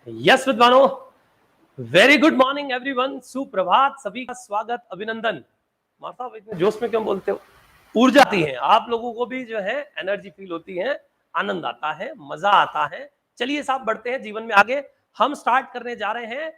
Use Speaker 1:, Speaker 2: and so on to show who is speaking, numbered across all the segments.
Speaker 1: Yes विद्वानों, very good morning everyone. सुप्रभात, सभी का स्वागत, अभिनंदन। माता इतने जोश में क्यों बोलते हो? ऊर्जा आती है, आप लोगों को भी जो है एनर्जी फील होती है, आनंद आता है, मजा आता है। चलिए साहब, बढ़ते हैं जीवन में आगे। हम स्टार्ट करने जा रहे हैं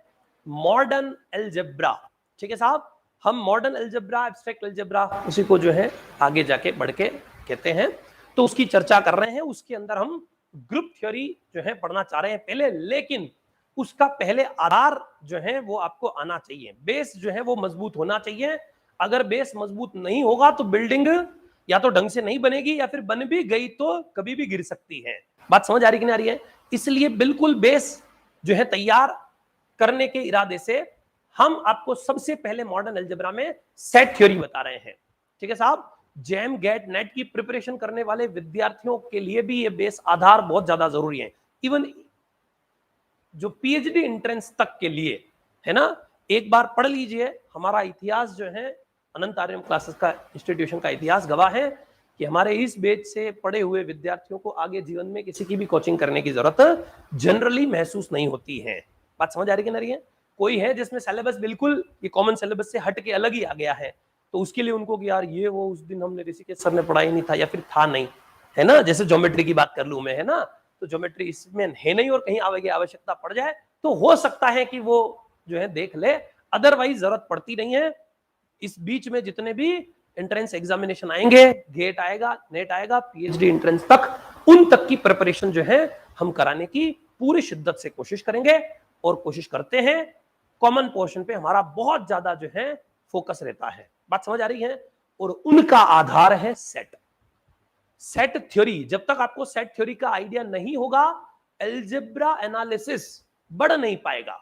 Speaker 1: मॉडर्न अलजेब्रा। ठीक है साहब, हम मॉडर्न अलजेब्रा, एब्स्ट्रैक्ट अलजेब्रा, उसी को जो है आगे जाके बढ़ के कहते हैं, तो उसकी चर्चा कर रहे हैं। उसके अंदर हम ग्रुप थ्योरी जो है पढ़ना चाह रहे हैं पहले, लेकिन उसका पहले आधार जो है वो आपको आना चाहिए, बेस जो है वो मजबूत होना चाहिए। अगर बेस मजबूत नहीं होगा तो बिल्डिंग या तो ढंग से नहीं बनेगी, या फिर बन भी गई तो कभी भी गिर सकती है। बात समझ आ रही कि नहीं आ रही है? इसलिए बिल्कुल बेस जो है तैयार करने के इरादे से हम आपको सबसे पहले मॉडर्न अलजेब्रा में सेट थ्योरी बता रहे हैं। ठीक है साहब, जेम गेट नेट की प्रिपरेशन करने वाले विद्यार्थियों के लिए भी ये बेस आधार बहुत ज्यादा जरूरी है। इवन जो पीएचडी एंट्रेंस तक के लिए है ना, एक बार पढ़ लीजिए। हमारा इतिहास जो है, अनंत आर्यम क्लासेस का इंस्टीट्यूशन का इतिहास गवाह है कि हमारे इस बैच से पढ़े हुए विद्यार्थियों को आगे जीवन में किसी की भी कोचिंग करने की जरूरत जनरली महसूस नहीं होती है। बात समझ आ रही कि नहीं है? कोई है जिसमें सिलेबस बिल्कुल ये कॉमन सिलेबस से हट के अलग ही आ गया है, तो उसके लिए उनको कि यार ये वो उस दिन हमने ऋषिकेश सर ने पढ़ाई नहीं था, या फिर था नहीं, है ना। जैसे ज्योमेट्री की बात कर लूं मैं, है ना, तो ज्योमेट्री इसमें है नहीं और कहीं आगे आवश्यकता पड़ जाए तो हो सकता है कि वो जो है देख ले, अदरवाइज जरूरत पड़ती नहीं है। इस बीच में जितने भी एंट्रेंस एग्जामिनेशन आएंगे, गेट आएगा, नेट आएगा, पीएचडी एंट्रेंस तक, उन तक की प्रिपरेशन जो है हम कराने की पूरी शिद्दत से कोशिश करेंगे और कोशिश करते हैं। कॉमन पोर्शन पे हमारा बहुत ज्यादा जो है फोकस रहता है। बात समझ आ रही है? और उनका आधार है सेट थ्योरी। जब तक आपको सेट थ्योरी का आइडिया नहीं होगा, अलजेब्रा एनालिसिस बढ़ नहीं पाएगा,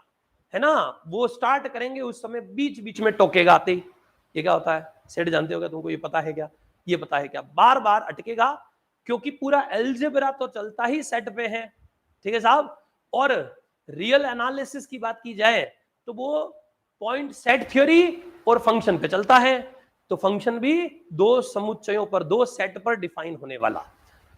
Speaker 1: है ना। वो स्टार्ट करेंगे उस समय बीच बीच में टोकेगा आते ही, ये क्या होता है सेट जानते हो क्या, तुमको ये पता है क्या, ये पता है क्या, बार बार अटकेगा, क्योंकि पूरा अलजेब्रा तो चलता ही सेट पे है। ठीक है साहब। और रियल एनालिसिस की बात की जाए तो वो पॉइंट सेट थ्योरी और फंक्शन पे चलता है, तो फंक्शन भी दो समुच्चयों पर, दो सेट पर डिफाइन होने वाला।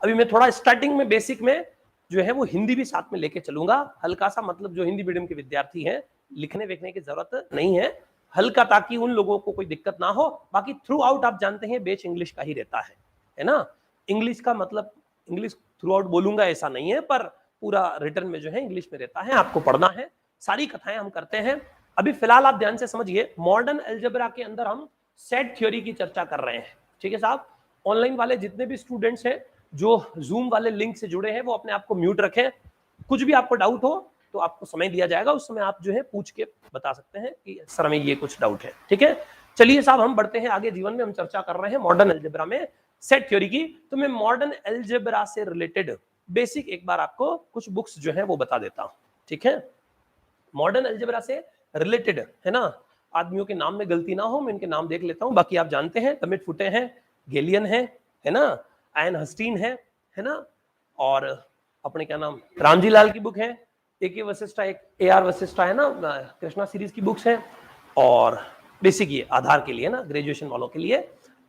Speaker 1: अभी मैं थोड़ा स्टार्टिंग में बेसिक में जो है वो हिंदी भी साथ में लेके चलूंगा, हल्का सा, मतलब जो हिंदी मीडियम के विद्यार्थी हैं लिखने वेखने की जरूरत नहीं है, हल्का, ताकि उन लोगों को कोई दिक्कत ना हो। बाकी थ्रू आउट आप जानते हैं बेच इंग्लिश का ही रहता है ना। इंग्लिश का मतलब इंग्लिश थ्रू आउट बोलूंगा ऐसा नहीं है, पर पूरा रिटर्न में जो है इंग्लिश में रहता है, आपको पढ़ना है, सारी कथाएं हम करते हैं। अभी फिलहाल आप ध्यान से समझिए, मॉडर्न अलजेब्रा के अंदर हम सेट थ्योरी की चर्चा कर रहे हैं। ठीक है साहब, ऑनलाइन वाले जितने भी स्टूडेंट्स हैं जो जूम वाले लिंक से जुड़े हैं, वो अपने आप को म्यूट रखें। कुछ भी आपको डाउट हो तो आपको समय दिया जाएगा, उस समय आप जो है पूछ के बता सकते हैं कि सर हमें ये कुछ डाउट है। ठीक है, चलिए साहब, हम बढ़ते हैं आगे। जीवन में हम चर्चा कर रहे हैं मॉडर्न अलजेब्रा में सेट थ्योरी की, तो मैं मॉडर्न अलजेब्रा से रिलेटेड बेसिक एक बार आपको कुछ बुक्स जो है वो बता देता हूं। ठीक है, मॉडर्न अलजेब्रा से रिलेटेड, है ना, आदमियों के नाम में गलती ना हो, मैं इनके नाम देख लेता हूं। बाकी आप जानते हैं, तमिट फुटे हैं, गेलियन है ना, आयन हस्टीन है ना, और अपने क्या नाम, रामजी लाल की बुक है, ए वशिष्ठा, एक AR वशिष्ठा, है ना, कृष्णा सीरीज की बुक्स हैं। और बेसिक ये आधार के लिए ना, ग्रेजुएशन वालों के लिए।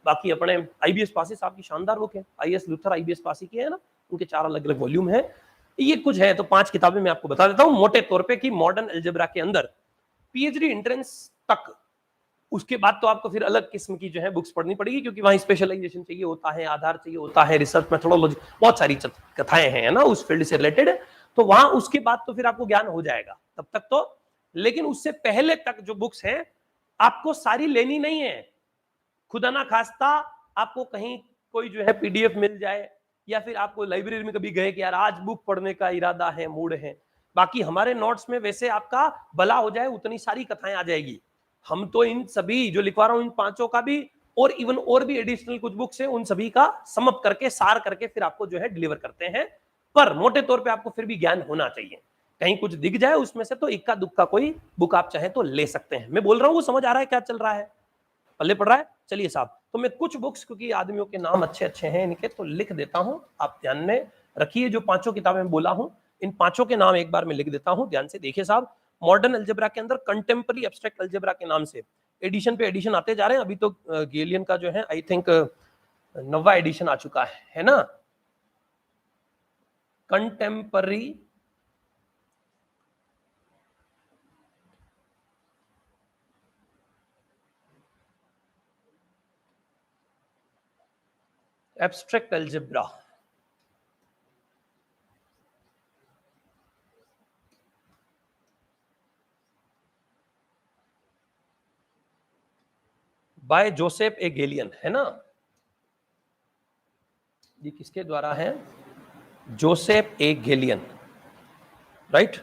Speaker 1: बाकी अपने IBS पासी साहब की शानदार बुक है, IS लुथर IBS पासी की, है ना, उनके 4 अलग अलग वॉल्यूम है। ये कुछ है, तो 5 किताबें मैं आपको बता देता हूं मोटे तौर पे कि मॉडर्न अलजेब्रा के अंदर पीएचडी एंट्रेंस तक, उसके बाद तो आपको फिर अलग किस्म की जो है बुक्स पढ़नी पड़ेगी, क्योंकि वहां स्पेशलाइजेशन चाहिए होता है, आधार चाहिए होता है, रिसर्च मेथोडोलॉजी, बहुत सारी कथाएं हैं ना उस फील्ड से रिलेटेड। तो वहां उसके बाद तो फिर आपको ज्ञान हो जाएगा तब तक तो। लेकिन उससे पहले तक जो बुक्स हैं आपको सारी लेनी नहीं है। खुदा ना खास्ता आपको कहीं कोई जो है PDF मिल जाए, या फिर आपको लाइब्रेरी में कभी गए कि यार आज बुक पढ़ने का इरादा है, मूड है, बाकी हमारे नोट्स में वैसे आपका भला हो जाए उतनी सारी कथाएं आ जाएगी। हम तो इन सभी जो लिखवा रहा हूं इन 5 का भी, और इवन और भी एडिशनल कुछ बुक्स हैं, उन सभी का समअप करके, सार करके फिर आपको जो है डिलीवर करते हैं। पर मोटे तौर पे आपको फिर भी ज्ञान होना चाहिए। कहीं कुछ दिख जाए उसमें से तो इक्का दुक्का कोई बुक आप चाहे तो ले सकते हैं। मैं बोल रहा हूं वो समझ आ रहा है क्या चल रहा है, पल्ले पड़ रहा है? चलिए साहब, तो मैं कुछ बुक्स, क्योंकि आदमियों के नाम अच्छे अच्छे हैं इनके, तो लिख देता हूं, आप ध्यान में रखिए। जो 5 किताबें मैं बोला हूं, इन 5 के नाम एक बार मैं लिख देता हूं, ध्यान से देखिए साहब। मॉडर्न अलजेब्रा के अंदर कंटेम्पररी एब्स्ट्रैक्ट अलजेब्रा के नाम से एडिशन पे एडिशन आते जा रहे हैं। अभी तो गेलियन का जो है आई थिंक 9वां एडिशन आ चुका है ना, contemporary abstract algebra, by Joseph A Gallian, है ना? ये किसके द्वारा है? Joseph A Gallian, right?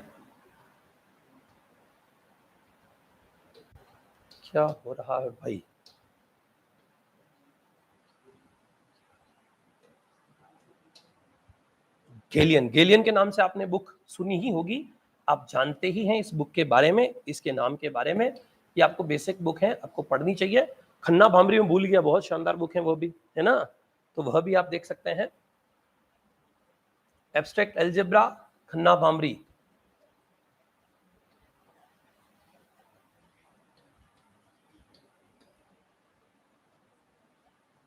Speaker 1: क्या हो रहा है भाई? गेलियन, गेलियन के नाम से आपने बुक सुनी ही होगी, आप जानते ही हैं इस बुक के बारे में, इसके नाम के बारे में। ये आपको बेसिक बुक है, आपको पढ़नी चाहिए। खन्ना भामरी में भूल गया, बहुत शानदार बुक है वो भी, है ना? तो वह भी आप देख सकते हैं। Abstract algebra, Khanna bhramari.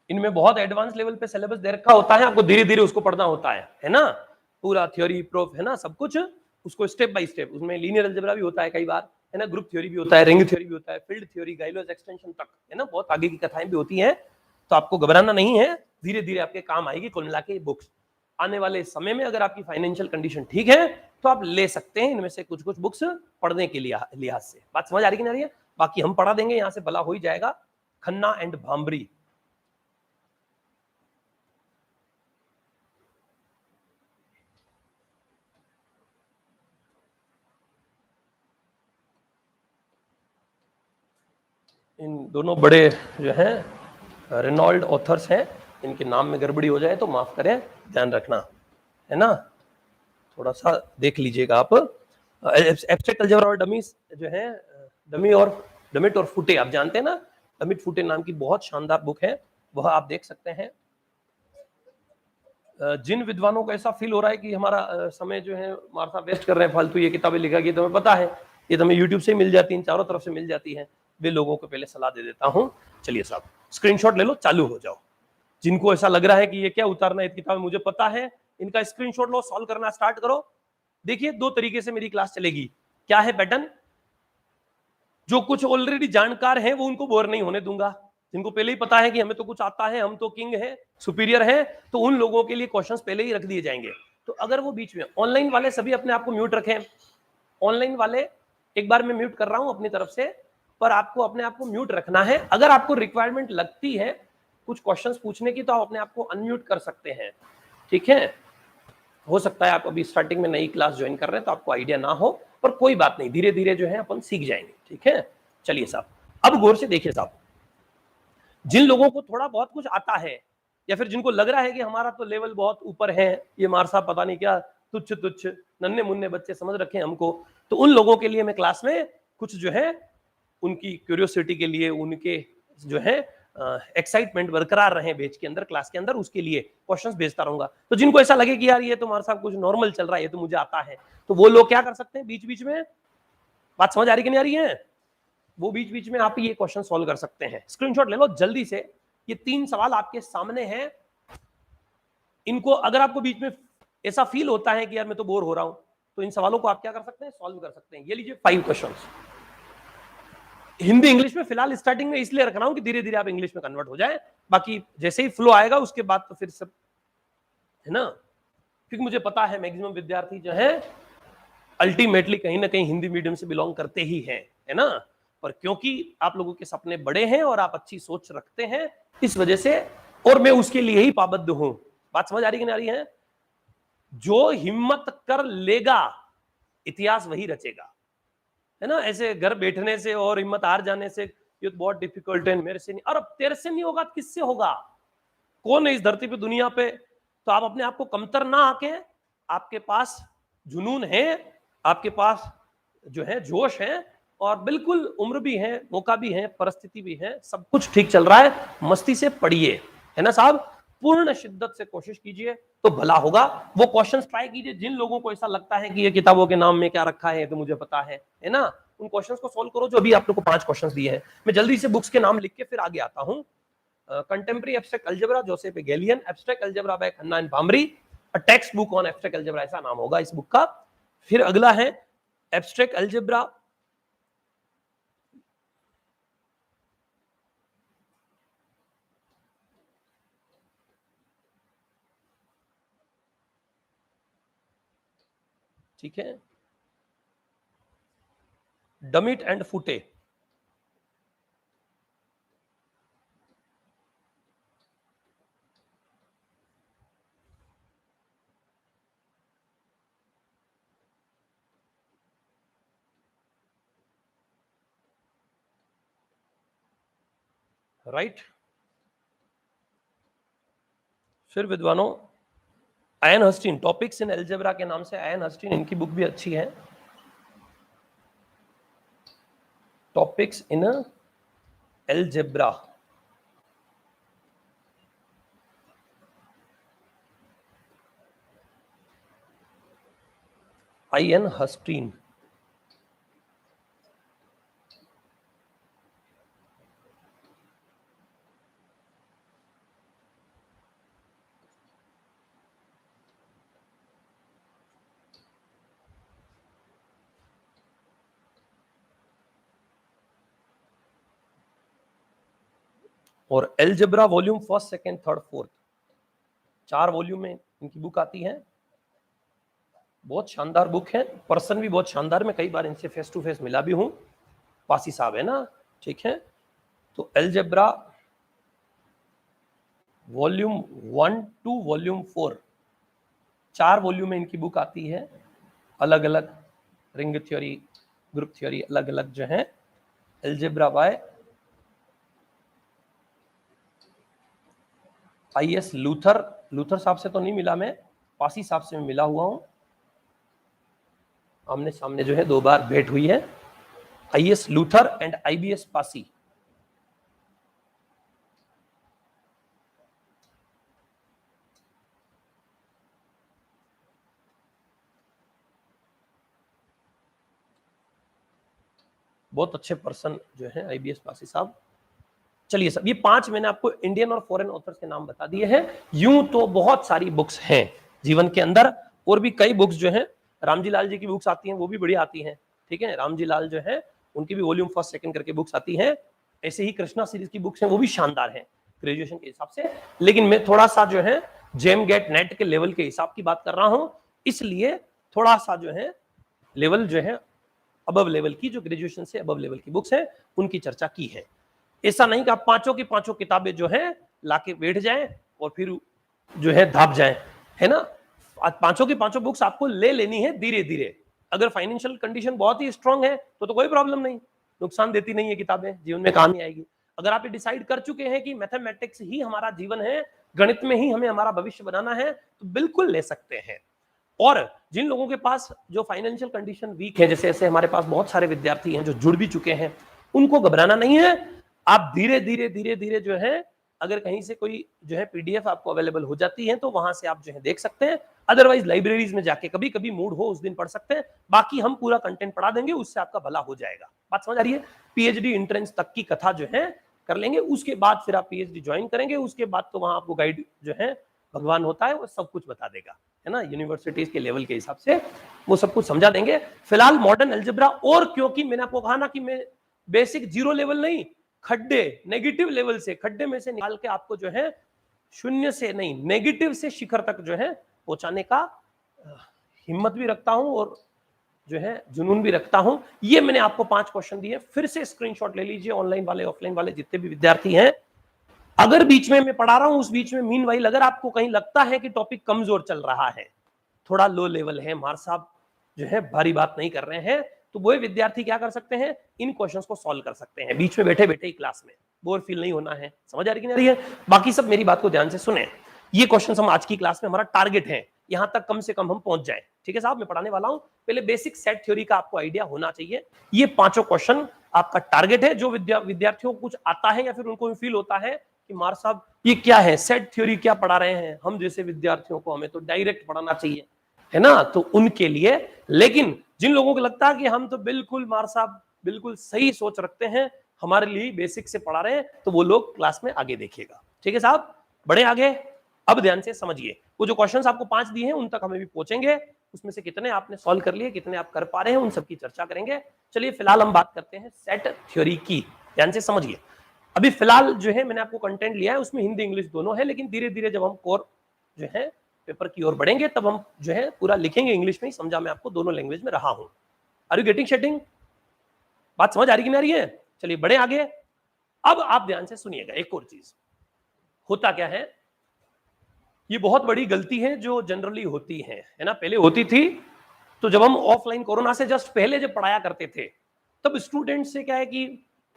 Speaker 1: इनमें बहुत एडवांस लेवल पे सिलेबस दे रखा होता है, आपको धीरे धीरे उसको पढ़ना होता है ना? पूरा थ्योरी प्रूफ, है ना, सब कुछ उसको स्टेप बाय स्टेप। उसमें लीनियर अलजेब्रा भी होता है कई बार, है ना, ग्रुप थ्योरी भी होता है, रिंग थ्योरी भी होता है, फील्ड थ्योरी, गाइलोस एक्सटेंशन तक, है ना, बहुत आगे की कथाएं भी होती हैं। तो आपको घबराना नहीं है, धीरे धीरे आपके काम आएगी कुल मिला के बुक्स। आने वाले समय में अगर आपकी फाइनेंशियल कंडीशन ठीक है तो आप ले सकते हैं इनमें से कुछ कुछ बुक्स पढ़ने के लिहाज से। बात समझ आ रही कि नहीं आ रही है? बाकी हम पढ़ा देंगे, यहाँ से भला हो ही जाएगा। खन्ना एंड भामरी, इन दोनों बड़े जो हैं रेनॉल्ड ऑथर्स हैं। इनके नाम में गड़बड़ी हो जाए तो माफ करें, ध्यान रखना, है ना? थोड़ा सा देख लीजिएगा आप। एब्स्ट्रैक्ट अलजेब्रा और डमीज जो है, डमी और डमिट और फुटे, आप जानते हैं ना, डमिट फुटे नाम की बहुत शानदार बुक है, वह आप देख सकते हैं। जिन विद्वानों को ऐसा फील हो रहा है कि हमारा समय जो है मार्था वेस्ट कर रहे हैं फालतू, ये किताबें लिखा गई, तो हमें पता है ये तो हमें यूट्यूब से मिल जाती है, चारों तरफ से मिल जाती है, वे लोगों को पहले सलाह दे देता हूँ। चलिए साहब, स्क्रीनशॉट ले लो, चालू हो जाओ। जिनको ऐसा लग रहा है कि ये क्या उतारना है किताब, मुझे पता है, इनका स्क्रीनशॉट लो, सॉल्व करना स्टार्ट करो। देखिए, दो तरीके से मेरी क्लास चलेगी। क्या है पैटर्न? जो कुछ ऑलरेडी जानकार हैं वो उनको बोर नहीं होने दूंगा। जिनको पहले ही पता है कि हमें तो कुछ आता है, हम तो किंग है, सुपीरियर है, तो उन लोगों के लिए क्वेश्चंस पहले ही रख दिए जाएंगे। तो अगर वो बीच में, ऑनलाइन वाले सभी अपने आप को म्यूट रखें। ऑनलाइन वाले एक बार मैं म्यूट कर रहा हूं अपनी तरफ से, पर आपको अपने आप को म्यूट रखना है। अगर आपको रिक्वायरमेंट लगती है कुछ क्वेश्चंस पूछने की तो आप अपने आप को अनम्यूट कर सकते हैं, ठीक है? हो सकता है आप अभी स्टार्टिंग में नई क्लास ज्वाइन कर रहे हैं तो आपको आइडिया ना हो, पर कोई बात नहीं, धीरे धीरे जो है अपन सीख जाएंगे, ठीक है? चलिए साहब, अब गौर से देखिए साहब, जिन लोगों को थोड़ा बहुत कुछ आता है, या फिर जिनको लग रहा है कि हमारा तो लेवल बहुत ऊपर है, ये मार साहब पता नहीं क्या तुच्छ तुच्छ नन्हे मुन्ने बच्चे समझ रखे हैं हमको, तो उन लोगों के लिए मैं क्लास में कुछ जो है उनकी क्यूरियोसिटी के लिए, उनके जो है एक्साइटमेंट बरकरार रहे बैच के अंदर, क्लास के अंदर, उसके लिए क्वेश्चंस भेजता रहूंगा। तो जिनको ऐसा लगे कि यार ये तो हमारे साहब कुछ नॉर्मल चल रहा है, ये तो मुझे आता है, तो वो लोग क्या कर सकते हैं बीच बीच में, बात समझ आ रही कि नहीं आ रही है? वो बीच बीच में आप ये क्वेश्चन सॉल्व कर सकते हैं। स्क्रीनशॉट ले लो जल्दी से, ये 3 सवाल आपके सामने हैं। इनको अगर आपको बीच में ऐसा फील होता है कि यार मैं तो बोर हो रहा हूं, तो इन सवालों को आप क्या कर सकते हैं, सॉल्व कर सकते हैं। ये लीजिए 5 क्वेश्चंस, हिंदी इंग्लिश में फिलहाल स्टार्टिंग में इसलिए रख रहा हूं कि धीरे धीरे आप इंग्लिश में कन्वर्ट हो जाए, बाकी जैसे ही फ्लो आएगा उसके बाद तो फिर सब, है ना? क्योंकि मुझे पता है मैक्सिमम विद्यार्थी जो है अल्टीमेटली कहीं ना कहीं हिंदी मीडियम से बिलोंग करते ही हैं, है ना? पर क्योंकि आप लोगों के सपने बड़े हैं और आप अच्छी सोच रखते हैं, इस वजह से, और मैं उसके लिए ही पाबंद हूं। बात समझ आ रही कि नहीं आ रही है? जो हिम्मत कर लेगा इतिहास वही रचेगा, है ना? ऐसे घर बैठने से और हिम्मत हार जाने से ये तो बहुत डिफिकल्ट है, मेरे से नहीं, और अब तेरे से नहीं होगा तो किससे होगा? कौन है इस धरती पे, दुनिया पे? तो आप अपने आप को कमतर ना आके, आपके पास जुनून है, आपके पास जो है जोश है, और बिल्कुल उम्र भी है, मौका भी है, परिस्थिति भी है, सब कुछ ठीक चल रहा है, मस्ती से पढ़िए, है ना साहब? पूर्ण शिद्दत से कोशिश कीजिए तो भला होगा। वो क्वेश्चंस ट्राई कीजिए जिन लोगों को ऐसा लगता है कि ये किताबों के नाम में क्या रखा है तो मुझे पता है ना? उन क्वेश्चंस को सॉल्व करो जो अभी आप लोग को 5 क्वेश्चंस दिए हैं। मैं जल्दी से बुक्स के नाम लिख के फिर आगे आता हूं। Contemporary abstract algebra, Joseph Gallian, abstract algebra by Khanna and Bhambri, a textbook on abstract algebra, ऐसा नाम होगा इस बुक का। फिर अगला है एब्स्ट्रैक्ट अलजेब्रा ठीक है, डमिट एंड फुटे, राइट। फिर विद्वानों, आयन हस्टिन, टॉपिक्स इन एल्जेब्रा के नाम से आयन हस्टिन, इनकी बुक भी अच्छी है, टॉपिक्स इन एल्जेब्रा। आयन हस्टिन, और algebra volume first, second, third, fourth, 4 volume में इनकी बुक आती है। बहुत शानदार बुक है, पर्सन भी बहुत शानदार, मैं कई बार इनसे फेस टू फेस मिला भी हूं, पासी साहब है ना, ठीक है। तो algebra volume 1 to volume 4, 4 volume में इनकी बुक आती है, अलग अलग रिंग थ्योरी, ग्रुप थ्योरी, अलग अलग जो है। Algebra by IS Luther, Luther साहब से तो नहीं मिला मैं, पासी साहब से मिला हुआ हूं, आमने सामने जो है 2 बार भेंट हुई है। IS Luther and IBS Passi, बहुत अच्छे पर्सन जो है आईबीएस पासी साहब। चलिए सब, ये 5 मैंने आपको इंडियन और फॉरेन ऑथर्स के नाम बता दिए हैं। यूं तो बहुत सारी बुक्स हैं जीवन के अंदर, और भी कई बुक्स जो हैं, रामजी लाल जी की बुक्स आती हैं, वो भी बढ़िया आती हैं, ठीक है। रामजी लाल जो है उनकी भी वॉल्यूम फर्स्ट सेकंड करके बुक्स आती हैं। ऐसे ही कृष्णा सीरीज की बुक्स हैं, वो भी शानदार हैं ग्रेजुएशन के हिसाब से। लेकिन मैं थोड़ा सा जो है जेम गेट नेट के लेवल के हिसाब की बात कर रहा हूं, इसलिए थोड़ा सा जो है लेवल जो है अबव लेवल की, जो ग्रेजुएशन से अबव लेवल की बुक्स है उनकी चर्चा की है। ऐसा नहीं कि आप 5 की 5 किताबें जो है लाके बैठ जाएं और फिर जो है धाप जाएं, है ना। 5 की 5 बुक्स आपको ले लेनी है धीरे धीरे। अगर फाइनेंशियल कंडीशन बहुत ही स्ट्रांग है तो कोई प्रॉब्लम नहीं, नुकसान देती नहीं है किताबें, जीवन में काम ही आएगी। अगर आप ये डिसाइड कर चुके हैं कि मैथमेटिक्स ही हमारा जीवन है, गणित में ही हमें हमारा भविष्य बनाना है, तो बिल्कुल ले सकते हैं। और जिन लोगों के पास जो फाइनेंशियल कंडीशन वीक है, जैसे ऐसे हमारे पास बहुत सारे विद्यार्थी हैं जो जुड़ भी चुके हैं, उनको घबराना नहीं है। आप धीरे धीरे धीरे धीरे जो है, अगर कहीं से कोई जो है पीडीएफ आपको अवेलेबल हो जाती है तो वहां से आप जो है देख सकते हैं। अदरवाइज लाइब्रेरीज में जाके कभी कभी मूड हो उस दिन पढ़ सकते हैं, बाकी हम पूरा कंटेंट पढ़ा देंगे, उससे आपका भला हो जाएगा। बात समझ आ रही है। पीएचडी एंट्रेंस तक की कथा जो है कर लेंगे, उसके बाद फिर आप पीएचडी ज्वाइन करेंगे, उसके बाद तो वहां आपको गाइड जो है भगवान होता है, वो सब कुछ बता देगा, है ना। यूनिवर्सिटीज के लेवल के हिसाब से वो सब कुछ समझा देंगे। फिलहाल मॉडर्न अलजेब्रा, और क्योंकि मैंने आपको कहा ना कि मैं बेसिक 0 लेवल नहीं, खड्डे नेगेटिव लेवल से, खड्डे में से निकाल के आपको जो है शून्य से नहीं, नेगेटिव से शिखर तक जो है पहुंचाने का हिम्मत भी रखता हूं और जो है जुनून भी रखता हूं। ये मैंने आपको 5 क्वेश्चन दिए, फिर से स्क्रीनशॉट ले लीजिए, ऑनलाइन वाले ऑफलाइन वाले जितने भी विद्यार्थी हैं। अगर बीच में मैं पढ़ा रहा हूं, उस बीच में मीनवाइल अगर आपको कहीं लगता है कि टॉपिक कमजोर चल रहा है, थोड़ा लो लेवल है, मार साहब जो है भारी बात नहीं कर रहे हैं, तो वो विद्यार्थी क्या कर सकते हैं, इन क्वेश्चंस को सॉल्व कर सकते हैं बीच में बैठे बैठे ही क्लास में, बोर फील नहीं होना है। समझ आ रही कि नहीं आ रही है। बाकी सब मेरी बात को ध्यान से सुने, ये क्वेश्चन हम आज की क्लास में, हमारा टारगेट है यहां तक कम से कम हम पहुंच जाए, ठीक है साहब। मैं पढ़ाने वाला हूं, पहले बेसिक सेट थ्योरी का आपको आइडिया होना चाहिए। ये 5 क्वेश्चन आपका टारगेट है। जो विद्यार्थियों को कुछ आता है या फिर उनको फील होता है कि मार साहब ये क्या है, सेट थ्योरी क्या पढ़ा रहे हैं, हम जैसे विद्यार्थियों को हमें तो डायरेक्ट पढ़ाना चाहिए, है ना, तो उनके लिए। लेकिन जिन लोगों को लगता है कि हम तो बिल्कुल मार साहब बिल्कुल सही सोच रखते हैं, हमारे लिए बेसिक से पढ़ा रहे हैं, तो वो लोग क्लास में आगे देखेगा, ठीक है साहब। बड़े आगे, अब ध्यान से समझिए, वो जो क्वेश्चंस आपको 5 दिए हैं उन तक हमें भी पहुंचेंगे, उसमें से कितने आपने सॉल्व कर लिए, कितने आप कर पा रहे हैं, उन सबकी चर्चा करेंगे। चलिए फिलहाल हम बात करते हैं सेट थ्योरी की, ध्यान से समझिए। अभी फिलहाल जो है मैंने आपको कंटेंट लिया है, उसमें हिंदी इंग्लिश दोनों है, लेकिन धीरे धीरे जब हम कोर जो है पेपर की ओर बढ़ेंगे तब हम जो है पूरा लिखेंगे इंग्लिश में ही, समझा मैं आपको, दोनों लैंग्वेज में रहा हूं। आर यू गेटिंग शेटिंग? बात समझ आ रही कि नहीं आ रही है? चलिए बढ़े आगे। अब आप ध्यान से सुनिएगा, एक और चीज होता क्या है, ये बहुत बड़ी गलती है जो जनरली होती है ना, पहले होती थी। तो जब हम ऑफलाइन कोरोना से जस्ट पहले जब पढ़ाया करते थे तब स्टूडेंट से क्या है कि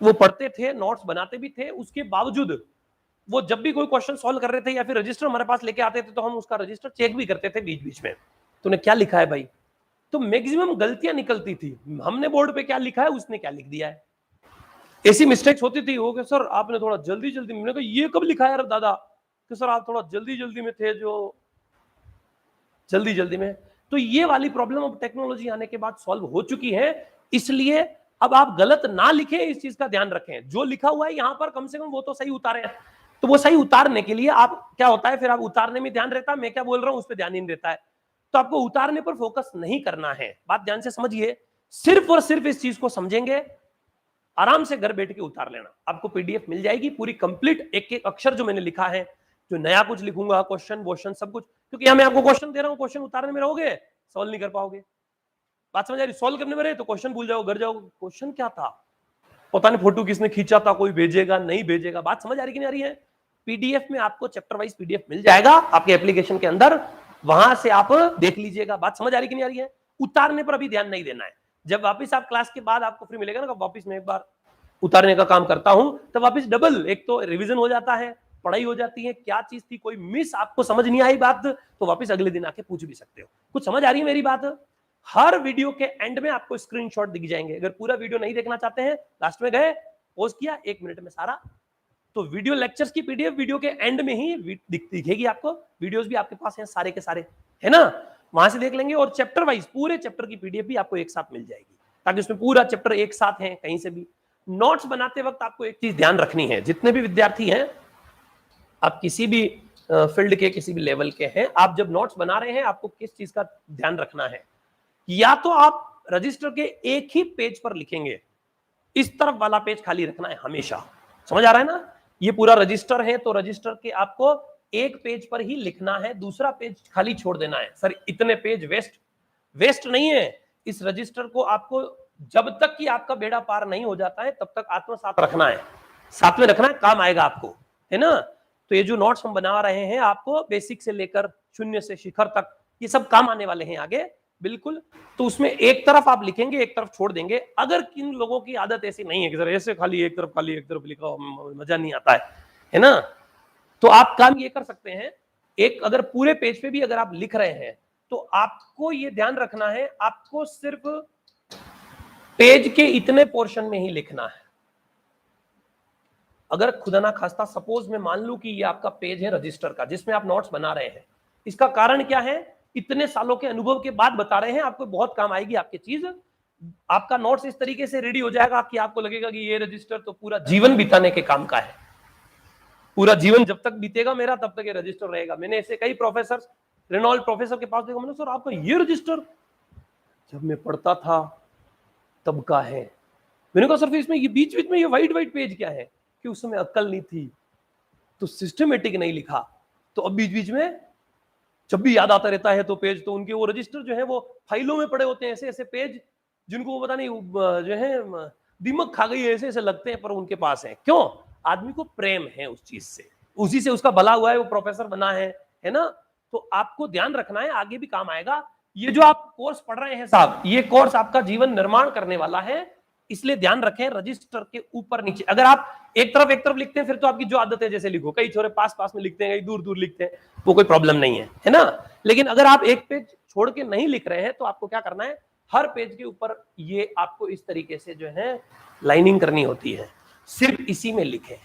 Speaker 1: वो पढ़ते थे, नोट्स बनाते भी थे, उसके बावजूद वो जब भी कोई क्वेश्चन सॉल्व कर रहे थे या फिर रजिस्टर हमारे पास लेके आते थे तो हम उसका रजिस्टर चेक भी करते थे बीच बीच में, तूने क्या लिखा है भाई। तो मैक्सिमम गलतियां निकलती थी, हमने बोर्ड पे क्या लिखा है उसने क्या लिख दिया है, ऐसी मिस्टेक्स होती थी। हो गया सर आपने थोड़ा जल्दी जल्दी, मैंने कहा ये कब लिखा है यार दादा, कि सर आप थोड़ा जल्दी जल्दी में थे, जो जल्दी जल्दी में। तो ये वाली प्रॉब्लम अब टेक्नोलॉजी आने के बाद सॉल्व हो चुकी है, इसलिए अब आप गलत ना लिखें, इस चीज का ध्यान रखें। जो लिखा हुआ है यहां पर कम से कम वो तो सही उतारे। तो वो सही उतारने के लिए आप क्या होता है, फिर आप उतारने में ध्यान रहता है, मैं क्या बोल रहा हूं उस पर ध्यान ही नहीं रहता है। तो आपको उतारने पर फोकस नहीं करना है, बात ध्यान से समझिए। सिर्फ और सिर्फ इस चीज को समझेंगे, आराम से घर बैठ के उतार लेना। आपको पीडीएफ मिल जाएगी पूरी कंप्लीट, एक एक अक्षर जो मैंने लिखा है, जो नया कुछ लिखूंगा, क्वेश्चन वोश्चन सब कुछ, क्योंकि यहां मैं आपको क्वेश्चन दे रहा हूं, क्वेश्चन उतारने में रहोगे सॉल्व नहीं कर पाओगे। बात समझ आ रही? सॉल्व करने में रहे तो क्वेश्चन भूल जाओ, घर जाओ क्वेश्चन क्या था पता नहीं, फोटो किसने खींचा था, कोई भेजेगा नहीं भेजेगा। बात समझ आ रही कि नहीं आ रही है? पीडीएफ में आपको चैप्टर वाइज पीडीएफ मिल जाएगा आपके एप्लीकेशन के अंदर, वहां से आप देख लीजिएगा। बात समझ आ रही कि नहीं आ रही है? उतारने पर अभी ध्यान नहीं देना है। जब वापस आप क्लास के बाद आपको फ्री मिलेगा ना, वापस में एक बार उतारने का काम करता हूं, तब वापस डबल, एक तो रिवीजन हो जाता है, पढ़ाई हो जाती है, क्या चीज थी, कोई मिस आपको समझ नहीं आई बात तो वापस अगले दिन आके पूछ भी सकते हो। कुछ समझ आ रही है मेरी बात? हर वीडियो के एंड में आपको स्क्रीनशॉट दिख जाएंगे। अगर पूरा वीडियो नहीं देखना चाहते हैं, लास्ट में गए पॉज किया, 1 मिनट में सारा, तो वीडियो लेक्चर्स की पीडीएफ वीडियो के एंड में ही दिखेगी आपको। वीडियोस भी आपके पास हैं सारे के सारे, है ना, वहां से देख लेंगे। और चैप्टर वाइज पूरे चैप्टर की पीडीएफ भी आपको एक साथ मिल जाएगी, ताकि उसमें पूरा चैप्टर एक साथ है कहीं से भी। नोट्स बनाते वक्त आपको एक चीज ध्यान रखनी है, जितने भी विद्यार्थी हैं, आप किसी भी फील्ड के किसी भी लेवल के हैं, आप जब नोट्स बना रहे हैं आपको किस चीज का ध्यान रखना है। या तो आप रजिस्टर के एक ही पेज पर लिखेंगे, इस तरफ वाला पेज खाली रखना है हमेशा, समझ आ रहा है ना? ये पूरा रजिस्टर है तो रजिस्टर के आपको एक पेज पर ही लिखना है, दूसरा पेज खाली छोड़ देना है। सर इतने पेज वेस्ट नहीं है। इस रजिस्टर को आपको जब तक कि आपका बेड़ा पार नहीं हो जाता है तब तक आत्मसात रखना है, साथ में रखना है, काम आएगा आपको, है ना? तो ये जो नोट्स हम बना रहे हैं आपको बेसिक से लेकर शून्य से शिखर तक, ये सब काम आने वाले हैं आगे, बिल्कुल। तो उसमें एक तरफ आप लिखेंगे, एक तरफ छोड़ देंगे। अगर किन लोगों की आदत ऐसी नहीं है कि सर ऐसे खाली एक तरफ लिखा, मजा नहीं आता है ना, तो आप काम ये कर सकते हैं, एक अगर पूरे पेज पे भी अगर आप लिख रहे हैं तो आपको ये ध्यान रखना है, आपको सिर्फ पेज के इतने पोर्शन में ही लिखना है। अगर खुदा ना खास्ता सपोज मैं मान लूं कि ये आपका पेज है रजिस्टर का जिसमें आप नोट्स बना रहे हैं, इसका कारण क्या है, इतने सालों के अनुभव के बाद बता रहे हैं, आपको बहुत काम आएगी आपकी चीज। आपका नोट्स इस तरीके से रेडी हो जाएगा कि आपको लगेगा कि ये रजिस्टर तो पूरा जीवन बिताने के काम का है, पूरा जीवन जब तक बीतेगा मेरा तब तक ये रजिस्टर रहेगा। मैंने ऐसे कई प्रोफेसर, रेनॉल्ड प्रोफेसर के पास देखा, मैंने सर आपका ये रजिस्टर जब मैं पढ़ता था तब का है। मैंने कहा सर इसमें ये बीच बीच में ये वाइट पेज क्या है, कि उस समय अक्ल नहीं थी तो सिस्टमेटिक नहीं लिखा, तो अब बीच बीच में जब भी याद आता रहता है तो पेज, तो उनके वो रजिस्टर जो है वो फाइलों में पड़े होते हैं, ऐसे ऐसे पेज जिनको वो पता नहीं जो है दीमक खा गई, ऐसे ऐसे लगते हैं, पर उनके पास है। क्यों? आदमी को प्रेम है उस चीज से, उसी से उसका भला हुआ है, वो प्रोफेसर बना है ना? तो आपको ध्यान रखना है, आगे भी काम आएगा। ये जो आप कोर्स पढ़ रहे हैं साहब, ये कोर्स आपका जीवन निर्माण करने वाला है, इसलिए ध्यान रखें रजिस्टर के ऊपर नीचे। अगर आप एक तरफ लिखते हैं फिर तो आपकी जो आदत है जैसे लिखो, कई छोरे पास में लिखते हैं, कई दूर लिखते हैं, वो कोई प्रॉब्लम नहीं है ना? लेकिन अगर आप एक पेज छोड़ के नहीं लिख रहे हैं तो आपको क्या करना है, हर पेज के ऊपर ये आपको इस तरीके से जो है लाइनिंग करनी होती है, सिर्फ इसी में लिखे,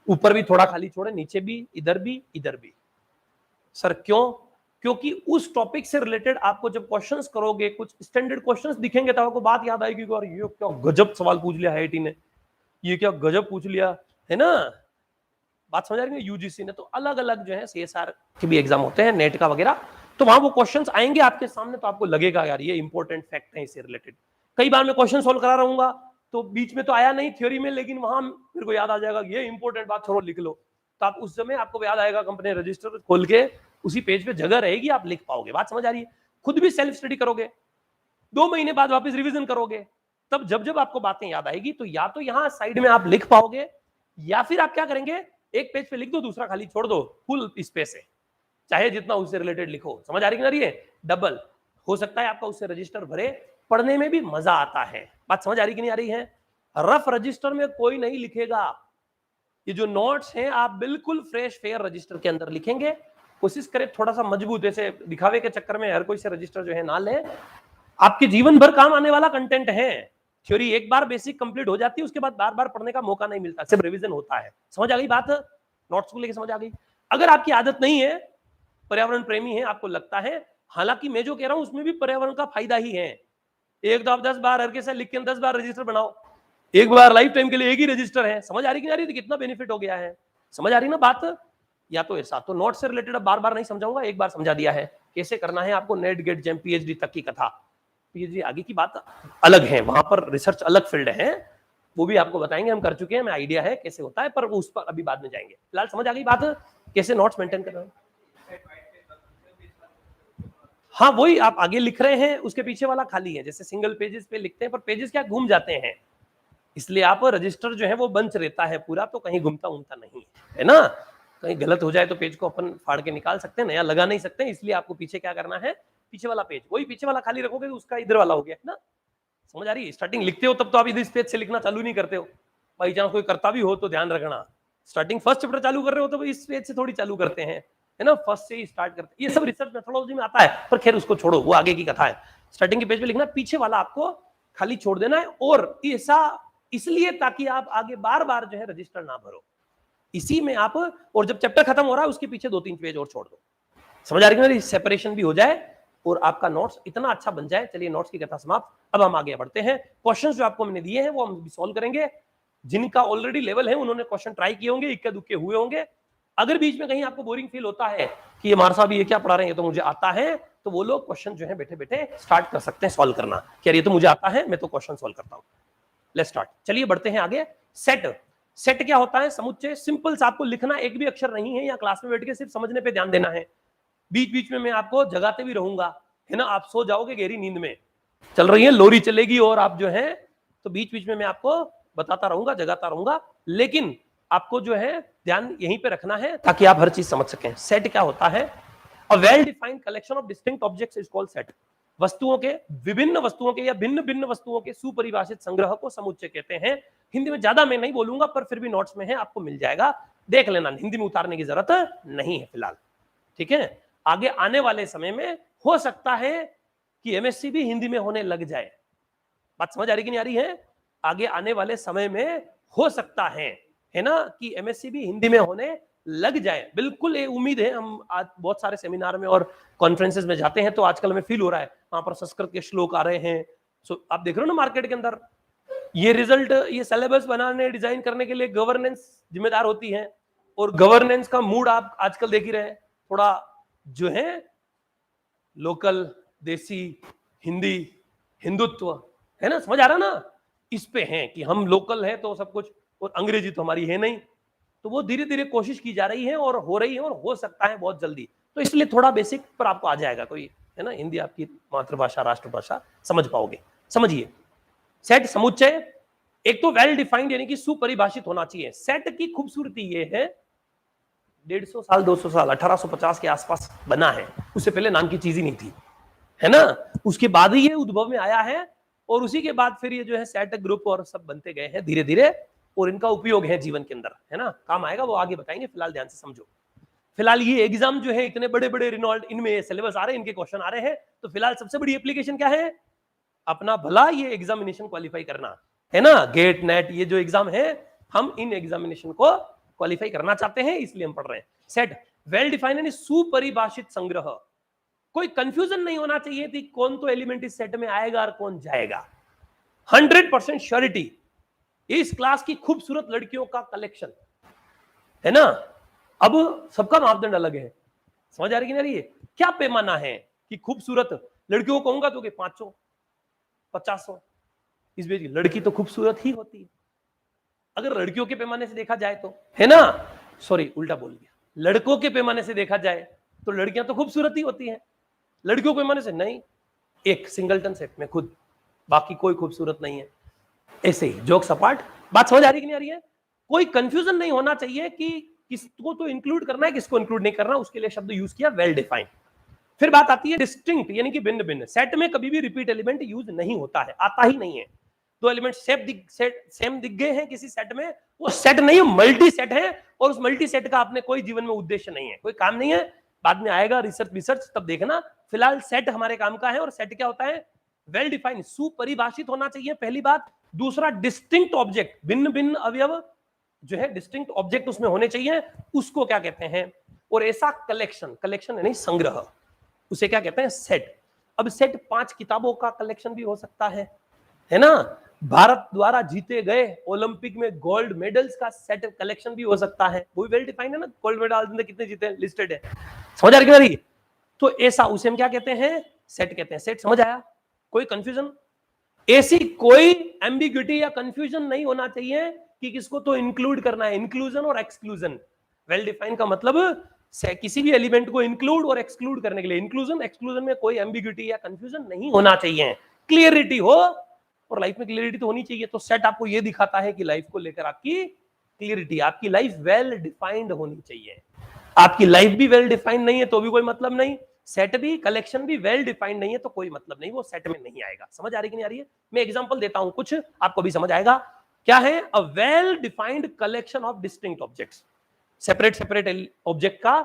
Speaker 1: ऊपर भी थोड़ा खाली छोड़े, नीचे भी, इधर भी। सर क्यों? क्योंकि उस टॉपिक से रिलेटेड आपको जब क्वेश्चंस करोगे, कुछ स्टैंडर्ड क्वेश्चंस दिखेंगे तो आपको बात याद आएगी, यार ये क्या गजब सवाल पूछ लिया आईआईटी ने, ये क्या गजब पूछ लिया, है ना? बात समझ आ रही है? यूजीसी ने तो अलग अलग जो है सीएसआर के भी एग्जाम होते हैं, नेट का वगैरह, तो वहां वो क्वेश्चंस आएंगे आपके सामने, तो आपको लगेगा यार ये इंपॉर्टेंट फैक्ट है इससे रिलेटेड। कई बार मैं क्वेश्चन सोल्व करा रहूंगा तो बीच में तो आया नहीं थ्योरी में, लेकिन वहां मेरे को याद आ जाएगा ये इंपॉर्टेंट बात, छोड़ो लिख लो, तो आप उस समय आपको याद आएगा, कंपनी रजिस्टर खोल के उसी पेज पे जगह रहेगी, आप लिख पाओगे। बात समझ आ रही है? खुद भी सेल्फ स्टडी करोगे, 2 महीने बाद वापस रिवीजन करोगे, तब जब जब आपको बातें याद आएगी तो या तो यहां साइड में आप लिख पाओगे, या फिर आप क्या करेंगे, एक पेज पे लिख दो, दूसरा खाली छोड़ दो, फुल स्पेस है, चाहे जितना उससे रिलेटेड लिखो। समझ आ रही है? ये डबल हो सकता है आपका उससे रजिस्टर भरे, पढ़ने में भी मजा आता है। बात समझ आ रही कि नहीं आ रही है? रफ रजिस्टर में कोई नहीं लिखेगा, ये जो नोट्स हैं आप बिल्कुल फ्रेश फेयर रजिस्टर के अंदर लिखेंगे। कोशिश करें थोड़ा सा मजबूत, ऐसे दिखावे के चक्कर में हर कोई से रजिस्टर जो है ना ले, आपके जीवन भर काम आने वाला कंटेंट है। थ्योरी एक बार बेसिक कंप्लीट हो जाती है, उसके बाद बार बार पढ़ने का मौका नहीं मिलता, सिर्फ रिवीजन होता है। समझ आ गई बात? नोट्स को लेकर समझ आ गई? अगर आपकी आदत नहीं है, पर्यावरण प्रेमी है, आपको लगता है, हालांकि मैं जो कह रहा हूं उसमें भी पर्यावरण का फायदा ही है। एक तो आप 10 बार हर के साथ लिख के 10 बार रजिस्टर बनाओ, एक बार लाइफ टाइम के लिए एक ही रजिस्टर है। समझ आ रही कि नहीं आ रही? तो कितना बेनिफिट हो गया है। समझ आ रही ना बात? या तो ऐसा, तो नोट से रिलेटेड अब बार बार नहीं समझाऊंगा, एक बार समझा दिया है कैसे करना है आपको। नेट गेट जेम पीएचडी तक की कथा, पीएचडी आगे की बात अलग है, वहां पर रिसर्च अलग फील्ड है, वो भी आपको बताएंगे, हम कर चुके हैं, हमें आइडिया है कैसे होता है, पर उस पर अभी बाद में जाएंगे। फिलहाल समझ आ गई बात कैसे नोट्स मेंटेन करना है? हाँ, वही आप आगे लिख रहे हैं, उसके पीछे वाला खाली है, जैसे सिंगल पेजेस पे लिखते हैं, पर पेजेस क्या घूम जाते हैं, इसलिए आप रजिस्टर जो है वो बंच रहता है पूरा, तो कहीं घूमता नहीं है ना। कहीं गलत हो जाए तो पेज को अपन फाड़ के निकाल सकते हैं, नया लगा नहीं सकते, इसलिए आपको पीछे क्या करना है, पीछे वाला पेज, वही पीछे वाला खाली रखोगे तो उसका इधर वाला हो गया ना। समझ आ रही है? स्टार्टिंग लिखते हो तब तो आप इस पेज से लिखना चालू नहीं करते हो, भाई चांस कोई करता भी हो तो ध्यान रखना, स्टार्टिंग फर्स्ट चैप्टर चालू कर रहे हो तो इस पेज से थोड़ी चालू करते हैं, है ना, फर्स्ट से ही स्टार्ट करते हैं। ये सब रिसर्च मेथोडोलॉजी में आता है, पर खैर उसको छोड़ो, वो आगे की कथा है। स्टार्टिंग के पेज पे लिखना, पीछे वाला आपको खाली छोड़ देना है, और ऐसा इसलिए ताकि आप आगे बार बार जो है रजिस्टर ना भरो, इसी में आप, और जब चैप्टर खत्म हो रहा है उसके पीछे 2-3 पेज और छोड़ दो। समझ आ रही है? सेपरेशन भी हो जाए और आपका नोट्स इतना अच्छा बन जाए। चलिए नोट्स की कथा समाप्त, अब हम आगे बढ़ते हैं। क्वेश्चंस जो आपको मैंने दिए हैं वो हम भी सॉल्व करेंगे। जिनका ऑलरेडी लेवल है उन्होंने क्वेश्चन ट्राई किए होंगे, इक्के दुक्के हुए होंगे। अगर बीच में कहीं आपको बोरिंग फील होता है कि ये मार साहब ये क्या पढ़ा रहे हैं, ये तो मुझे आता है, तो वो लोग क्वेश्चन जो है बैठे बैठे स्टार्ट कर सकते हैं सॉल्व करना, क्या ये तो मुझे आता है, मैं तो क्वेश्चन सॉल्व करता हूं। लेट्स स्टार्ट, चलिए बढ़ते हैं आगे। सेट, सेट क्या होता है? समुच्चय। सिंपल सा, आपको लिखना एक भी अक्षर नहीं है, या क्लास में बैठ के सिर्फ समझने पे ध्यान देना है। बीच बीच में मैं आपको जगाते भी रहूंगा, है ना, आप सो जाओगे गहरी नींद में, चल रही है लोरी चलेगी और आप जो है, तो बीच बीच में मैं आपको बताता रहूंगा, जगाता रहूंगा, लेकिन आपको जो है ध्यान यहीं पे रखना है ताकि आप हर चीज समझ सकें। सेट क्या होता है? A well defined collection of distinct objects is called set. वस्तुओं के, विभिन्न वस्तुओं के या भिन्न भिन्न वस्तुओं के सुपरिभाषित संग्रह को समुच्चय कहते हैं। हिंदी में ज्यादा मैं नहीं बोलूंगा, पर फिर भी नोट्स में है, आपको मिल जाएगा, देख लेना, हिंदी में उतारने की जरूरत नहीं है फिलहाल, ठीक है। आगे आने वाले समय में हो सकता है कि एमएससी भी हिंदी में होने लग जाए। बात समझ आ रही कि नहीं आ रही है? आगे आने वाले समय में हो सकता है ना, कि एमएससी भी हिंदी में होने लग जाए, बिल्कुल ये उम्मीद है। हम आज बहुत सारे सेमिनार में और कॉन्फ्रेंसेस में जाते हैं, तो आजकल हमें फील हो रहा है वहां पर संस्कृत के श्लोक आ रहे हैं। सो आप देख रहे हो ना मार्केट के अंदर, ये रिजल्ट, ये सिलेबस बनाने डिजाइन करने के लिए गवर्नेंस जिम्मेदार होती है, और गवर्नेंस का मूड आप आजकल देख ही रहे हैं, थोड़ा जो है लोकल, देसी, हिंदी, हिंदुत्व, है ना, समझ आ रहा ना, इस पे हैं कि हम लोकल है तो सब कुछ, और अंग्रेजी तो हमारी है नहीं, तो वो धीरे धीरे कोशिश की जा रही है और हो रही है, और हो सकता है बहुत जल्दी। तो इसलिए थोड़ा बेसिक पर आपको आ जाएगा, कोई है ना, हिंदी आपकी मातृभाषा, राष्ट्रभाषा, समझ पाओगे। समझिए, सेट समुच्चय, एक तो वेल डिफाइंड यानी कि सुपरिभाषित होना चाहिए। सेट की खूबसूरती ये है, 150 साल 200 साल 1850 के आसपास बना है, उससे पहले नाम की चीज ही नहीं थी, है ना, उसके बाद ही ये उद्भव में आया है, और उसी के बाद फिर ये जो है सेट ग्रुप और सब बनते गए हैं धीरे धीरे, और इनका उपयोग है जीवन के अंदर, है ना, काम आएगा, वो आगे बताएंगे, फिलहाल ध्यान से समझो। फिलहाल ये एग्जाम जो है इतने बड़े बड़े रिनॉल्ड, इनमें सिलेबस आ रहे हैं, इनके क्वेश्चन आ रहे हैं, तो फिलहाल सबसे बड़ी एप्लीकेशन क्या है? अपना भला ये एग्जामिनेशन क्वालिफाई करना, है ना, गेट नेट ये जो एग्जाम है, हम इन एग्जामिनेशन को क्वालिफाई करना चाहते हैं, इसलिए हम पढ़ रहे हैं। सेट वेल डिफाइंड यानी सुपरिभाषित संग्रह, कोई कंफ्यूजन नहीं होना चाहिए कि कौन तो एलिमेंट इस सेट में आएगा और कौन जाएगा। 100% श्योरिटी, इस क्लास की खूबसूरत लड़कियों का कलेक्शन, है ना। अब सबका मापदंड अलग है, समझ आ रही है ना, क्या पैमाना है कि खूबसूरत लड़कियों को कहूंगा तो 500 500, इस बीच लड़की तो खूबसूरत ही होती है अगर लड़कियों के पैमाने से देखा जाए तो, है ना, सॉरी उल्टा बोल गया, लड़कों के पैमाने से देखा जाए तो लड़कियां तो खूबसूरत ही होती हैं, लड़कियों को माने से नहीं, एक सिंगलटन सेट में खुद, बाकी कोई खूबसूरत नहीं है। ऐसे ही जोक्स अपार्ट, बात समझ आ रही कि नहीं आ रही है? कोई कंफ्यूजन नहीं होना चाहिए कि किसको तो इंक्लूड करना है, किसको इंक्लूड नहीं करना, उसके लिए शब्द यूज किया वेल डिफाइंड। फिर बात आती है डिस्टिंक्ट, यानी कि भिन्न भिन्न। सेट में कभी भी रिपीट एलिमेंट यूज नहीं होता है, आता ही नहीं है। दो एलिमेंट सेम दिख गए हैं किसी सेट में, वो सेट नहीं है, मल्टी सेट है, और उस मल्टी सेट का अपने कोई जीवन में उद्देश्य नहीं है, कोई काम नहीं है, बाद में आएगा रिसर्च तब देखना। फिलहाल सेट हमारे काम का है, और सेट क्या होता है? वेल डिफाइंड, सुपरिभाषित होना चाहिए, पहली बात। दूसरा, डिस्टिंक्ट ऑब्जेक्ट, भिन्न भिन्न अवयव जो है, डिस्टिंक्ट ऑब्जेक्ट उसमें होने चाहिए, उसको क्या कहते हैं? और ऐसा कलेक्शन यानी संग्रह, उसे क्या कहते हैं? सेट। अब सेट 5 किताबों का कलेक्शन भी हो सकता है ना? भारत द्वारा जीते गए ओलंपिक में गोल्ड मेडल्स का सेट कलेक्शन भी हो सकता है, वो वेल डिफाइंड है ना। गोल्ड मेडल कितने जीते हैं, लिस्टेड है, समझ आ रही है? तो ऐसा, उसे हम क्या कहते हैं? सेट कहते हैं। सेट समझ आया? कोई कंफ्यूजन? ऐसी कोई एम्बिग्यूटी या कंफ्यूजन नहीं होना चाहिए कि किसको तो इंक्लूड करना है, इंक्लूजन और एक्सक्लूजन। वेल डिफाइंड का मतलब किसी भी एलिमेंट को इंक्लूड और एक्सक्लूड करने के लिए, इंक्लूजन एक्सक्लूजन में कोई एम्बिग्यूटी या कंफ्यूजन नहीं होना चाहिए, क्लियरिटी हो। और लाइफ में क्लियरिटी तो होनी चाहिए, तो सेट आपको यह दिखाता है कि लाइफ को लेकर आपकी क्लियरिटी, आपकी लाइफ वेल डिफाइंड होनी चाहिए। आपकी लाइफ भी वेल डिफाइंड नहीं है तो भी कोई मतलब नहीं, सेट भी, कलेक्शन भी वेल डिफाइंड नहीं है तो कोई मतलब नहीं, वो सेट में नहीं आएगा। समझ आ रही कि नहीं आ रही है? मैं एग्जांपल देता हूं कुछ, आपको भी समझ आएगा। क्या है? A well defined collection of distinct objects, separate object का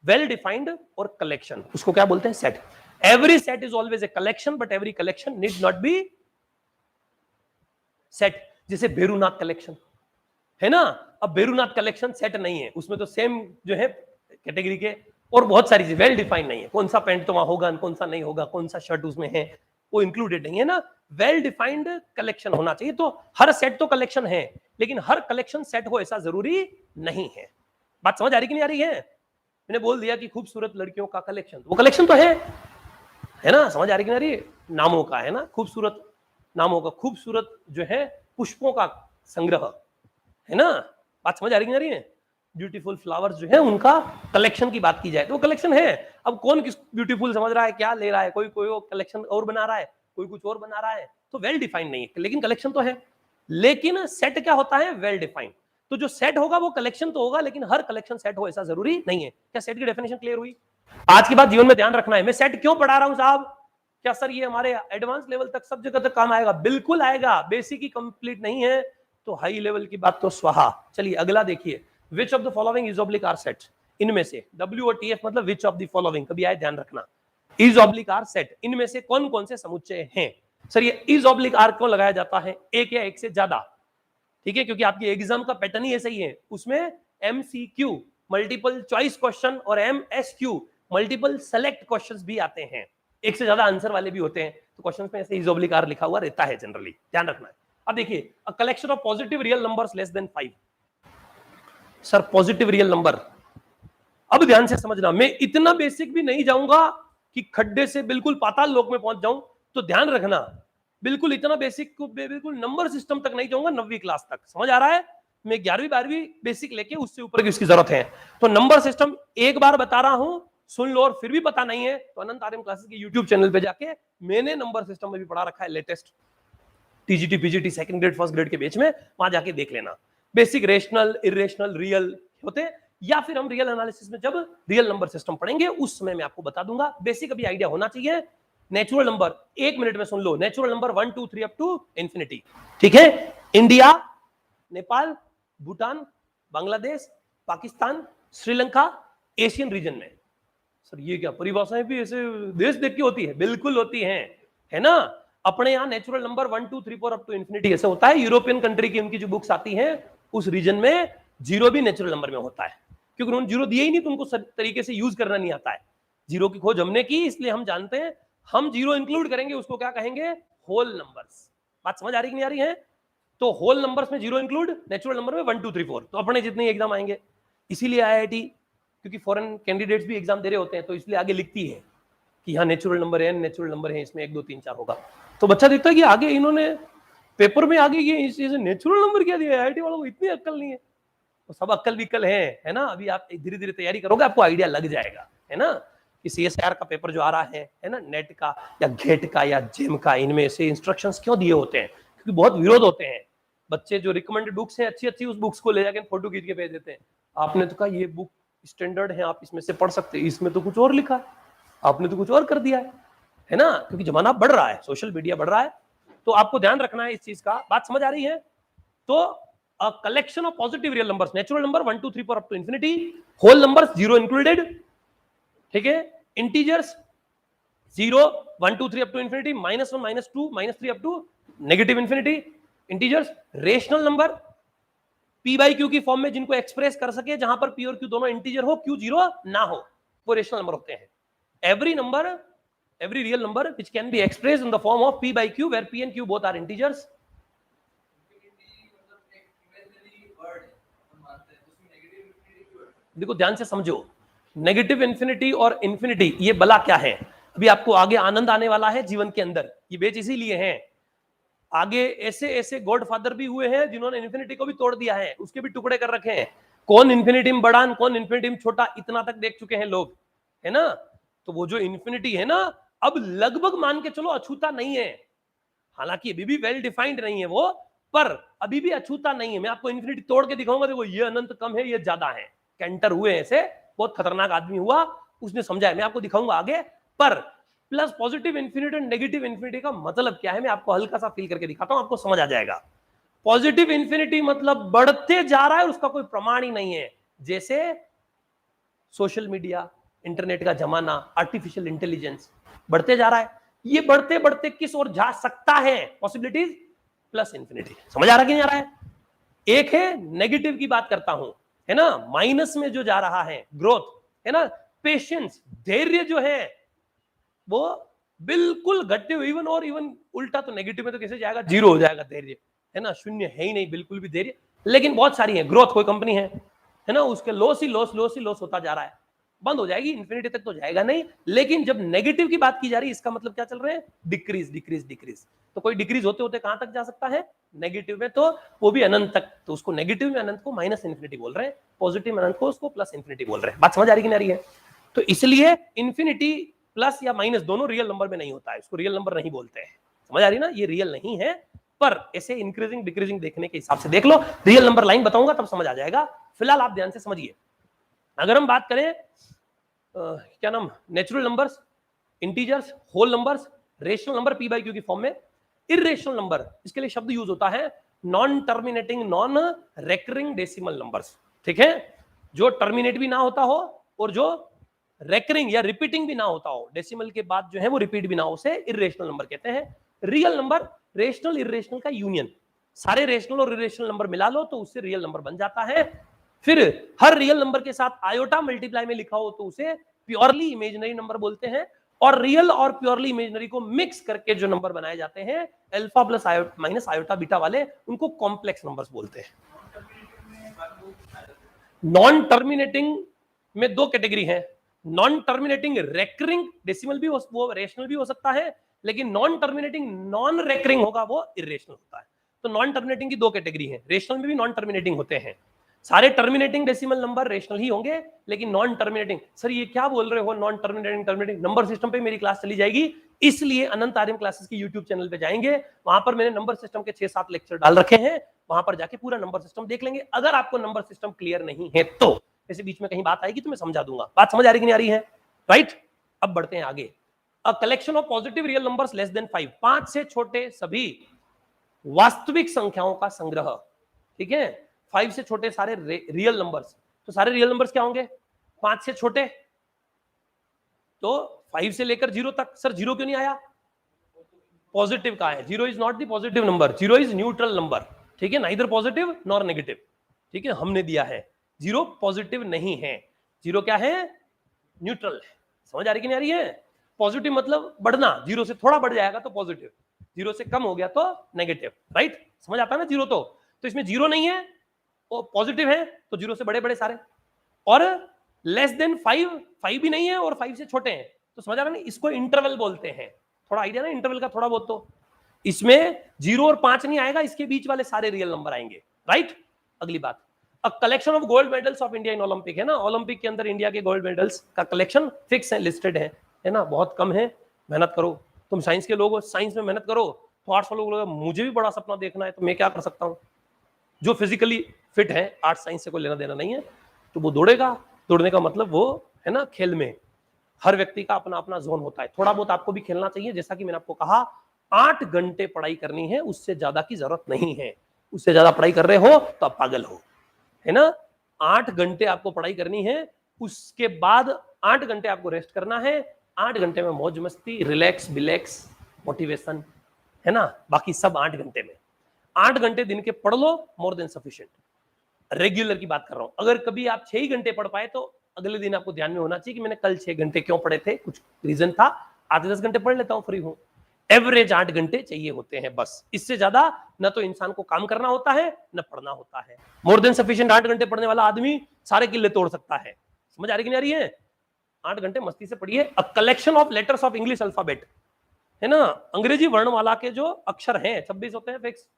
Speaker 1: वेल डिफाइंड और कलेक्शन, उसको क्या बोलते हैं? Set. Every set is always a collection, but every collection need not be set. जैसे भेरूनाथ कलेक्शन है ना, अब भेरूनाथ कलेक्शन सेट नहीं है, उसमें तो सेम जो है कैटेगरी के और बहुत सारी चीज वेल डिफाइंड नहीं है, कौन सा पैंट तो वहां होगा, कौन सा नहीं होगा, कौन सा शर्ट उसमें है, वो इंक्लूडेड नहीं है ना। वेल डिफाइंड कलेक्शन होना चाहिए। तो हर सेट तो कलेक्शन है, लेकिन हर कलेक्शन सेट हो ऐसा जरूरी नहीं है। बात समझ आ रही कि नहीं आ रही है? मैंने बोल दिया कि खूबसूरत लड़कियों का कलेक्शन, वो कलेक्शन तो है ना? समझ आ रही कि नहीं आ रही है? नामों का है ना, खूबसूरत नामों का, खूबसूरत जो है पुष्पों का संग्रह है ना। बात समझ आ रही कि नहीं आ रही है? ब्यूटीफुल फ्लावर्स जो है उनका कलेक्शन की बात की जाए तो कलेक्शन है। अब कौन किस ब्यूटीफुल समझ रहा है, क्या ले रहा है, कोई कलेक्शन और बना रहा है, कोई कुछ और बना रहा है, तो वेल डिफाइंड नहीं है, लेकिन कलेक्शन तो है। लेकिन सेट क्या होता है? Well defined. तो जो सेट होगा वो कलेक्शन तो होगा, लेकिन हर कलेक्शन सेट हो ऐसा जरूरी नहीं है। क्या सेट की डेफिनेशन क्लियर हुई? आज की बात जीवन में ध्यान रखना है। मैं सेट क्यों पढ़ा रहा हूं साहब? क्या सर ये हमारे एडवांस लेवल तक सब जगह तक काम आएगा? बिल्कुल आएगा। बेसिक ही कंप्लीट नहीं है तो हाई लेवल की बात तो स्वाहा। चलिए अगला देखिए, which of the following is oblique or set? इनमें से, W और TF मतलब विच ऑफ द फॉलोइंग, कभी आए ध्यान रखना, इज ऑब्लिक आर सेट, इनमें से कौन कौन से समुच्चय हैं? सर ये इज ऑब्लिक आर क्यों लगाया जाता है? एक या एक से ज्यादा, ठीक है, क्योंकि आपकी एग्जाम का पैटर्न ही ऐसा ही है, उसमें MCQ मल्टीपल चॉइस क्वेश्चन और MSQ मल्टीपल सेलेक्ट क्वेश्चंस भी आते हैं, एक से ज्यादा आंसर वाले भी होते हैं, तो क्वेश्चंस में ऐसे इज ऑब्लिक आर लिखा हुआ रहता है जनरली, ध्यान रखना है। अब देखिए, a collection of positive real numbers less than 5। Sir positive real number, अब ध्यान से समझना, मैं इतना बेसिक भी नहीं जाऊंगा कि खड्डे से बिल्कुल पाताल लोक में पहुंच जाऊं, तो ध्यान रखना, बिल्कुल इतना बेसिक को बिल्कुल नंबर सिस्टम तक नहीं जाऊंगा, 9वीं क्लास तक, समझ आ रहा है? मैं 11वीं 12वीं बेसिक लेके उससे ऊपर की उसकी जरूरत है। तो नंबर सिस्टम एक बार बता रहा हूं, सुन लो, और फिर भी पता नहीं है तो अनंत आर्यम क्लासेस के यूट्यूब चैनल पे जाके मैंने नंबर सिस्टम में भी पढ़ा रखा है, latest TGT PGT second grade first grade के बीच में, वहां जाके देख लेना। बेसिक रेशनल, इरेशनल, रियल होते हैं, या फिर हम रियल एनालिसिस में जब रियल नंबर सिस्टम पढ़ेंगे उस समय मैं आपको बता दूंगा। बेसिक अभी आइडिया होना चाहिए। नेचुरल नंबर 1 मिनट में सुन लो, natural number 1 2 3 up to infinity, ठीक है? India, Nepal, Bhutan, Bangladesh, Pakistan, Sri Lanka, Asian region में। सर ये क्या परिभाषाएं भी ऐसे देश देख के होती है? बिल्कुल होती है ना। अपने यहाँ natural number 1 2 3 4 up to infinity ऐसे होता है। यूरोपियन कंट्री की उनकी जो बुक्स आती हैं उस रीजन में जीरो भी नेचुरल नंबर में होता है, क्योंकि उन्होंने जीरो दिए ही नहीं तो उनको तरीके से यूज करना नहीं आता है। जीरो की खोज हमने की, इसलिए हम जानते हैं, हम जीरो इंक्लूड करेंगे उसको क्या कहेंगे? Whole numbers. बात समझ आ रही कि नहीं आ रही है? तो होल नंबर्स में जीरो इंक्लूड, नेचुरल नंबर में 1 2 3 4, तो अपने जितने एग्जाम आएंगे। इसीलिए IIT, क्योंकि फॉरेन कैंडिडेट्स भी एग्जाम दे रहे होते हैं, तो इसलिए आगे लिखती है कि यहाँ नेचुरल नंबर है, नेचुरल नंबर है, इसमें 1 2 3 4 होगा। तो बच्चा देखता है कि आगे इन्होंने पेपर में आगे ये नेचुरल नंबर क्या दिया, IIT वालों को इतनी अक्ल नहीं है। तो सब अक्कल विक्कल है ना। अभी आप धीरे धीरे तैयारी करोगे, आपको आइडिया लग जाएगा, है ना, कि CSIR का पेपर जो आ रहा है ना, नेट का या गेट का या जेम का, इनमें से इंस्ट्रक्शंस क्यों दिए होते हैं? क्योंकि बहुत विरोध होते हैं। बच्चे जो रिकमेंडेड बुक्स हैं अच्छी अच्छी, उस बुक्स को ले जाकर फोटो खींच के भेज देते हैं। आपने तो कहा ये बुक स्टैंडर्ड है, आप इसमें से पढ़ सकते हैं, इसमें तो कुछ और लिखा है, आपने तो कुछ और कर दिया है ना। क्योंकि जमाना बढ़ रहा है, सोशल मीडिया बढ़ रहा है, तो आपको ध्यान रखना है इस चीज का। बात समझ आ रही है? तो a collection of positive real numbers, natural number 1 2 3 4 up to infinity, whole numbers 0 included, ठीक है, integers 0 1 2 3 up to infinity, -1 -2 -3 up to negative infinity, integers, rational number p by q की फॉर्म में जिनको एक्सप्रेस कर सके, जहां पर p और q दोनों इंटीजर हो, q 0 ना हो, वो रेशनल नंबर होते हैं। every real number which can be expressed in the form of p by q where p and q both are integers। देखो ध्यान से समझो, नेगेटिव इन्फिनिटी और इन्फिनिटी ये बला क्या है? अभी आपको आगे आनंद आने वाला है जीवन के अंदर, ये बेच इसीलिए हैं। आगे ऐसे ऐसे गॉडफादर भी हुए हैं जिन्होंने इन्फिनिटी को भी तोड़ दिया है, उसके भी टुकड़े कर रखे हैं। कौन इन्फिनिटी में बड़ा, कौन इन्फिनिटी में छोटा, इतना तक देख चुके हैं लोग, है ना। तो वो जो इन्फिनिटी है ना, अब लगभग मान के चलो अछूता नहीं है, हालांकि अभी भी वेल डिफाइंड नहीं है वो, पर अभी भी अछूता नहीं है। मैं आपको इन्फिनिटी तोड़ के दिखाऊंगा, देखो ये अनंत कम है, ये ज्यादा है। कैंटर हुए ऐसे, बहुत खतरनाक आदमी हुआ, उसने समझा है, मैं आपको दिखाऊंगा आगे। पर प्लस पॉजिटिव इन्फिनिटी और नेगेटिव इन्फिनिटी का मतलब क्या है, मैं आपको हल्का सा फील करके दिखाता हूं, आपको समझ आ जाएगा। पॉजिटिव इन्फिनिटी मतलब बढ़ते जा रहा है, उसका कोई प्रमाण ही नहीं है। जैसे सोशल मीडिया, इंटरनेट का जमाना, आर्टिफिशियल इंटेलिजेंस बढ़ते जा रहा है, ये बढ़ते बढ़ते किस ओर जा सकता है, पॉसिबिलिटीज प्लस इन्फिनिटी। समझ आ रहा कि नहीं आ रहा है? एक है नेगेटिव की बात करता हूं, है ना, माइनस में जो जा रहा है ग्रोथ, है ना, पेशेंस, धैर्य जो है वो बिल्कुल घटते हुए, इवन और इवन उल्टा तो नेगेटिव में तो कैसे जाएगा, जीरो हो जाएगा धैर्य, है ना, शून्य है ही नहीं बिल्कुल भी धैर्य। लेकिन बहुत सारी है, ग्रोथ कोई कंपनी है ना, उसके लॉस ही लॉस होता जा रहा है, बंद हो जाएगी, इन्फिनिटी तक तो जाएगा नहीं। लेकिन जब नेगेटिव की बात की जा रही है, इसका मतलब क्या चल रहे हैं, डिक्रीज डिक्रीज डिक्रीज। तो कोई डिक्रीज होते होते कहां तक जा सकता है, नेगेटिव में, तो वो भी अनंत तक। तो उसको नेगेटिव में अनंत को माइनस इन्फिनिटी बोल रहे हैं, पॉजिटिव में अनंत को उसको प्लस इन्फिनिटी बोल रहे हैं। बात समझ आ रही कि नहीं आ रही है? तो इसलिए इन्फिनिटी प्लस या माइनस दोनों रियल नंबर में नहीं होता है, इसको रियल नंबर नहीं बोलते हैं। समझ आ रही ना, ये रियल नहीं है, पर ऐसे इंक्रीजिंग डिक्रीजिंग देखने के हिसाब से देख लो, रियल नंबर लाइन बताऊंगा तब समझ आ जाएगा। फिलहाल आप ध्यान से समझिए। अगर हम बात करें क्या नाम, natural numbers, integers, whole numbers, rational number p by q की फॉर्म में, इर्रेशनल नंबर, इसके लिए शब्द यूज होता है non terminating non recurring decimal numbers. ठीक है, जो टर्मिनेट भी ना होता हो और जो रेकरिंग या रिपीटिंग भी ना होता हो, डेसिमल के बाद जो है वो रिपीट भी ना हो, उसे इर्रेशनल नंबर कहते हैं। रियल नंबर रेशनल इर्रेशनल का यूनियन, सारे रेशनल और इर्रेशनल नंबर मिला लो तो उससे रियल नंबर बन जाता है। फिर हर रियल नंबर के साथ आयोटा मल्टीप्लाई में लिखा हो तो उसे प्योरली इमेजिनरी नंबर बोलते हैं। और रियल और प्योरली इमेजिनरी को मिक्स करके जो नंबर बनाए जाते हैं, alpha plus minus iota beta वाले, उनको कॉम्प्लेक्स नंबर्स बोलते हैं। नॉन टर्मिनेटिंग में दो कैटेगरी है, नॉन टर्मिनेटिंग रेकरिंग डेसिमल भी वो रेशनल भी हो सकता है, लेकिन नॉन टर्मिनेटिंग नॉन रेकरिंग होगा वो इरेशनल होता है। तो नॉन टर्मिनेटिंग की दो कैटेगरी है, रेशनल में भी नॉन टर्मिनेटिंग होते हैं। सारे टर्मिनेटिंग डेसिमल नंबर रेशनल ही होंगे, लेकिन नॉन टर्मिनेटिंग, सर ये क्या बोल रहे हो, non terminating terminating number system पे मेरी क्लास चली जाएगी, इसलिए अनंत आर्यम क्लासेस की यूट्यूब चैनल पे जाएंगे, वहां पर मैंने नंबर सिस्टम के 6-7 लेक्चर डाल रखे हैं, वहां पर जाके पूरा नंबर सिस्टम देख लेंगे। अगर आपको नंबर सिस्टम क्लियर नहीं है तो ऐसे बीच में कहीं बात आएगी तो मैं समझा दूंगा। बात समझ आ रही कि नहीं आ रही है? राइट, अब बढ़ते हैं आगे। A collection of positive real numbers less than 5, 5 से छोटे सभी वास्तविक संख्याओं का संग्रह। ठीक है, 5 से छोटे सारे रियल नंबर्स, तो सारे रियल नंबर्स क्या होंगे, 5 से छोटे, तो 5 से लेकर 0 तक। सर 0 क्यों नहीं आया, पॉजिटिव का है, 0 is not the positive number, 0 is neutral number. ठीक है, नाइदर पॉजिटिव नॉर नेगेटिव। ठीक है, हमने दिया है 0 पॉजिटिव नहीं है, 0 क्या है, न्यूट्रल है। समझ आ रही कि नहीं आ रही है? पॉजिटिव मतलब बढ़ना, 0 से थोड़ा बढ़ जाएगा तो पॉजिटिव, 0 से कम हो गया तो नेगेटिव। राइट, समझ आता है ना? 0 तो इसमें 0 नहीं है, वो पॉजिटिव है, तो 0 से बड़े बड़े सारे, और लेस देन 5 भी नहीं है और 5 से छोटे हैं, तो समझ आ रहा है ना, इसको इंटरवल बोलते हैं। थोड़ा आइडिया ना इंटरवल का, थोड़ा बहुत तो इसमें 0 और 5 नहीं आएगा, इसके बीच वाले सारे रियल नंबर आएंगे। राइट, अगली बात, a collection of gold medals of India in Olympic, है ना, ओलंपिक के अंदर इंडिया के गोल्ड मेडल्स का कलेक्शन फिक्स है, लिस्टेड है ना, बहुत कम है। मेहनत करो, तुम साइंस के लोग हो, साइंस में मेहनत करो। तो आर्ट्स वालों को मुझे भी बड़ा सपना देखना है, तो मैं क्या कर सकता हूँ? जो फिजिकली फिट है, आर्ट्स साइंस से कोई लेना देना नहीं है, तो वो दौड़ेगा। दौड़ने का मतलब वो है ना, खेल में हर व्यक्ति का अपना अपना जोन होता है। थोड़ा बहुत आपको भी खेलना चाहिए, जैसा कि मैंने आपको कहा 8 घंटे पढ़ाई करनी है, उससे ज्यादा की जरूरत नहीं है। उससे ज्यादा पढ़ाई कर रहे हो तो आप पागल हो, है ना। 8 घंटे आपको पढ़ाई करनी है, उसके बाद 8 घंटे आपको रेस्ट करना है। 8 घंटे में मौज मस्ती, रिलैक्स बिलैक्स, मोटिवेशन, है ना, बाकी सब 8 घंटे में। 8 घंटे दिन के पढ़ लो, मोर देन सफिशिएंट। रेगुलर की बात कर रहा हूं। अगर कभी आप 6 घंटे पढ़ पाए तो अगले दिन आपको ध्यान में होना चाहिए कि मैंने कल 6 घंटे क्यों पढ़े थे, कुछ रीजन था, आधे 10 घंटे पढ़ लेता हूं, फ्री हूं। एवरेज 8 घंटे चाहिए होते हैं बस, इससे ज्यादा न तो इंसान को काम करना होता है न पढ़ना होता है। मोर देन सफिशिएंट 8 घंटे पढ़ने वाला आदमी सारे किले तोड़ सकता है। समझ आ रही कि नहीं आ रही है? 8 घंटे मस्ती से पढ़िए। A collection of letters of English alphabet, है ना, अंग्रेजी वर्णमाला के जो अक्षर हैं 26 होते हैं फिक्स,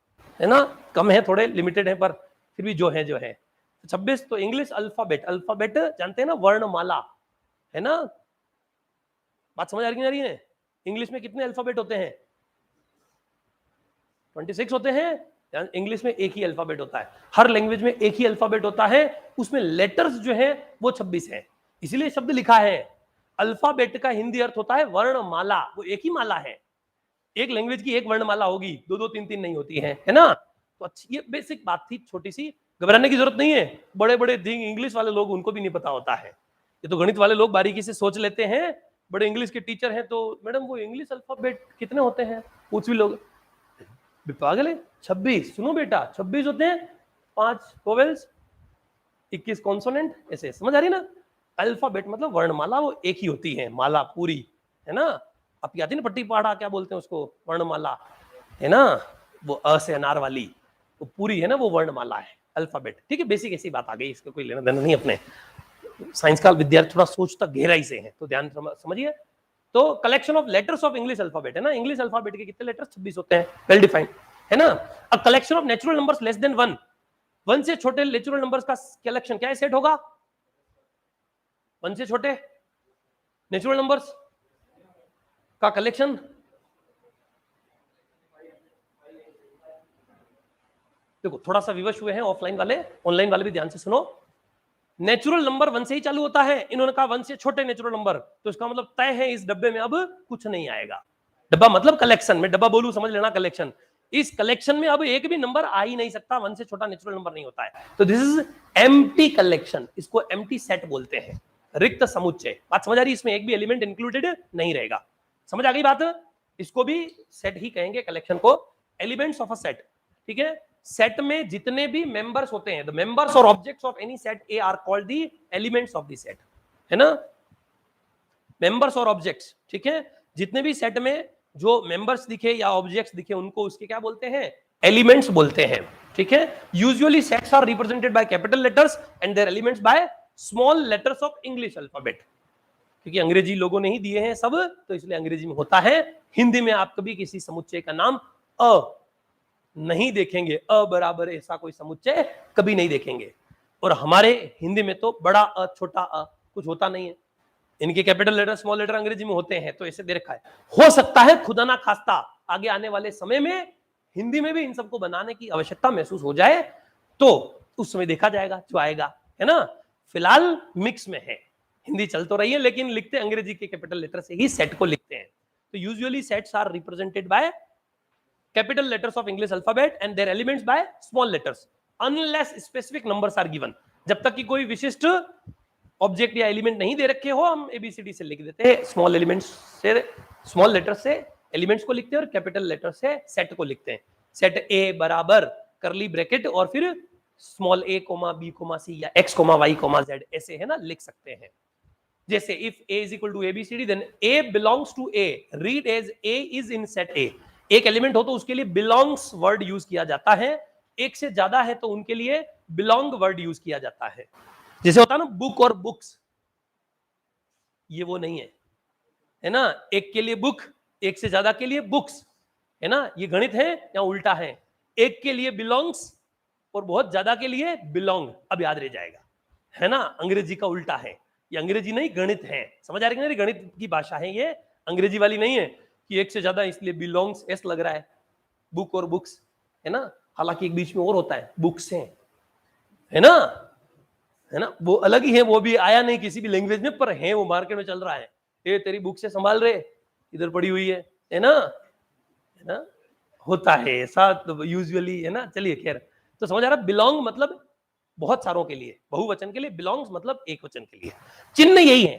Speaker 1: है ना, कम है थोड़े, लिमिटेड है, पर फिर भी जो है 26। तो इंग्लिश अल्फाबेट, अल्फाबेट जानते हैं ना, वर्णमाला, है ना। बात समझ आ रही नहीं है? इंग्लिश में कितने अल्फाबेट होते हैं? 26 होते हैं। इंग्लिश में एक ही अल्फाबेट होता है, हर लैंग्वेज में एक ही अल्फाबेट होता है, उसमें लेटर्स जो है वो 26 है, इसीलिए शब्द लिखा है। अल्फाबेट का हिंदी अर्थ होता है वर्णमाला, वो एक ही माला है। एक लैंग्वेज की एक वर्णमाला होगी, दो दो तीन तीन नहीं होती है ना। तो अच्छी, ये बेसिक बात थी, छोटी सी, घबराने की जरूरत नहीं है। बड़े बड़े दिंग इंग्लिश वाले लोग, उनको भी नहीं पता होता है। ये तो गणित वाले लोग बारीकी से सोच लेते हैं, बड़े इंग्लिश के टीचर हैं तो मैडम वो इंग्लिश अल्फाबेट कितने होते हैं, पूछ भी लोग, पागल है, 26। सुनो बेटा, 26 होते हैं, 5 वोवेल्स, 21 कॉन्सोनेंट, ऐसे समझ आ रही ना। अल्फाबेट मतलब वर्णमाला, वो एक ही होती है, माला पूरी, है ना। आपकी आती ना पट्टी पहाड़ा, क्या बोलते हैं उसको, वर्णमाला, है ना, वो अ से अनार वाली, वो पूरी है ना, वो वर्णमाला है, अल्फाबेट। ठीक है, बेसिक ऐसी बात आ गई, इसका कोई लेना देना नहीं अपने। साइंस का विद्यार्थी थोड़ा सोचता गहराई से है, तो ध्यान समझिए। तो collection of letters of English alphabet, है ना, इंग्लिश अल्फाबेट के कितने लेटर्स? 26 होते हैं, वेल डिफाइंड, है ना। A collection of natural numbers less than 1, 1 से छोटे नेचुरल नंबर्स का कलेक्शन क्या है, सेट होगा? 1 से छोटे नेचुरल नंबर्स का कलेक्शन, देखो थोड़ा सा विवश हुए हैं ऑफलाइन वाले, ऑनलाइन वाले भी ध्यान से सुनो। नेचुरल नंबर 1 से ही चालू होता है, इन्होंने कहा 1 से छोटे नेचुरल नंबर, तो इसका मतलब तय है इस डब्बे में अब कुछ नहीं आएगा। डब्बा मतलब कलेक्शन, में डब्बा बोलूं समझ लेना, कलेक्शन। इस कलेक्शन में अब एक भी नंबर आ ही नहीं सकता, 1 से छोटा नेचुरल नंबर नहीं होता है, तो दिस इज एम्प्टी कलेक्शन, इसको एम्प्टी सेट बोलते हैं, रिक्त समुच्चय। बात समझ आ रही? इसमें एक भी एलिमेंट इंक्लूडेड नहीं रहेगा। समझ आ गई बात? इसको भी सेट ही कहेंगे, कलेक्शन को, एलिमेंट्स ऑफ अ सेट। ठीक है, सेट में जितने भी मेंबर्स होते हैं, द मेंबर्स और objects of any set A R called the elements of the set, है ना, मेंबर्स और ऑब्जेक्ट्स। ठीक है, जितने भी सेट में जो मेंबर्स दिखे या ऑब्जेक्ट्स दिखे, उनको उसके क्या बोलते हैं? एलिमेंट्स बोलते हैं। ठीक है, usually sets are represented by capital letters and their elements by small letters of English alphabet, क्योंकि अंग्रेजी लोगों ने ही दिए हैं सब, तो इसलिए अंग्रेजी में होता है। हिंदी में आप कभी किसी समुच्चय का नाम अ नहीं देखेंगे, अ बराबर ऐसा कोई समुच्चय कभी नहीं देखेंगे। और हमारे हिंदी में तो बड़ा अ, छोटा अ, कुछ होता नहीं है। इनके कैपिटल लेटर स्मॉल लेटर अंग्रेजी में होते हैं, तो ऐसे दे रखा है। हो सकता है खुदा ना खास्ता आगे आने वाले समय में हिंदी में भी इन सबको बनाने की आवश्यकता महसूस हो जाए, तो उस समय देखा जाएगा जो आएगा, है ना। फिलहाल मिक्स में है, हिंदी चल तो रही है, लेकिन लिखते अंग्रेजी के कैपिटल लेटर से ही सेट को लिखते हैं। तो usually sets are represented by capital letters of English alphabet and their elements by small letters unless specific numbers are given। जब तक कि कोई विशिष्ट ऑब्जेक्ट या एलिमेंट नहीं दे रखे हो, हम एबीसीडी से लिख देते हैं, स्मॉल एलिमेंट्स से, स्मॉल लेटर से एलिमेंट्स को लिखते हैं और कैपिटल लेटर से सेट को लिखते हैं। सेट ए बराबर करली ब्रैकेट और फिर small a comma B comma c या x comma y comma z, ऐसे है ना, लिख सकते हैं। जैसे if a is equal to abcd then a belongs to a, read as a is in set a। एक एलिमेंट हो तो उसके लिए बिलोंग्स वर्ड यूज किया जाता है, एक से ज्यादा है तो उनके लिए बिलोंग वर्ड यूज किया जाता है। जैसे होता है ना बुक और बुक्स, ये वो नहीं है ना, एक के लिए बुक, एक से ज्यादा के लिए बुक्स, है ना, ये गणित है या उल्टा है? एक के लिए बिलोंग्स और बहुत ज्यादा के लिए बिलोंग। अब याद रह जाएगा, है ना, अंग्रेजी का उल्टा है ये, अंग्रेजी नहीं गणित है, समझ आ रही है, गणित की भाषा है ये, अंग्रेजी वाली नहीं है कि एक से ज्यादा इसलिए बिलोंग्स एस लग रहा है, बुक और बुक्स, है ना, हालांकि एक बीच में और होता है बुक्स है ना, है ना, वो अलग ही है, वो भी आया नहीं किसी भी लैंग्वेज में, पर है वो मार्केट में चल रहा है, ये तेरी बुक से संभाल रहे इधर पड़ी हुई है ना, होता है ऐसा तो यूजुअली, है ना। चलिए खैर, तो समझ आ रहा, बिलोंग मतलब बहुत सारों के लिए, बहुवचन के लिए, बिलोंग्स मतलब एक वचन के लिए। चिन्ह यही है,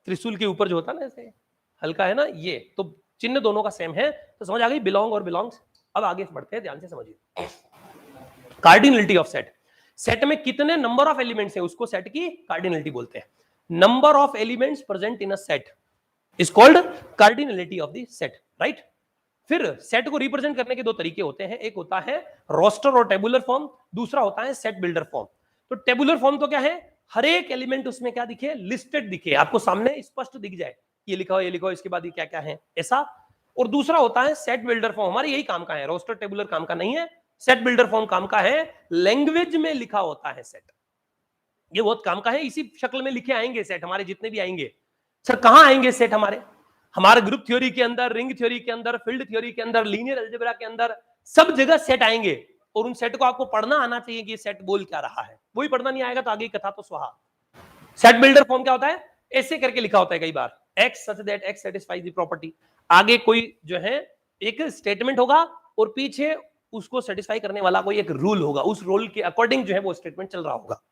Speaker 1: त्रिशूल के ऊपर जो होता है ना ऐसे हल्का, है ना, ये तो चिन्ह दोनों का सेम है, तो समझ आ गई बिलोंग और बिलोंग्स। अब आगे बढ़ते हैं, ध्यान से समझिए। कार्डिनलिटी ऑफ सेट, सेट में कितने नंबर ऑफ एलिमेंट्स हैं उसको सेट की कार्डिनलिटी बोलते हैं। Number of elements present in a set is called cardinality of the set, right. फिर सेट को रिप्रेजेंट करने के दो तरीके होते हैं, एक होता है रोस्टर और टेबुलर फॉर्म, दूसरा होता है सेट बिल्डर फॉर्म। तो टेबुलर फॉर्म तो क्या है, हर एक एलिमेंट उसमें क्या दिखे, लिस्टेड दिखे, आपको सामने स्पष्ट दिख जाए, ये लिखा हो, ये लिखा हो, इसके बाद ये क्या क्या है, ऐसा। और दूसरा होता है सेट बिल्डर फॉर्म, हमारे यही काम का है, रोस्टर टेबुलर काम का नहीं है, सेट बिल्डर फॉर्म काम का है, लैंग्वेज में लिखा होता है सेट, ये बहुत काम का है, इसी शक्ल में लिखे आएंगे सेट हमारे जितने भी आएंगे। सर कहां आएंगे सेट हमारे ग्रुप थ्योरी के अंदर, रिंग थ्योरी के अंदर, फील्ड थ्योरी के अंदर, लीनियर अलजेब्रा के अंदर, सब जगह सेट आएंगे, और उन सेट को आपको पढ़ना आना चाहिए कि सेट बोल क्या रहा है, वही पढ़ना नहीं आएगा तो आगे कथा तो स्वाहा। सेट बिल्डर फॉर्म क्या होता है, ऐसे करके लिखा होता है कई बार, X such that X satisfies the property, आगे कोई जो है एक स्टेटमेंट होगा और पीछे उसको सेटिस्फाई करने वाला कोई एक रूल होगा, उस रूल के अकॉर्डिंग जो है वो स्टेटमेंट चल रहा होगा,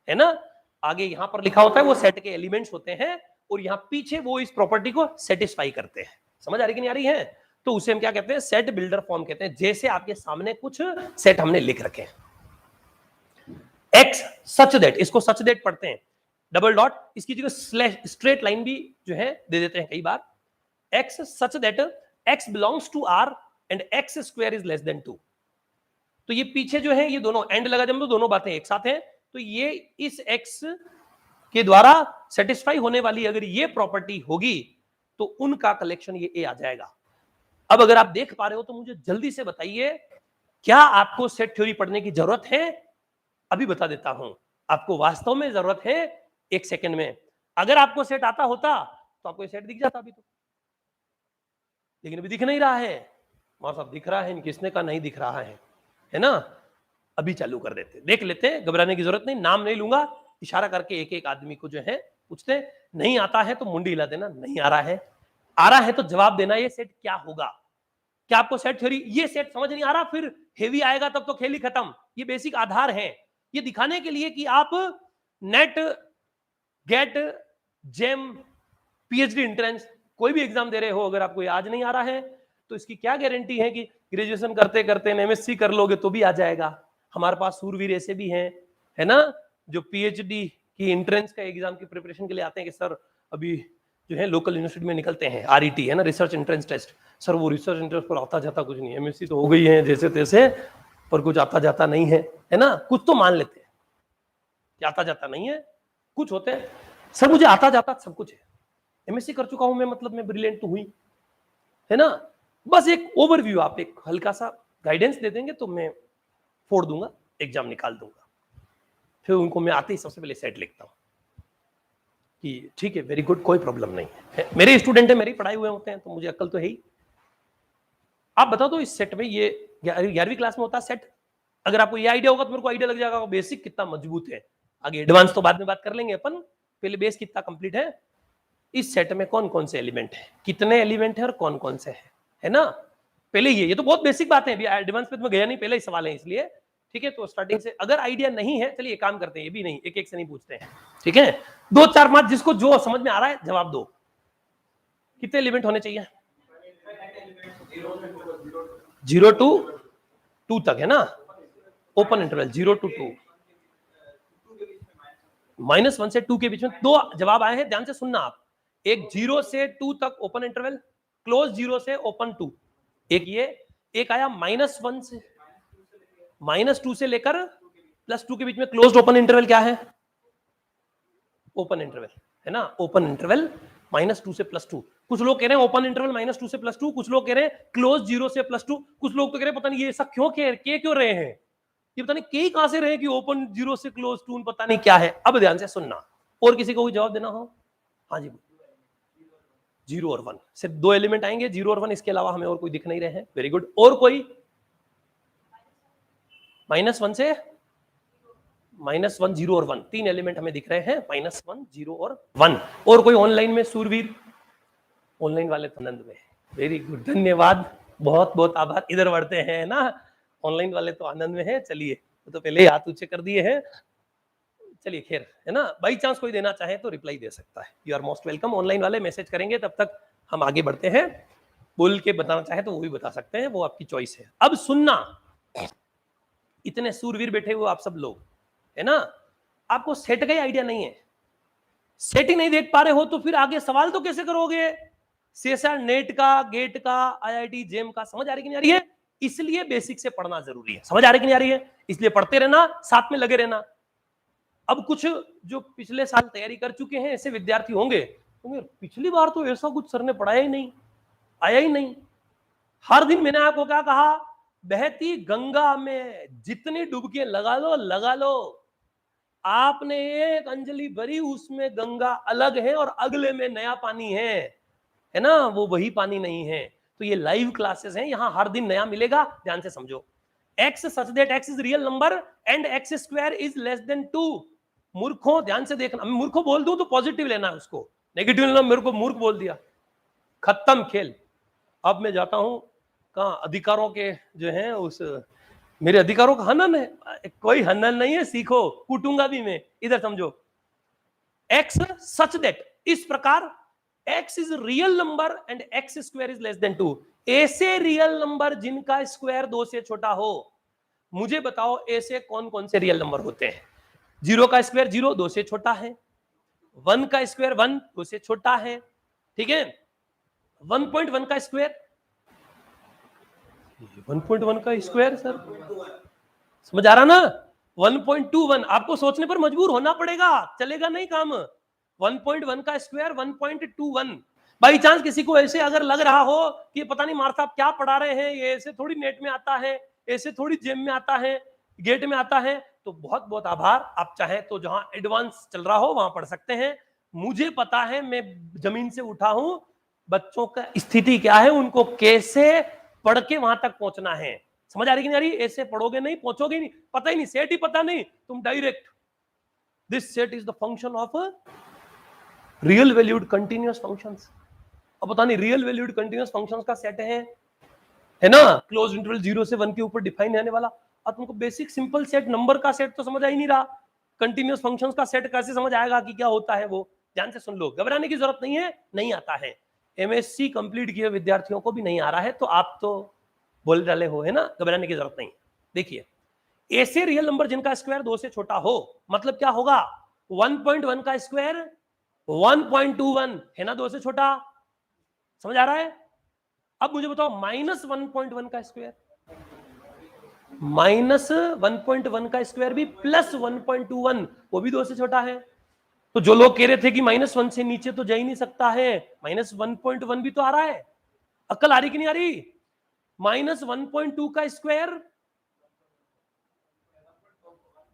Speaker 1: है ना। आगे यहां पर लिखा होता है वो सेट के एलिमेंट्स होते हैं, और यहां पीछे वो इस प्रॉपर्टी को सेटिस्फाई करते हैं। समझ आ रही कि नहीं आ रही है, तो उसे हम क्या कहते हैं, सेट बिल्डर फॉर्म कहते हैं। जैसे आपके सामने कुछ सेट हमने लिख रखे हैं, एक्स सच दैट, इसको सच दैट पढ़ते हैं, डबल डॉट, इसकी जगह स्लैश स्ट्रेट लाइन भी जो है दे देते हैं कई बार, X such that X belongs to R and X square is less than 2। तो ये पीछे जो है ये दोनों एंड लगा जब तो दोनों बातें एक साथ हैं, तो ये इस एक्स के द्वारा सेटिस्फाई होने वाली अगर ये प्रॉपर्टी होगी तो उनका कलेक्शन ये ए आ जाएगा। अब अगर आप देख पा रहे हो तो मुझे जल्दी से बताइए, क्या आपको सेट थ्योरी पढ़ने की जरूरत है? अभी बता देता हूं, आपको वास्तव में जरूरत है, एक सेकंड में। अगर आपको सेट आता होता तो आपको सेट दिख जाता अभी तो, लेकिन अभी दिख नहीं रहा है। मां साहब दिख रहा है, किसने का नहीं दिख रहा है ना। अभी चालू कर देते, देख लेते हैं, घबराने की जरूरत नहीं, नाम नहीं लूंगा, इशारा करके एक एक आदमी को जो है पूछते, नहीं आता है तो मुंडी हिला देना, नहीं आ रहा है तो जवाब देना, ये सेट क्या होगा। क्या आपको सेट थ्योरी, ये सेट समझ नहीं आ रहा, फिर हेवी आएगा तब तो खेल ही खत्म। ये बेसिक आधार है, ये दिखाने के लिए कि आप NET, GATE, JAM, PhD entrance कोई भी एग्जाम दे रहे हो, अगर आपको आज नहीं आ रहा है तो इसकी क्या गारंटी है कि ग्रेजुएशन करते करते एमएससी कर लोगे तो भी आ जाएगा। हमारे पास सूरवीर ऐसे भी हैं, है ना, जो पीएचडी की एंट्रेंस का एग्जाम की प्रिपरेशन के लिए आते हैं कि सर अभी जो है लोकल यूनिवर्सिटी में निकलते हैं, आरईटी है ना, रिसर्च एंट्रेंस टेस्ट, सर वो रिसर्च एंट्रेंस पर आता जाता कुछ नहीं, एमएससी तो हो गई है जैसे तैसे, पर कुछ आता जाता नहीं है ना। कुछ तो मान लेते हैं कि आता जाता नहीं है, कुछ होते हैं सर मुझे आता जाता सब कुछ है, एमएससी कर चुका हूं मैं, मतलब मैं ब्रिलियंट तो हुई, है ना। बस एक ओवरव्यू, आप एक हल्का सा गाइडेंस दे देंगे तो मैं फोड़ दूंगा, एग्जाम निकाल दूंगा। फिर उनको मैं आते ही सबसे पहले सेट लिखता हूं कि ठीक है, वेरी गुड, कोई प्रॉब्लम नहीं है, मेरे स्टूडेंट है, मेरे पढ़ाए हुए होते हैं, तो मुझे अक्ल तो है ही। आप बताओ तो इस सेट में, ये 11वीं क्लास में होता है सेट, अगर आपको ये आइडिया होगा तो मेरे को आइडिया लग जाएगा बेसिक कितना मजबूत है। आगे एडवांस तो बाद में बात कर लेंगे अपन, पहले बेस कितना कंप्लीट है। इस सेट में कौन कौन से एलिमेंट है, कितने एलिमेंट है और कौन कौन से है ना। पहले ये तो बहुत बेसिक बात है, अभी एडवांस पे तो मैं गया नहीं, पहले ही सवाल है इसलिए, ठीक है। तो स्टार्टिंग से अगर आइडिया नहीं है, चलिए काम करते हैं, ये भी नहीं, एक एक से नहीं पूछते हैं, ठीक है। 2-4-5 जिसको जो समझ में आ रहा है जवाब दो। कितने एलिमेंट होने चाहिए? 0 to 2 तक, है ना, ओपन इंटरवल 0 to 2, -1 से 2 के बीच में दो जवाब आए हैं, ध्यान से सुनना आप। एक 0 से 2 तक ओपन इंटरवल, क्लोज 0 से ओपन 2, एक ये, एक आया -1 से -2 से लेकर +2 के बीच में क्लोज्ड ओपन इंटरवल क्या है? ओपन इंटरवल, है ना, ओपन इंटरवल -2 से +2। कुछ लोग कह रहे हैं ओपन इंटरवल -2 से +2, कुछ लोग कह रहे हैं क्लोज 0 से +2, कुछ लोग तो कह रहे हैं पता नहीं ये ऐसा क्यों रहे हैं, ये पता नहीं के कहां से रहे कि ओपन जीरो से क्लोज टू पता नहीं क्या है। अब ध्यान से सुनना, और किसी को कोई जवाब देना हो? हाँ जी, जीरो और वन, सिर्फ दो एलिमेंट आएंगे, जीरो और वन, इसके अलावा हमें और कोई दिख नहीं रहे हैं। Very good. और कोई? -1 से -1, जीरो और वन, तीन एलिमेंट हमें दिख रहे हैं, -1, जीरो और वन। और कोई ऑनलाइन में सूरवीर? ऑनलाइन वाले तो आनंद में। वेरी गुड, धन्यवाद, बहुत बहुत आभार। इधर बढ़ते हैं ना, ऑनलाइन वाले तो आनंद में हैं। चलिए, तो पहले हाथ ऊंचे कर दिए हैं। चलिए खैर, है ना, बाई चांस कोई देना चाहे तो रिप्लाई दे सकता है। You are most welcome. Online वाले मैसेज करेंगे, तब तक हम आगे बढ़ते हैं। बोल के बताना चाहे तो वो भी बता सकते हैं, वो आपकी चॉइस है। अब सुनना, इतने सूरवीर बैठे हुए आप सब लोग, है ना, आपको सेट का ही आइडिया नहीं है, सेट ही नहीं देख पा रहे हो, तो फिर आगे सवाल तो कैसे करोगे? सीएसआर नेट का, गेट का, आईआईटी जेम का, समझ आ रही कि नहीं आ रही है? इसलिए बेसिक से पढ़ना जरूरी है। समझ आ रही कि नहीं आ रही है? इसलिए पढ़ते रहना, साथ में लगे रहना। अब कुछ जो पिछले साल तैयारी कर चुके हैं ऐसे विद्यार्थी होंगे, तो पिछली बार तो ऐसा कुछ सर ने पढ़ाया ही नहीं, आया ही नहीं। हर दिन मैंने आपको क्या कहा? बहती गंगा में जितनी डुबकी लगा लो लगा लो, आपने एक अंजलि भरी, उसमें गंगा अलग है और अगले में नया पानी है ना, वो वही पानी नहीं है। तो ये लाइव क्लासेस हैं, यहां हर दिन नया मिलेगा। ध्यान से समझो। x such that x is real number and x square is less than 2। मूर्खों ध्यान से देखना, मैं मूर्खों बोल दूं तो पॉजिटिव लेना है उसको, नेगेटिव लेना। मेरे को मूर्ख बोल दिया, खत्म खेल। अब मैं जाता हूं कहां? अधिकारों के जो हैं, उस मेरे अधिकारों का हनन है। कोई हनन नहीं है, सीखो, कूटूंगा भी मैं। इधर समझो, x such that, इस प्रकार x is real number and x square is less than 2। ऐसे रियल नंबर जिनका स्क्वायर 2 से छोटा हो। मुझे बताओ ऐसे कौन कौन से रियल नंबर होते हैं? 0 का स्क्वायर 0, 2 से छोटा है। 1 का स्क्वायर 1, 2 से छोटा है। ठीक है। 1.1 का स्क्वायर, 1.1 का स्क्वायर सर समझ आ रहा ना? 1.21, आपको सोचने पर मजबूर होना पड़ेगा, चलेगा नहीं काम। 1.1 का स्क्वायर 1.21। बाई चांस किसी को ऐसे अगर लग रहा हो कि पता नहीं मार साहब क्या पढ़ा रहे हैं, ये ऐसे थोड़ी नेट में आता है, ऐसे थोड़ी जेम में आता है, गेट में आता है, तो बहुत बहुत आभार। आप चाहे तो जहां एडवांस चल रहा हो वहां पढ़ सकते हैं। मुझे पता है, मैं जमीन से उठा हूं, बच्चों का स्थिति क्या है, उनको कैसे पढ़ के वहां तक पहुंचना है। समझ आ रही कि नहीं आ रही? ऐसे पढ़ोगे नहीं, पहुंचोगे नहीं, पता ही नहीं, सेट ही पता नहीं, तुम direct. This set is the function of real valued continuous functions. अब पता नहीं रियल वैल्यूड कंटिन्यूअस फंक्शंस का सेट है ना, क्लोज इंटरवल 0 से 1 के ऊपर डिफाइन रहने वाला। अब तुमको बेसिक सिंपल सेट, नंबर का सेट तो समझ आ ही नहीं रहा, कंटिन्यूअस फंक्शंस का सेट कैसे समझ आएगा कि क्या होता है वो? ध्यान से सुन लो, घबराने की जरूरत नहीं है, नहीं आता है। एमएससी कंप्लीट किए विद्यार्थियों को भी नहीं आ रहा है, तो आप तो बोल डाले हो, है ना, घबराने की जरूरत नहीं। देखिए, ऐसे रियल नंबर जिनका स्क्वायर 2 से छोटा हो, मतलब क्या होगा? 1.1 का स्क्वायर 1.21 है ना, 2 से छोटा। समझ आ रहा है? अब मुझे बताओ -1.1 का स्क्वायर, -1.1 का स्क्वायर भी +1.21, वो भी 2 से छोटा है। तो जो लोग कह रहे थे कि -1 से नीचे तो जा ही नहीं सकता है, -1.1 भी तो आ रहा है। अक्ल आ रही कि नहीं आ रही? -1.2 का स्क्वायर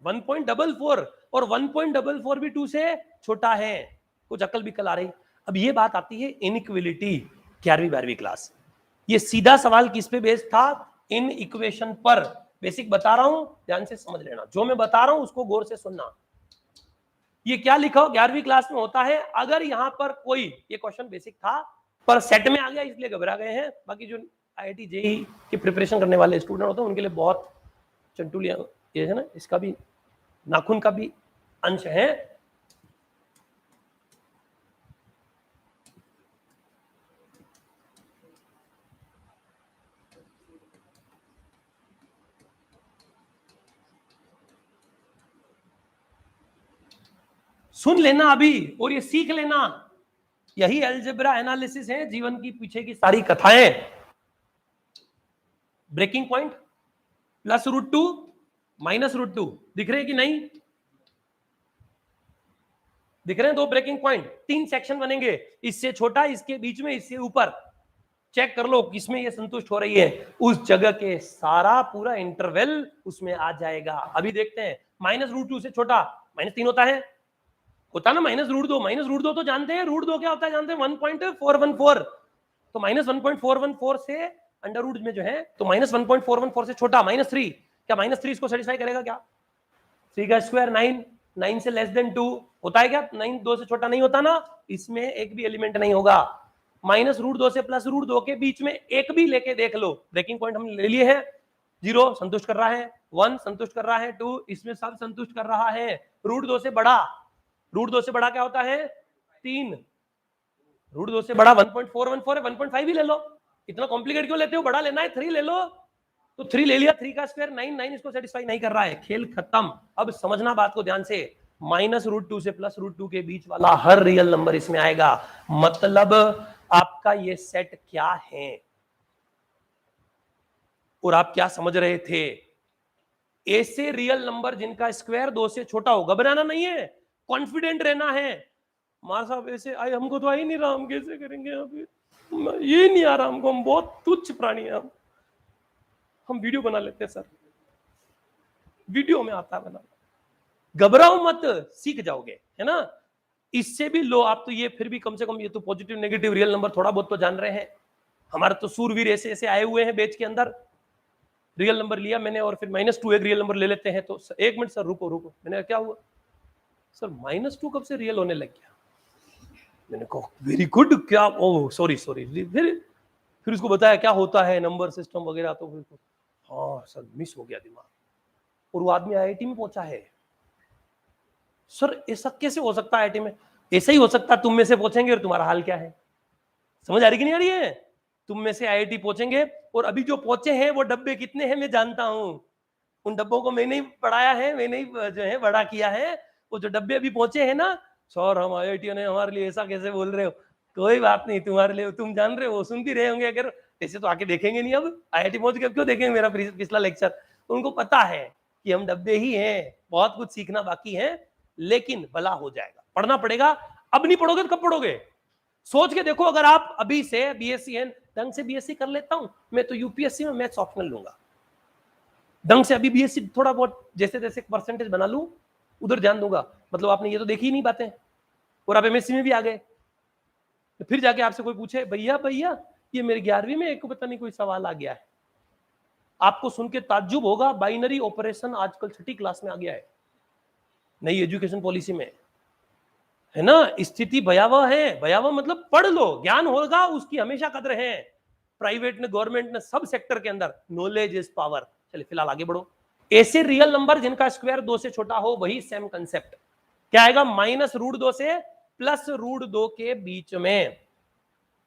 Speaker 1: 1.44, और 1.44 भी 2 से छोटा है। कुछ अकल भी कल आ रही। अब ये बात आती है इनइक्वलिटी, 11वीं 12वीं क्लास। ये सीधा सवाल किस पे बेस्ड था? इन इक्वेशन पर। बेसिक बता रहा हूं, ध्यान से समझ लेना, जो मैं बता रहा हूं उसको गौर से सुनना। ये क्या लिखा हो 11वीं क्लास में होता है, अगर यहां पर कोई, ये क्वेश्चन बेसिक था पर सेट में आ गया इसलिए घबरा गए हैं। बाकी जो आईआईटी जेईई की प्रिपरेशन करने वाले स्टूडेंट होते हैं उनके लिए बहुत चंटुलिया ये है ना, इसका भी नाखून का भी अंश है। सुन लेना अभी और ये सीख लेना, यही अलजेब्रा एनालिसिस है, जीवन की पीछे की सारी कथाएं। ब्रेकिंग पॉइंट +√2 -√2 दिख रहे कि नहीं? दिख रहे हैं? 2 ब्रेकिंग पॉइंट, 3 सेक्शन बनेंगे, इससे छोटा, इसके बीच में, इससे ऊपर। चेक कर लो किसमें ये संतुष्ट हो रही है, उस जगह के सारा पूरा इंटरवल उसमें आ जाएगा। अभी देखते हैं -√2 से छोटा -3 होता है ना, -√2 तो जानते हैं, √2 क्या होता है जानते हैं, 1.414। तो -1.414 से अंडर रूट में जो है, तो -1.414 से छोटा -3, क्या -3 इसको सेटिस्फाई करेगा क्या? 3 का स्क्वायर 9, 9 से लेस देन 2 होता है क्या? 9 2 से छोटा नहीं होता ना, इसमें एक भी एलिमेंट नहीं होगा। -√2 से +√2 के बीच में एक भी लेके देख लो, ब्रेकिंग पॉइंट हम ले लिए हैं। 0 संतुष्ट कर रहा है, 1 संतुष्ट कर रहा है, 2 इसमें सब संतुष्ट कर रहा है। √2 से बड़ा, √2 से बड़ा क्या होता है? 3। √2 से बड़ा 1.414 है, 1.5 ही ले लो, इतना कॉम्प्लिकेट क्यों लेते हो? बड़ा लेना है 3 ले लो, तो 3 ले लिया। 3 का स्क्वायर 9, 9 इसको सेटिस्फाई नहीं कर रहा है, खेल खत्म। अब समझना बात को ध्यान से, -√2 से +√2 के बीच वाला हर रियल नंबर इसमें आएगा। मतलब आपका ये सेट क्या है और आप क्या समझ रहे थे? ऐसे रियल नंबर जिनका स्क्वायर 2 से छोटा हो, घबराना नहीं है, कॉन्फिडेंट रहना है। मार साहब ऐसे आए, हमको तो आ ही नहीं रहा, हम कैसे करेंगे? अभी ये नहीं आ रहा हमको, हम बहुत तुच्छ प्राणी हैं, हम वीडियो बना लेते हैं सर, वीडियो में आता है बना। घबराओ मत, सीख जाओगे, है ना? इससे भी लो आप तो, ये फिर भी कम से कम ये तो पॉजिटिव नेगेटिव रियल नंबर थोड़ा बहुत तो जान रहे हैं। हमारे तो सूरवीर ऐसे ऐसे आए हुए हैं बैच के अंदर। रियल नंबर लिया मैंने और फिर -2 एक रियल नंबर ले लेते हैं, तो 1 मिनट सर रुको रुको, मैंने क्या हुआ सर? -2 कब से रियल होने लग गया? मैंने कहा वेरी गुड, क्या? Oh sorry sorry. फिर उसको बताया क्या होता है नंबर सिस्टम वगैरह, तो फिर हाँ सर मिस हो गया दिमाग। और वो आदमी आईआईटी में पहुंचा है। सर ऐसा कैसे हो सकता है आईआईटी में? ऐसा ही हो सकता है, तुम में से पूछेंगे और तुम्हारा हाल क्या है। समझ आ रही कि नहीं आ रही है? तुम में से आईआईटी पहुंचेंगे और अभी जो पहुंचे हैं वो डब्बे कितने हैं मैं जानता हूं, उन डब्बों को मैंने ही पढ़ाया है, मैंने ही जो है बड़ा किया है। वो जो डब्बे अभी पहुंचे हैं ना, सर हम आईआईटी ने हमारे लिए ऐसा कैसे बोल रहे हो? कोई बात नहीं, तुम्हारे लिए तुम जान रहे हो, सुन भी रहे होंगे। अगर ऐसे तो आके देखेंगे नहीं, अब आईआईटी पहुंच के क्यों देखेंगे मेरा पिछला लेक्चर? उनको पता है कि हम डब्बे ही हैं, बहुत कुछ सीखना बाकी है, लेकिन भला हो जाएगा। पढ़ना पड़ेगा, अब नहीं पढ़ोगे तो कब पढ़ोगे? सोच के देखो, अगर आप अभी से बीएससी है, ढंग से बीएससी कर लेता हूं मैं तो यूपीएससी में मैथ्स ऑप्शनल लूंगा, ढंग से अभी बीएससी थोड़ा बहुत जैसे जैसे परसेंटेज बना लूं, उधर ध्यान दूंगा। मतलब आपने ये तो देखी ही नहीं बातें, और आप एमएससी में भी आ गए, तो फिर जाके आपसे कोई पूछे भैया भैया ये मेरे 11वीं में एक पता नहीं कोई सवाल आ गया है, आपको सुन के ताज्जुब होगा, बाइनरी ऑपरेशन आजकल 6ठी क्लास में आ गया है नई एजुकेशन पॉलिसी में, है ना? स्थिति भयावह है। भयावह मतलब पढ़ लो, ज्ञान होगा उसकी हमेशा कदर है। प्राइवेट ने, गवर्नमेंट ने, सब सेक्टर के अंदर नॉलेज इज पावर। चलिए फिलहाल आगे बढ़ो। ऐसे रियल नंबर जिनका स्क्वायर 2 से छोटा हो, वही सेम कंसेप्ट क्या आएगा? -√2 से +√2 के बीच में।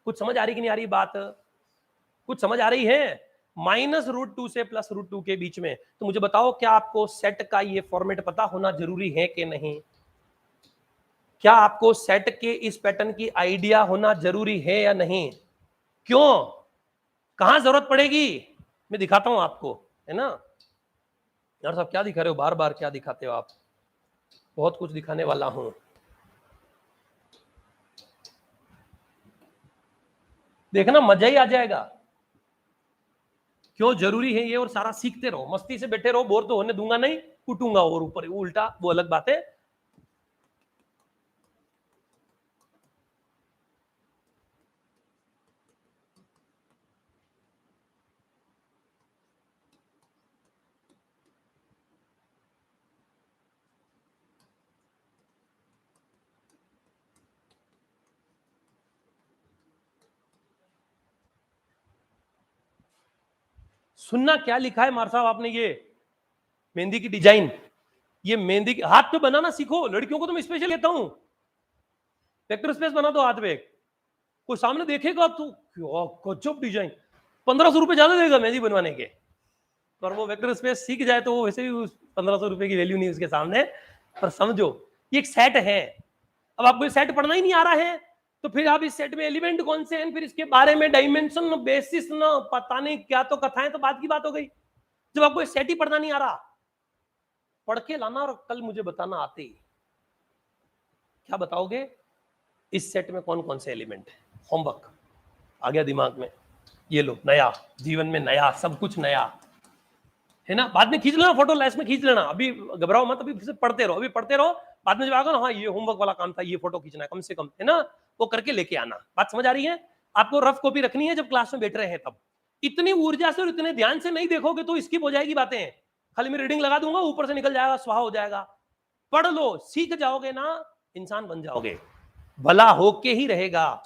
Speaker 1: कुछ समझ आ रही कि नहीं आ रही बात? कुछ समझ आ रही है? -√2 से +√2 के बीच में। तो मुझे बताओ, क्या आपको सेट का ये फॉर्मेट पता होना जरूरी है कि नहीं? क्या आपको सेट के इस पैटर्न की आइडिया होना जरूरी है या नहीं? क्यों? कहां जरूरत पड़ेगी? मैं दिखाता हूं आपको, है ना? यार साहब क्या दिखा रहे हो, बार बार क्या दिखाते हो आप? बहुत कुछ दिखाने वाला हूं। देखना मजा ही आ जाएगा। क्यों जरूरी है ये, और सारा सीखते रहो, मस्ती से बैठे रहो, बोर तो होने दूंगा नहीं, कूटूंगा और ऊपर उल्टा, वो अलग बात है। सुनना क्या लिखा है मार साहब आपने, ये मेहंदी की डिजाइन, ये मेहंदी के हाथ पे बनाना सीखो। लड़कियों को तो मैं स्पेशल लेता हूं, वेक्टर स्पेस बना दो हाथ पे, कोई सामने देखेगा तो क्या गजब डिजाइन, 1500 रुपए ज्यादा देगा मेहंदी बनवाने के, पर वो वेक्टर स्पेस सीख जाए तो वो वैसे भी 1500 रुपए की वैल्यू नहीं उसके सामने। पर समझो ये एक सेट है, अब आपको ये सेट पढ़ना ही नहीं आ रहा है, तो फिर आप इस सेट में एलिमेंट कौन से हैं, फिर इसके बारे में डायमेंशन बेसिस ना पता नहीं क्या, तो कथाएं तो बात की बात हो गई। जब आपको ये सेट ही पढ़ना नहीं आ रहा, पढ़ के लाना और कल मुझे बताना आते ही। क्या बताओगे? इस सेट में कौन कौन से एलिमेंट है? होमवर्क आ गया दिमाग में? ये लो नया, जीवन में नया, सब कुछ नया, है ना। बाद में खींच लेना फोटो, लास्ट में खींच लेना, अभी घबराओ मत, अभी फिर से पढ़ते रहो, अभी पढ़ते रहो, बाद में जब आएगा ना, हाँ ये होमवर्क वाला काम था, ये फोटो खींचना है कम से कम, है ना, वो करके लेके आना। बात समझ आ रही है? आपको रफ कॉपी रखनी है जब क्लास में बैठ रहे हैं तब। इतनी ऊर्जा से और इतने ध्यान से नहीं देखोगे तो स्किप हो जाएगी बातें। खाली मैं रीडिंग लगा दूंगा, ऊपर से निकल जाएगा, स्वाहा हो जाएगा। पढ़ लो, सीख जाओगे ना, इंसान बन जाओगे, भला होके ही रहेगा।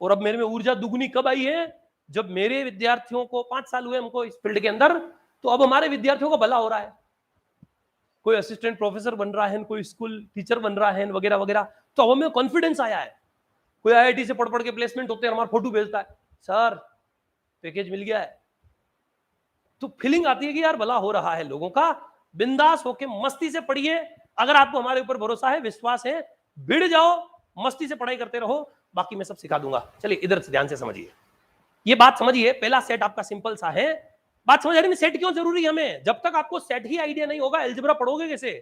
Speaker 1: और अब मेरे में ऊर्जा दुगनी कब आई है? जब मेरे विद्यार्थियों को 5 साल हुए हमको इस फील्ड के अंदर, तो अब हमारे विद्यार्थियों का भला हो रहा है। कोई असिस्टेंट प्रोफेसर बन रहा है, कोई स्कूल टीचर बन रहा है, वगैरह वगैरह। तो अब हमें कॉन्फिडेंस आया है। कोई आईआईटी से पढ़ के प्लेसमेंट होते हैं, हमारा फोटो भेजता है, सर पैकेज मिल गया है। तो फीलिंग आती है कि यार भला हो रहा है लोगों का। बिंदास होके मस्ती से पढ़िए। अगर आपको हमारे ऊपर भरोसा है, विश्वास है, भिड़ जाओ, मस्ती से पढ़ाई करते रहो, बाकी मैं सब सिखा दूंगा। चलिए इधर से ध्यान से समझिए, ये बात समझिए। पहला सेट आपका सिंपल सा है। बात समझ आ रही है? सेट क्यों जरूरी है हमें? जब तक आपको सेट ही आइडिया नहीं होगा, अलजेब्रा पढ़ोगे कैसे?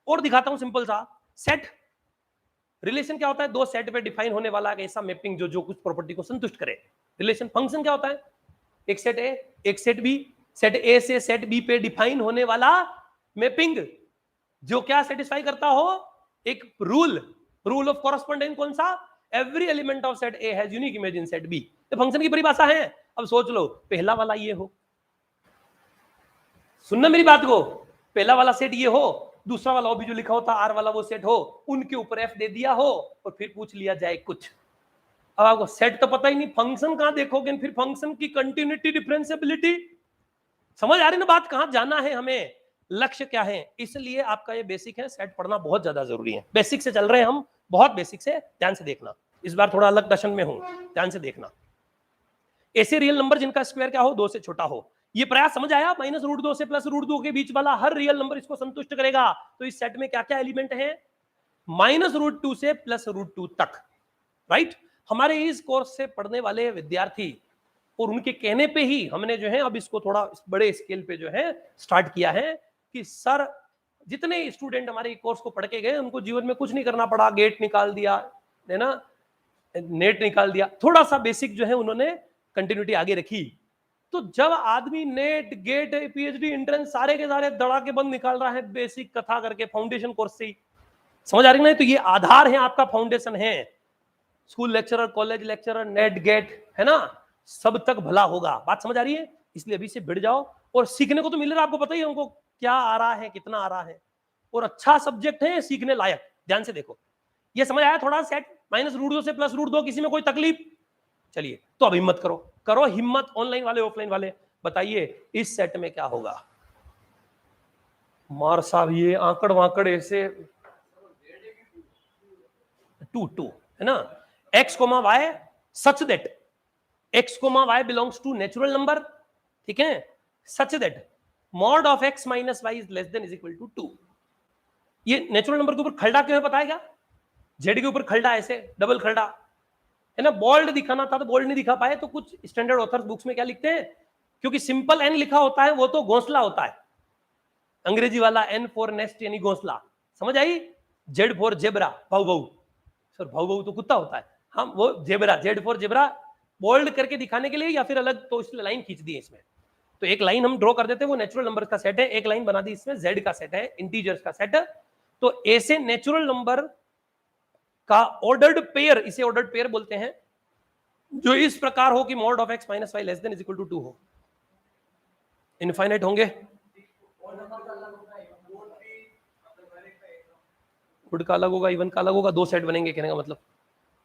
Speaker 1: और दिखाता हूं सिंपल सा सेट। रिलेशन क्या होता है? दो सेट पे डिफाइन होने वाला एक ऐसा मैपिंग जो कुछ प्रॉपर्टी को संतुष्ट करे। रिलेशन फंक्शन क्या होता है? एक सेट ए, एक सेट बी, सेट ए से सेट बी पे डिफाइन होने वाला मैपिंग जो क्या सेटिस्फाई करता हो? एक रूल ऑफ कॉरस्पॉन्डेंस। कौन सा? Every element of set A has unique image in set B. ये फंक्शन की परिभाषा है। अब सोच लो, पहला वाला ये हो, सुनना मेरी बात को, पहला वाला सेट ये हो, दूसरा वाला भी जो लिखा होता आर वाला वो सेट हो, उनके ऊपर एफ दे दिया हो, और फिर पूछ लिया जाए कुछ। अब आपको सेट तो पता ही नहीं, फंक्शन कहां देखोगे? फिर फंक्शन की कंटिन्यूटी, डिफरेंशिएबिलिटी, समझ आ रही ना बात? कहां जाना है हमें, लक्ष्य क्या है? इसलिए आपका ये बेसिक है, सेट पढ़ना बहुत ज्यादा जरूरी है। बेसिक से चल रहे हैं हम, बहुत बेसिक से, ध्यान से देखना। इस बार थोड़ा अलग दर्शन में हूं, ध्यान से देखना। ऐसे रियल नंबर जिनका स्क्वायर क्या हो? 2 से छोटा हो। ये प्रयास समझ आया? -√2 से +√2 के बीच वाला हर रियल नंबर इसको संतुष्ट करेगा। तो इस सेट में क्या क्या एलिमेंट है? -√2 से +√2 तक, राइट। हमारे इस कोर्स से पढ़ने वाले विद्यार्थी और उनके कहने पे ही हमने जो है अब इसको थोड़ा बड़े स्केल पे जो है स्टार्ट किया है कि सर जितने स्टूडेंट हमारे कोर्स को पढ़ के गए उनको जीवन में कुछ नहीं करना पड़ा, गेट निकाल दिया, है ना, नेट निकाल दिया, थोड़ा सा बेसिक जो है उन्होंने कंटिन्यूटी आगे रखी। तो जब आदमी नेट, गेट, पीएचडी, एंट्रेंस सारे के सारे धड़ाके बंद निकाल रहा है बेसिक कथा करके फाउंडेशन कोर्स से ही, समझ आ रही है? तो ये आधार है, आपका फाउंडेशन है। School lecturer, college lecturer, NET, GATE, है ना, सब तक भला होगा। बात समझ आ रही है? इसलिए अभी से भिड़ जाओ। और सीखने को तो मिल रहा है, आपको पता ही है हमको क्या आ रहा है, कितना आ रहा है, और अच्छा सब्जेक्ट है, सीखने लायक। ध्यान से देखो, ये समझ आया थोड़ा? सेट -√2 से +√2, किसी में कोई तकलीफ? चलिए तो अब हिम्मत करो, करो हिम्मत, ऑनलाइन वाले ऑफलाइन वाले, बताइए इस सेट में क्या होगा? मार साहब ये आंकड़ वांकड़ ऐसे 2 है ना, x, y such that x, y belongs to natural number, ठीक है, such that mod of x minus y is less than is equal to 2। ये नेचुरल नंबर के ऊपर खलड़ा क्यों है पता है क्या? जेड के ऊपर खलड़ा, ऐसे डबल खलड़ा, है ना। बोल्ड दिखाना था तो बोल्ड नहीं दिखा पाए, तो कुछ स्टैंडर्ड ऑथर्स बुक्स में क्या लिखते हैं, क्योंकि सिंपल एन लिखा होता है वो तो घोंसला होता है, अंग्रेजी वाला एन फॉर नेस्ट यानी घोंसला, समझ आई? जेड फॉर जेब्रा, भाऊ भाऊ, सर भाऊ भाऊ तो कुत्ता होता है, हम वो zebra, Z for zebra bold करके दिखाने के लिए, या फिर अलग, तो इसलिए लाइन खींच दी है इसमें। तो एक लाइन हम ड्रॉ कर देते हैं, वो नेचुरल नंबर का सेट है, एक लाइन बना दी इसमें जेड का सेट है, इंटीजर्स का सेट। तो ऐसे नेचुरल नंबर का ऑर्डर्ड पेयर, इसे ऑर्डर्ड पेयर बोलते हैं, जो इस प्रकार हो कि mod of x minus y less than is equal to 2 हो। इनफाइनाइट होंगे, वुड का अलग होगा, इवन का अलग होगा, 2 सेट बनेंगे, कहने का मतलब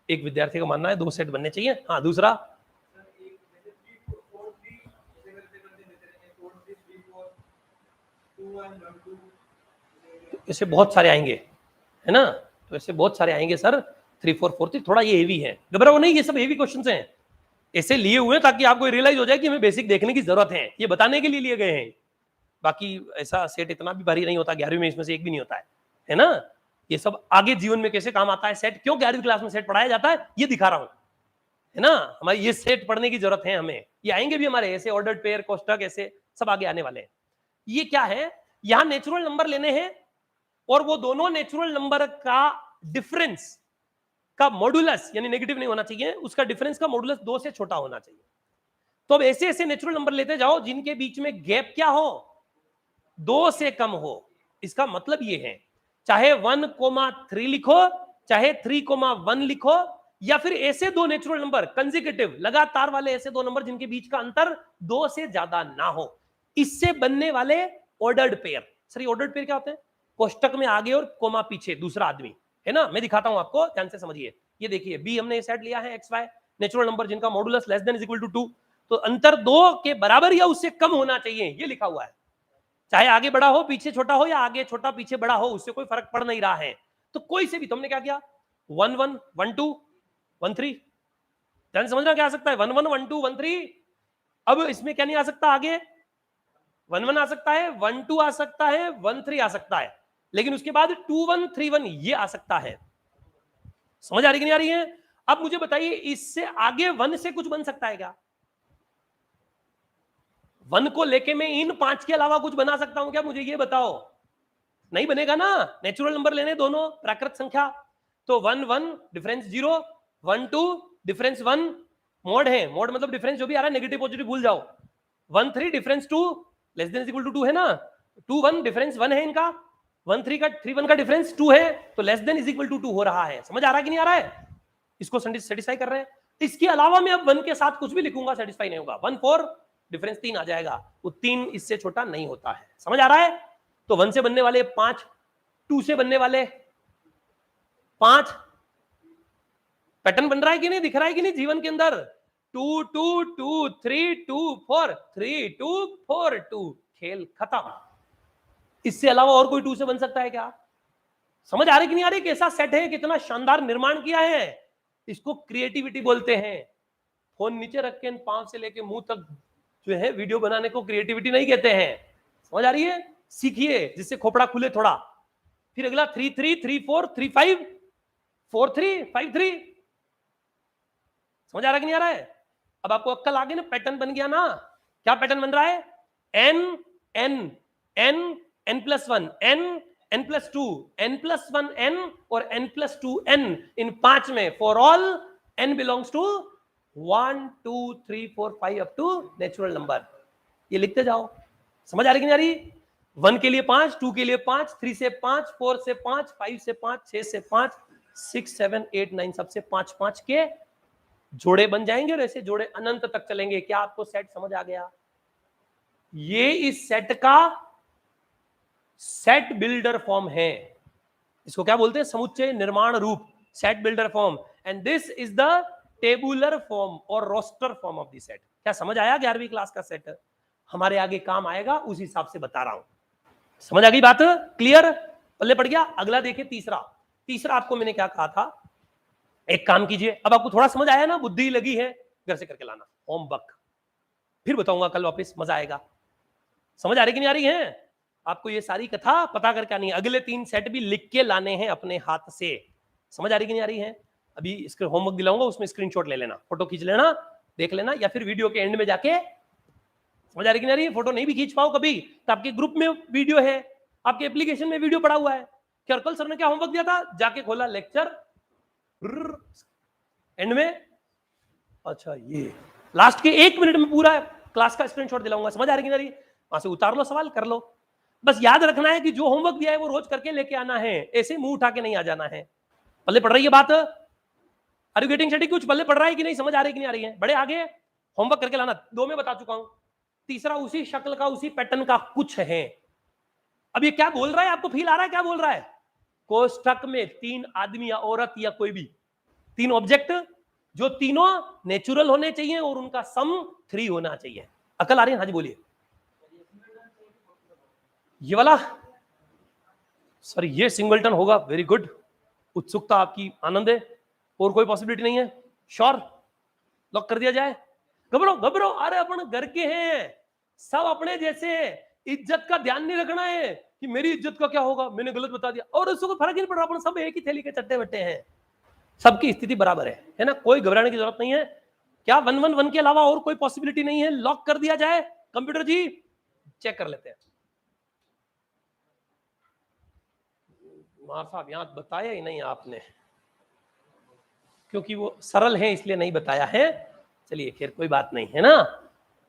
Speaker 1: एक विद्यार्थी का मानना है 2 सेट बनने चाहिए। हाँ दूसरा, ऐसे बहुत सारे आएंगे, है ना, तो ऐसे बहुत सारे आएंगे सर, 3 4 4 3, थोड़ा ये हेवी है, घबराओ नहीं, ये सब हेवी क्वेश्चंस हैं, ऐसे लिए हुए ताकि आपको रियलाइज हो जाए कि हमें बेसिक देखने की जरूरत है, ये बताने के लिए लिए गए हैं। बाकी ऐसा सेट इतना भी भारी नहीं होता, 11वीं में इसमें से एक भी नहीं होता है ना। ये सब आगे जीवन में कैसे काम आता है, सेट क्यों 11वीं क्लास में सेट पढ़ाया जाता है, ये दिखा रहा हूं, है ना। हमारी ये सेट पढ़ने की जरूरत है हमें, ये आएंगे भी हमारे ऐसे ऑर्डर्ड पेयर, कोष्टक, ऐसे सब आगे आने वाले हैं। ये क्या है, यहां नेचुरल नंबर लेने हैं, और वो दोनों नेचुरल नंबर का डिफरेंस का मॉडुलस यानी नेगेटिव नहीं होना चाहिए, उसका डिफरेंस का मॉडुलस 2 से छोटा होना चाहिए। तो अब ऐसे ऐसे नेचुरल नंबर लेते जाओ जिनके बीच में गैप क्या हो, 2 से कम हो। इसका मतलब ये है चाहे 1,3 लिखो, चाहे 3,1 लिखो, या फिर ऐसे दो नेचुरल नंबर कंसेक्यूटिव लगातार वाले ऐसे दो नंबर जिनके बीच का अंतर 2 से ज्यादा ना हो, इससे बनने वाले ऑर्डर्ड पेयर। सर ये ऑर्डर्ड पेयर क्या होते हैं? कोष्टक में आगे और कोमा पीछे दूसरा आदमी, है ना? मैं दिखाता हूं आपको, ध्यान से समझिए। ये देखिए बी हमने सेट लिया है एक्स वाई नेचुरल नंबर जिनका modulus less than is equal to 2, तो अंतर 2 के बराबर या उससे कम होना चाहिए, ये लिखा हुआ है। चाहे आगे बड़ा हो पीछे छोटा हो, या आगे छोटा पीछे बड़ा हो, उससे कोई फर्क पड़ नहीं रहा है। तो कोई से भी तुमने क्या किया, 1 1 1 2 1 3, ध्यान समझना क्या आ सकता है, 1 1 1 2 1 3। अब इसमें क्या नहीं आ सकता, आगे 1 1 आ सकता है, 1 2 आ सकता है, 1 3 आ सकता है, लेकिन उसके बाद 2 1 3 1 ये आ सकता है। समझ आ रही कि नहीं आ रही है? अब मुझे बताइए इससे आगे 1 से कुछ बन सकता है क्या? 1 को लेके मैं इन 5 के अलावा कुछ बना सकता हूं क्या, मुझे ये बताओ? नहीं बनेगा ना, नेचुरल नंबर लेने दोनों प्राकृत संख्या। तो 1 1 डिफरेंस 0, 1 2 डिफरेंस 1, मोड है, मोड मतलब डिफरेंस जो भी आ रहा है नेगेटिव पॉजिटिव भूल जाओ। 1 3 difference 2 less than equal to 2 है ना, 2 1 डिफरेंस 1 है इनका, 1 3 का 3 1 का डिफरेंस 2 है, तो less than is equal to 2 हो रहा है। समझ आ रहा है कि नहीं आ रहा है? इसको सेटिस्फाई कर रहे हैं। इसके अलावा मैं अब 1 के साथ कुछ भी लिखूंगा सेटिस्फाई नहीं होगा। 1 4 डिफरेंस 3 आ जाएगा, वो 3 इससे छोटा नहीं होता है। समझ आ रहा है? तो 1 से बनने वाले 5, 2 से बनने वाले 5, पैटर्न बन रहा है कि नहीं, दिख रहा है कि नहीं जीवन के अंदर? 2 2 2 3 2 4 3 2 4 2, खेल खत्म। इससे अलावा और कोई 2 से बन सकता है क्या? समझ आ रही कि नहीं आ रही? कैसा सेट है, कितना शानदार निर्माण किया है, इसको क्रिएटिविटी बोलते हैं। फोन नीचे रख के पांव से लेके मुंह तक जो है वीडियो बनाने को क्रिएटिविटी नहीं कहते हैं। समझ आ रही है? सीखिए जिससे खोपड़ा खुले थोड़ा। फिर अगला 3 3 3 4 3 5 4 3 5 3। समझ आ रहा कि नहीं आ रहा है? अब आपको अक्कल आ गई ना, पैटर्न बन गया ना। क्या पैटर्न बन रहा है? N n n n plus 1 n n plus 2 n plus 1 n और एन प्लस 2 एन, इन 5 में for all n belongs to 1 2 3 4 5 up to natural number. ये लिखते जाओ। समझ आ रही कि नहीं आ रही? 1 के लिए 5, 2 के लिए 5, 3 से 5, 4 से 5, 5 से 5, 6 से 5, 6 7 8 9 सबसे 5 5 के जोड़े बन जाएंगे और ऐसे जोड़े अनंत तक चलेंगे। क्या आपको सेट समझ आ गया? ये इस सेट का सेट बिल्डर फॉर्म है। इसको क्या बोलते हैं? समुच्चय निर्माण रूप, set builder form. And this is the tabular form और roster form of the set. क्या समझ आया? 11वीं क्लास का सेट हमारे आगे काम आएगा, उस हिसाब से बता रहा हूं। समझ आ गई बात? क्लियर? पल्ले पड़ गया? अगला देखिए तीसरा। तीसरा आपको मैंने क्या कहा था, एक काम कीजिए, अब आपको थोड़ा समझ आया ना, बुद्धि लगी है, घर से करके लाना होमवर्क, फिर बताऊंगा कल वापस, मजा आएगा। समझ आ रही कि नहीं आ रही है? आपको ये सारी कथा पता करके आनी है। अगले 3 सेट भी लिख के लाने हैं अपने हाथ से। समझ आ रही कि नहीं आ रही है? अभी इसका होमवर्क दिलाऊंगा, उसमें स्क्रीनशॉट ले लेना, फोटो खींच लेना, देख लेना, या फिर वीडियो के एंड में जाके, समझ आ रही कि नहीं आ रही है? फोटो नहीं भी खींच पाओ कभी तो आपके ग्रुप में वीडियो है, आपके एप्लीकेशन में वीडियो पड़ा हुआ है। क्या कल सर ने क्या होमवर्क दिया था, जाके खोला लेक्चर एंड में, अच्छा ये लास्ट के 1 मिनट में पूरा क्लास का स्क्रीनशॉट दिलाऊंगा। समझ आ रही कि नहीं आ रही? वहां से उतार लो, सवाल कर लो। बस याद रखना है कि जो होमवर्क दिया है वो रोज करके लेके आना है, ऐसे मुंह उठा के नहीं आ जाना है। पल्ले पड़ रही है बात? Are you getting study? कुछ पल्ले पड़ रहा है कि नहीं? समझ आ रही कि नहीं आ रही है? बड़े आगे होमवर्क करके लाना। 2 में बता चुका हूं, तीसरा उसी शक्ल का उसी पैटर्न का कुछ है। अब ये क्या बोल रहा है, आपको फील आ रहा है क्या बोल रहा है? कोष्ठक में 3 आदमी या औरत या कोई भी 3 ऑब्जेक्ट, जो तीनों नेचुरल होने चाहिए और उनका सम 3 होना चाहिए। अकल आ रही है? हाँ जी बोलिए। ये वाला सर, ये सिंगलटन होगा। वेरी गुड, उत्सुकता आपकी आनंद है। और कोई पॉसिबिलिटी नहीं है? श्योर? लॉक कर दिया जाए? घबरो घबरो, अरे अपन घर के हैं, सब अपने जैसे, इज्जत का ध्यान नहीं रखना है कि मेरी इज्जत का क्या होगा, मैंने गलत बता दिया, और उसको फर्क ही नहीं पड़ रहा, अपन सब एक ही थैली के चट्टे बट्टे हैं, सबकी स्थिति बराबर है ना? कोई घबराने की जरूरत नहीं है। क्या 1 1 1 के अलावा और कोई पॉसिबिलिटी नहीं है? लॉक कर दिया जाए? कंप्यूटर जी चेक कर लेते हैं। मार साहब यहाँ बताया ही नहीं आपने। क्योंकि वो सरल है इसलिए नहीं बताया है। चलिए खैर कोई बात नहीं है ना,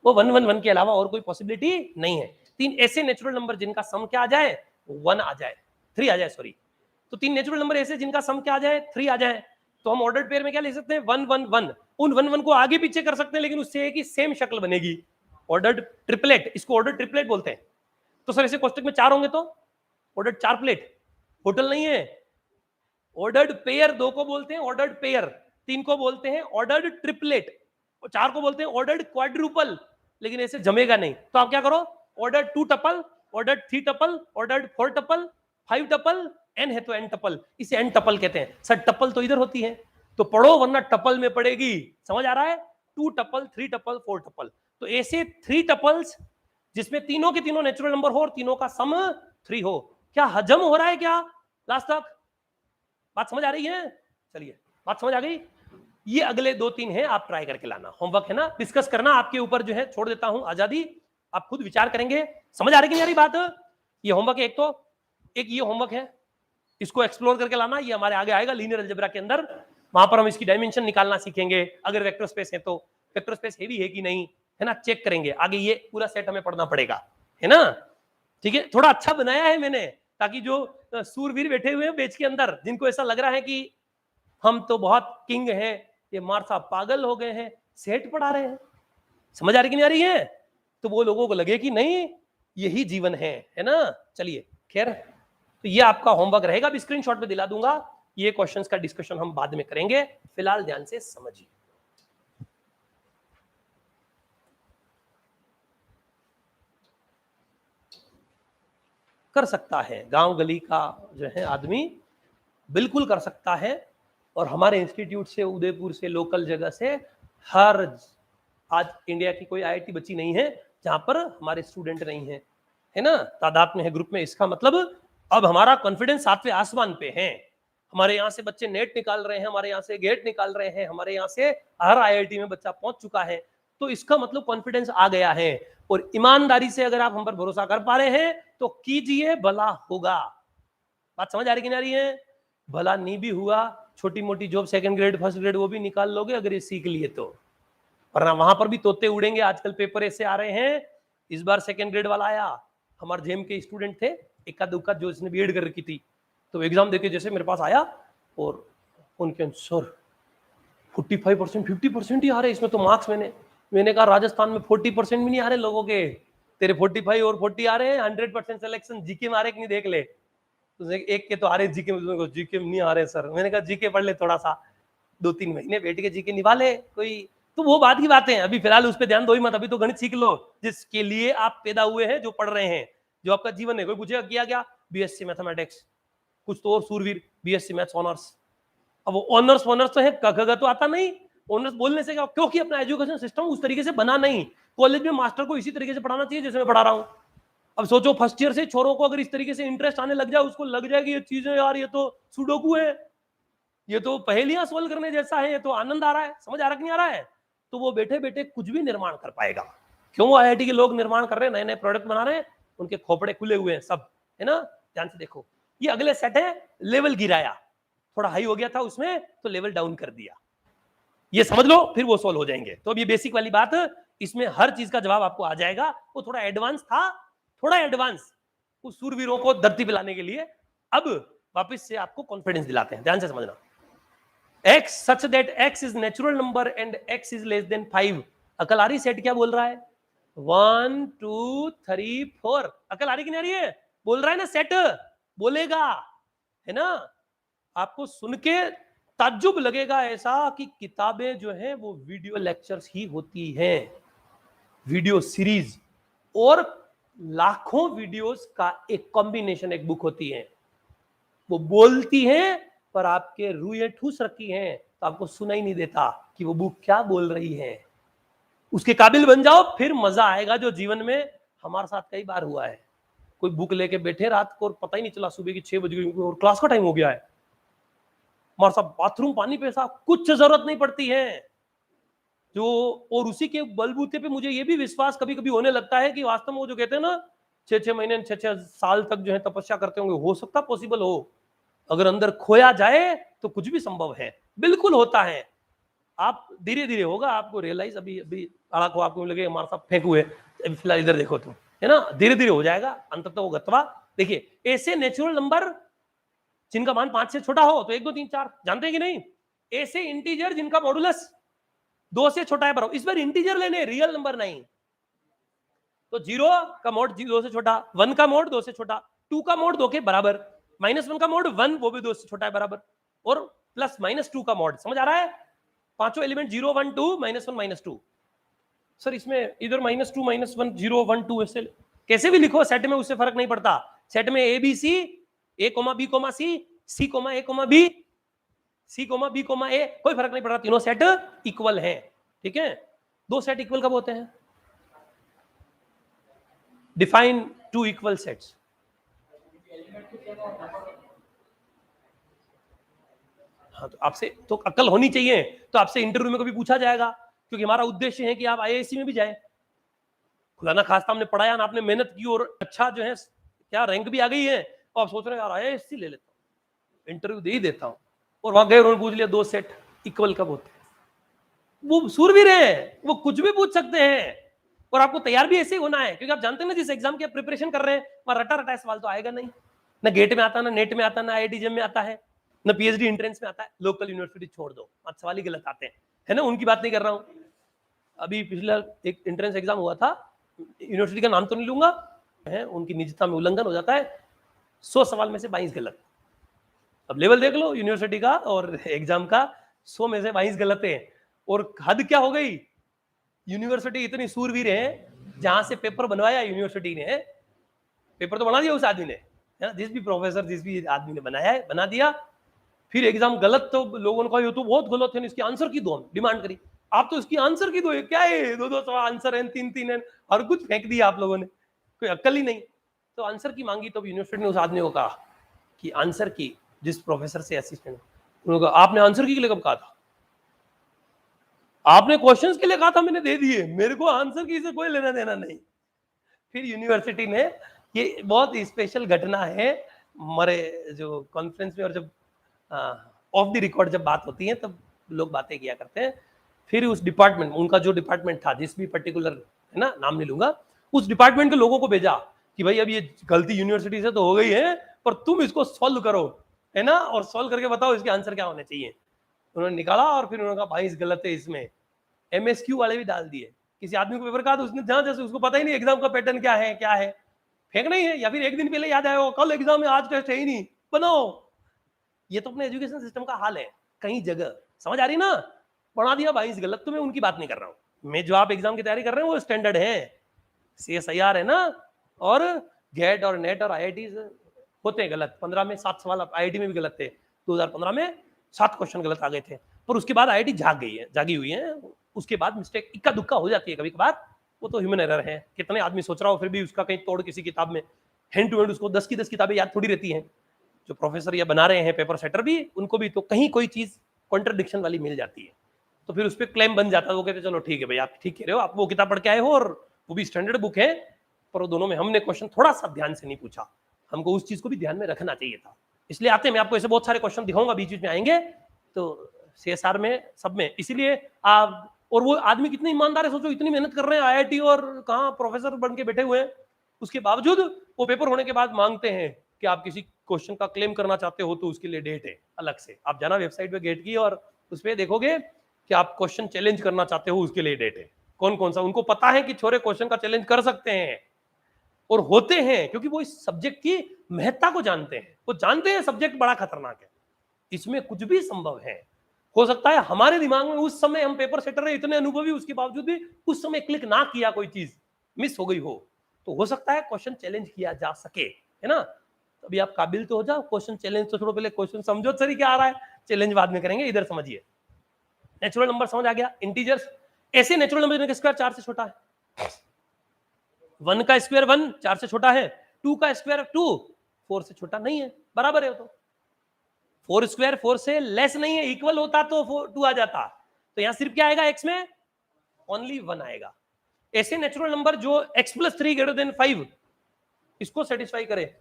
Speaker 1: वो 111 के अलावा और कोई पॉसिबिलिटी नहीं है। 3 ऐसे नेचुरल नंबर जिनका सम क्या आ जाए, 1 आ जाए, 3 आ जाए, सॉरी। तो 3 नेचुरल नंबर ऐसे जिनका सम क्या आ जाए, 3 आ जाए। तो हम ऑर्डर्ड पेयर में क्या लिख सकते हैं, 1 1 1। उन 1 1 को आगे पीछे कर सकते हैं, लेकिन उससे एक ही सेम शक्ल बनेगी, ऑर्डर्ड ट्रिपलेट। इसको ऑर्डर्ड ट्रिपलेट बोलते हैं। तो सर ऐसे कोष्टक में 4 होंगे तो ऑर्डर्ड 4 प्लेट, होटल नहीं है। ऑर्डर्ड पेयर 2 को बोलते हैं ऑर्डर्ड पेयर, 3 को बोलते हैं ऑर्डर्ड ट्रिपलेट, 4 को बोलते हैं ऑर्डर्ड क्वाड्रुपल। लेकिन ऐसे जमेगा नहीं, तो आप क्या करो, ordered 2 tuple, ordered 3 tuple, ordered 4 tuple, 5 tuple, n है तो n टपल, इसे n टपल कहते हैं। सर टपल तो इधर होती है, तो पढ़ो वरना टपल में पड़ेगी। समझ आ रहा है, 2 टपल, 3 टपल, 4 टपल। तो ऐसे 3 टपल्स जिसमें तीनों के तीनों नेचुरल नंबर हो और तीनों का सम 3 हो। क्या हजम हो रहा है क्या लास्ट तक? बात समझ आ रही है? चलिए बात समझ आ गई। ये अगले 2-3 हैं, आप ट्राई करके लाना, होमवर्क है ना, डिस्कस करना, आपके ऊपर जो है छोड़ देता हूं आजादी, आप खुद विचार करेंगे। समझ आ रही कि नहीं आ रही बात? ये होमवर्क है एक, तो एक ये होमवर्क है, इसको एक्सप्लोर करके लाना। ये हमारे आगे आएगा लीनियर अलजेब्रा के अंदर, वहां पर हम इसकी डायमेंशन निकालना सीखेंगे। अगर वेक्टर स्पेस है तो वेक्टर स्पेस हेवी है कि नहीं, है ना, चेक करेंगे। आगे ये पूरा सेट हमें पढ़ना पड़ेगा, है ना। ठीक है, थोड़ा अच्छा बनाया है मैंने, ताकि जो सूरवीर बैठे हुए हैं बेंच के अंदर, जिनको ऐसा लग रहा है कि हम तो बहुत किंग हैं, ये मार साहब पागल हो गए हैं, सेट पढ़ा रहे हैं, समझ आ रही कि नहीं आ रही है, तो वो लोगों को लगे कि नहीं यही जीवन है ना। चलिए खैर, तो ये आपका होमवर्क रहेगा, अभी स्क्रीनशॉट पे दिला दूंगा। ये क्वेश्चंस का डिस्कशन हम बाद में करेंगे, फिलहाल ध्यान से समझिए। कर सकता है, गांव गली का जो है आदमी बिल्कुल कर सकता है। और हमारे इंस्टीट्यूट से, उदयपुर से, लोकल जगह से, हर आज इंडिया की कोई आईआईटी बची नहीं है जहां पर हमारे स्टूडेंट नहीं है, है ना, तादाद में है, ग्रुप में। इसका मतलब अब हमारा कॉन्फिडेंस 7वें आसमान पे है। हमारे यहाँ से बच्चे नेट निकाल रहे हैं, हमारे यहाँ से गेट निकाल रहे हैं, हमारे यहाँ से हर आईआईटी में बच्चा पहुंच चुका है। तो इसका मतलब कॉन्फिडेंस आ गया है। और ईमानदारी से अगर आप हम पर भरोसा कर पा रहे हैं तो कीजिए, भला होगा। बात समझ आ रही कि नहीं आ रही है? भला नहीं भी हुआ, छोटी मोटी job, second grade, first grade, वो भी निकाल लोगे अगर ये सीख लिए तो। वरना वहां पर भी तोते उड़ेंगे। आजकल पेपर ऐसे आ रहे हैं, इस बार सेकंड ग्रेड वाला आया, हमारे जेम के स्टूडेंट थे, इक्का दुक्का, जो इसने बीएड कर रखी थी, तो एग्जाम देके जैसे मेरे पास आया, और उनके आंसर 45%, 50% ही आ रहे इसमें तो मार्क्स। मैंने कहा राजस्थान में 40% भी नहीं आ रहे लोगों के, तेरे 45 और 40 आ रहे हैं, 100% सिलेक्शन। जीके में आ रहे कि नहीं देख ले। तो एक के तो आ रहे जीके में, जीके में नहीं आ रहे सर। मैंने कहा जीके पढ़ ले थोड़ा सा, 2-3 महीने बैठ के जीके निभा ले कोई। तो वो बात की बातें हैं, अभी फिलहाल उस पर ध्यान दो ही मत। अभी तो गणित सीख लो जिसके लिए आप पैदा हुए हैं, जो पढ़ रहे हैं, जो आपका जीवन है। कोई पूछेगा किया क्या, बीएससी मैथमेटिक्स, कुछ तो और सूरवीर बीएससी मैथ्स ऑनर्स। अब वो ऑनर्स तो है, क तो आता नहीं, ऑनर्स बोलने से क्या, क्योंकि अपना एजुकेशन सिस्टम उस तरीके से बना नहीं। कॉलेज में मास्टर को इसी तरीके से पढ़ाना चाहिए जैसे मैं पढ़ा रहा हूं। अब सोचो फर्स्ट ईयर से छोरों को अगर इस तरीके से इंटरेस्ट आने लग जाए, उसको लग जाएगी ये चीजें यार, ये तो सुडोकू है, ये तो पहेलियां सोल्व करने जैसा है, ये तो आनंद आ रहा है, समझ आ रहा कि नहीं आ रहा है, तो वो बैठे बैठे कुछ भी निर्माण कर पाएगा। क्यों आईआईटी के लोग निर्माण कर रहे हैं, नए नए प्रोडक्ट बना रहे हैं, उनके खोपड़े खुले हुए हैं सब, है ना। ध्यान से देखो, ये अगले सेट है, लेवल गिराया, थोड़ा हाई हो गया था उसमें तो लेवल डाउन कर दिया, ये समझ लो, फिर वो सोल्व हो जाएंगे। तो अब ये बेसिक वाली बात, इसमें हर चीज का जवाब आपको आ जाएगा। वो थोड़ा एडवांस था, थोड़ा एडवांस उस सूरवीरों को धरती पे लाने के लिए। अब वापस से आपको कॉन्फिडेंस दिलाते हैं, ध्यान से समझना। x such that x is natural number and x is less than 5। अकल आ रही? सेट क्या बोल रहा है, 1 2 3 4। अकल आ रही कि नहीं आ रही है? बोल रहा है ना सेट, बोलेगा, है ना। आपको सुन के ताज्जुब लगेगा ऐसा कि किताबें जो है वो वीडियो लेक्चर्स ही होती हैं, वीडियो सीरीज, और लाखों वीडियोस का एक कॉम्बिनेशन एक बुक होती है। वो बोलती हैं पर आपके रूहें ठूस रखी हैं, तो आपको सुना ही नहीं देता कि वो बुक क्या बोल रही है। उसके काबिल बन जाओ, फिर मजा आएगा, जो जीवन में हमारे साथ कई बार हुआ है। कोई बुक लेके बैठे रात को और पता ही नहीं चला सुबह की 6 बज गई और क्लास का टाइम हो गया है। हमारे साथ बाथरूम, पानी, पैसा, कुछ जरूरत नहीं पड़ती है जो। और उसी के बलबूते पे मुझे ये भी विश्वास कभी कभी होने लगता है कि वास्तव में वो जो कहते हैं ना 6-6 महीने 6-6 साल तक जो है तपस्या करते होंगे, हो सकता पॉसिबल हो। अगर अंदर खोया जाए तो कुछ भी संभव है, बिल्कुल होता है। आप धीरे धीरे होगा, आपको रियलाइज, अभी अभी आपको लगे हमारे साथ फेंक हुए, अभी फिलहाल इधर देखो तुम, है ना, धीरे धीरे हो जाएगा, अंततः वो गत्वा। देखिए ऐसे नेचुरल नंबर जिनका मान 5 से छोटा हो तो 1 2 3 4, जानते हैं कि नहीं? ऐसे इंटीजर जिनका मॉडुलस 2 से छोटा है बराबर, इस बार इंटीजर लेने, रियल नंबर नहीं। तो 0 का मोड 2 से छोटा, 1 का मोड 2 से छोटा, 2 का मोड 2 के बराबर, -1 का मोड 1 वो भी 2 से छोटा है बराबर, और प्लस -2 का मोड, समझ आ रहा है? पांचों एलिमेंट 0 1 2 -1 -2। सर इसमें इधर -2 -1 0 1 2 ऐसे कैसे भी लिखो, सेट में उससे फर्क नहीं पड़ता। सेट में A B C, A comma B comma C comma A comma B, C comma B comma A, कोई फर्क नहीं पड़ता, तीनों सेट इक्वल हैं। ठीक है, दो सेट इक्वल कब होते हैं? Define two equal sets. हाँ, तो आपसे तो अक्ल होनी चाहिए, तो आपसे इंटरव्यू में कभी पूछा जाएगा, क्योंकि हमारा उद्देश्य है कि आप आईआईसी में भी जाए। खुदा ना खास्ता हमने पढ़ाया ना, आपने मेहनत की और अच्छा जो है क्या रैंक भी आ गई है, और आप सोच रहे हैं यार आईआईसी ले लेता हूँ, इंटरव्यू दे ही देता हूँ, और वहां गए उन्होंने पूछ लिया दो सेट इक्वल कब होते हैं। वो सूरवीर है, वो कुछ भी पूछ सकते हैं, और आपको तैयार भी ऐसे ही होना है, क्योंकि आप जानते हैं ना जिस एग्जाम की आप प्रिपरेशन कर रहे हैं वहां रटा रटा सवाल तो आएगा नहीं, ना गेट में आता, ना नेट में आता, ना आईआईटी में आता है, ना पीएचडी एंट्रेंस में आता है। लोकल यूनिवर्सिटी छोड़ दो, आज सवाल ही गलत आते हैं, है ना, उनकी बात नहीं कर रहा हूं। अभी पिछला एक एंट्रेंस एग्जाम हुआ था, यूनिवर्सिटी का नाम तो नहीं लूंगा, है उनकी निजता में उल्लंघन हो जाता है, 100 सवाल में से 22 गलत। अब लेवल देख लो यूनिवर्सिटी का और एग्जाम का, 100 में से 22 गलत है। और हद क्या हो गई, यूनिवर्सिटी इतनी सूरवीर है, जहां से पेपर बनवाया यूनिवर्सिटी ने, पेपर तो बना दिया उस आदमी ने, जिस भी प्रोफेसर जिस भी आदमी ने बनाया है बना दिया, फिर एग्जाम गलत, तो लोगों ने कहा ये तो बहुत गलत है, इसकी आंसर की दो, डिमांड करी। आप तो इसकी आंसर की दो, क्या है, दो दो सवाल आंसर है, तीन तीन है, हर कुछ फेंक दिया आप लोगों ने, कोई अक्ल ही नहीं। तो आंसर की मांगी, तो यूनिवर्सिटी ने उस आदमी को कहा कि आंसर की, जिस प्रोफेसर से असिस्टेंट, उन्होंने कहा आपने आंसर की के लिए कब कहा था? आपने क्वेश्चंस के लिए कहा था, मैंने दे दिए, मेरे को आंसर की से कोई लेना देना नहीं। फिर यूनिवर्सिटी ने, ये बहुत स्पेशल घटना है हमारे जो कॉन्फ्रेंस में, और जब ऑफ द रिकॉर्ड जब बात होती है तब लोग बातें किया करते हैं। फिर उस डिपार्टमेंट, उनका जो डिपार्टमेंट था, जिस भी पर्टिकुलर, है ना, नाम नहीं लूंगा, उस डिपार्टमेंट के लोगों को भेजा कि भाई अब ये गलती यूनिवर्सिटी से तो हो गई है, पर तुम इसको सॉल्व करो, है ना, और सॉल्व करके बताओ इसके आंसर क्या होने चाहिए। उन्होंने निकाला और फिर उन्होंने कहा भाई इस गलत है, इसमें एमएसक्यू वाले भी डाल दिए। किसी आदमी को पेपर कहा तो उसने जहां जैसे, उसको पता ही नहीं एग्जाम का पैटर्न क्या है, फेंकना ही है, या फिर एक दिन पहले याद आया कल एग्जाम है, आज टेस्ट है ही नहीं, बनाओ। ये तो अपने एजुकेशन सिस्टम का हाल है कई जगह, समझ आ रही ना, पढ़ा दिया भाई इस गलत। तो मैं उनकी बात नहीं कर रहा हूँ, मैं जो आप एग्जाम की तैयारी कर रहे हैं वो स्टैंडर्ड है, सीएसआईआर है ना, और गेट और नेट और आईआईटी होते हैं गलत। 15 में 7 सवाल आईआईटी में भी गलत थे, 2015 में 7 क्वेश्चन गलत आ गए थे, पर उसके बाद आईआईटी जागी हुई है, उसके बाद मिस्टेक इक्का दुक्का हो जाती है कभी कभार, वो तो ह्यूमन एरर है। कितने आदमी सोच रहा हो फिर भी उसका कहीं तोड़ किसी किताब में, हैंड टू हैंड उसको 10 की 10 किताबें याद थोड़ी रहती हैं। जो प्रोफेसर या बना रहे हैं पेपर सेटर भी, उनको भी तो कहीं कोई चीज कॉन्ट्रडिक्शन वाली मिल जाती है, तो फिर उस पर क्लेम बन जाता है। वो कहते चलो ठीक है भाई, आप ठीक कह रहे हो, आप वो किताब पढ़ के आए हो और वो भी स्टैंडर्ड बुक है, पर वो दोनों में हमने क्वेश्चन थोड़ा सा ध्यान से नहीं पूछा, हमको उस चीज को भी ध्यान में रखना चाहिए था। इसलिए आते हैं, मैं आपको ऐसे बहुत सारे क्वेश्चन दिखाऊंगा, बीच बीच में आएंगे, तो सीएसआर में सब में। इसीलिए आप, और वो आदमी कितने ईमानदार है, सोचो इतनी मेहनत कर रहे हैं आईआईटी और कहाँ प्रोफेसर बन के बैठे हुए हैं, उसके बावजूद वो पेपर होने के बाद मांगते हैं कि आप किसी क्वेश्चन का क्लेम करना चाहते हो तो उसके लिए डेट है अलग से। आप जाना वेबसाइट पे गेट की और उस पर देखोगे कि आप क्वेश्चन चैलेंज करना चाहते हो, उसके लिए डेट है, कौन कौन सा। उनको पता है कि छोरे क्वेश्चन का चैलेंज कर सकते हैं और होते हैं, क्योंकि वो इस सब्जेक्ट की महत्ता को जानते हैं, वो जानते हैं सब्जेक्ट बड़ा खतरनाक है, इसमें कुछ भी संभव है। हो सकता है हमारे दिमाग में उस समय, हम पेपर सेटर रहे इतने अनुभवी, उसके बावजूद भी उस समय क्लिक ना किया, कोई चीज मिस हो गई हो, तो हो सकता है क्वेश्चन चैलेंज किया जा सके, है ना। अभी आप काबिल तो हो जाओ, क्वेश्चन चैलेंज तो छोड़ो, पहले क्वेश्चन समझो सर क्या आ रहा है, चैलेंज बाद में करेंगे। इधर समझिए, नेचुरल नंबर समझ आ गया, इंटीजर्स, ऐसे नेचुरल नंबर जिनका स्क्वायर 4 से छोटा है। 1 का स्क्वायर 1 4 से छोटा है, 2 का स्क्वायर 2 4 से छोटा नहीं है, बराबर है। तो 4 स्क्वायर 4 से लेस नहीं है, इक्वल होता तो 2 आ जाता। तो यहां सिर्फ क्या आएगा, एक्स में ओनली 1 आएगा। ऐसे नेचुरल नंबर जो x+3 ग्रेटर देन 5 इसको सेटिस्फाई करे,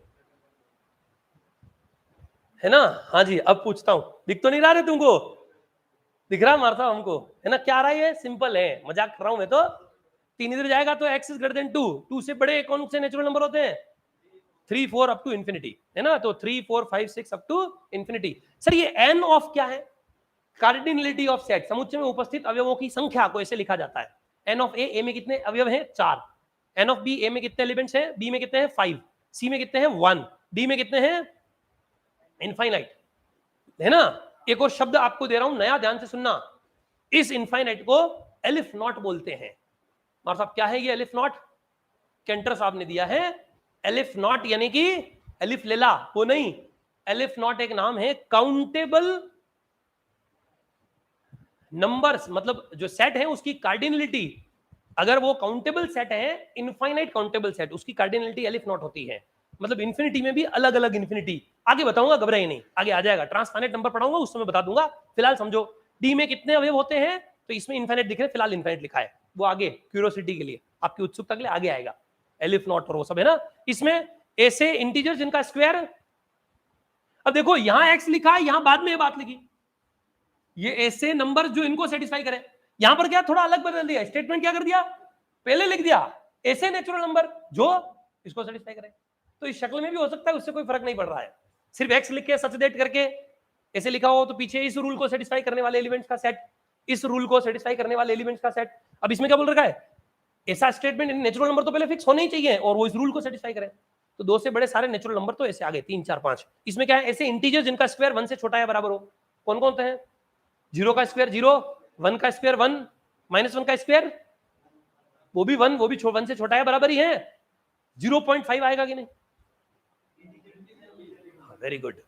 Speaker 1: है ना? हाँ जी, अब पूछता हूं, दिख तो नहीं रहा रे तुमको? दिख रहा मार साहब हमको, है ना? क्या रहा है? ये सिंपल है, मजाक कर रहा हूं मैं तो। 3 इधर जाएगा तो x इज ग्रेटर देन 2, 2 से बड़े कौन से नेचुरल नंबर होते हैं? 3 4 अप टू इंफिनिटी, है ना? तो 3 4 5 6 अप टू इंफिनिटी। सर ये n ऑफ क्या है? कार्डिनलिटी ऑफ सेट, समुच्चय में उपस्थित अवयवों की संख्या को ऐसे लिखा जाता है। n ऑफ a में कितने अवयव हैं? 4। n ऑफ b, a में कितने एलिमेंट्स हैं? b में कितने हैं? 5। c में कितने हैं? 1। d में कितने हैं? इनफाइनाइट, है ना? एक और शब्द आपको दे रहा हूं, नया, ध्यान से सुनना। इस इनफाइनाइट को एलिफ नॉट बोलते हैं। मार साहब क्या है ये एलिफ नॉट? केंटर साहब ने दिया है एलिफ नॉट, यानी कि एलिफ लेला वो नहीं। एलिफ नॉट एक नाम है काउंटेबल नंबर्स, मतलब जो सेट है उसकी कार्डिनलिटी, अगर वो काउंटेबल सेट है, इनफाइनाइट काउंटेबल सेट, उसकी कार्डिनलिटी एलिफ नॉट होती है। मतलब इन्फिनिटी में भी अलग अलग इन्फिनिटी, आगे बताऊंगा, घबराइए नहीं, आगे आ जाएगा। ट्रांसफाइनाइट नंबर पढ़ाऊंगा उस समय बता दूंगा, फिलहाल समझो। डी में कितने अवयव होते हैं? तो इसमें इनफाइनाइट दिख रहे, फिलहाल इनफाइनाइट लिखा है, वो आगे क्यूरियोसिटी के लिए, आपकी उत्सुकता के लिए आगे आएगा। एलिफ नॉट और वो सब है ना। इसमें ऐसे इंटीजर जिनका स्क्वायर, अब देखो यहां एक्स लिखा है, यहां बाद में ये बात लिखी, ये ऐसे नंबर जो इनको सेटिस्फाई करें। यहां पर क्या थोड़ा अलग बदल दिया, स्टेटमेंट क्या कर दिया, पहले लिख दिया ऐसे नेचुरल नंबर जो इसको सेटिस्फाई करें। तो इस शक्ल में भी हो सकता है, उससे कोई फर्क नहीं पड़ रहा है। सिर्फ एक्स लिख के सचेत करके ऐसे लिखा हो तो पीछे इस रूल को सेटिस्फाई करने वाले एलिमेंट्स का सेट, इस रूल को सेटिस्फाई करने वाले एलिमेंट्स का सेट। अब इसमें क्या बोल रखा है, ऐसा स्टेटमेंट, नेचुरल नंबर तो पहले फिक्स होने ही चाहिए और वो इस रूल को सेटिस्फाई करें। तो दो से बड़े सारे नेचुरल नंबर तो ऐसे आगे 3 4 5। इसमें क्या है, ऐसे इंटीजर जिनका स्क्वायर 1 से छोटा या बराबर हो। कौन कौन से हैं? 0 का स्क्वायर 0, 1 का स्क्वायर 1, -1 का स्क्वायर वो भी 1, वो भी 1 से छोटा है, बराबर ही है। 0.5 आएगा कि नहीं? Very good.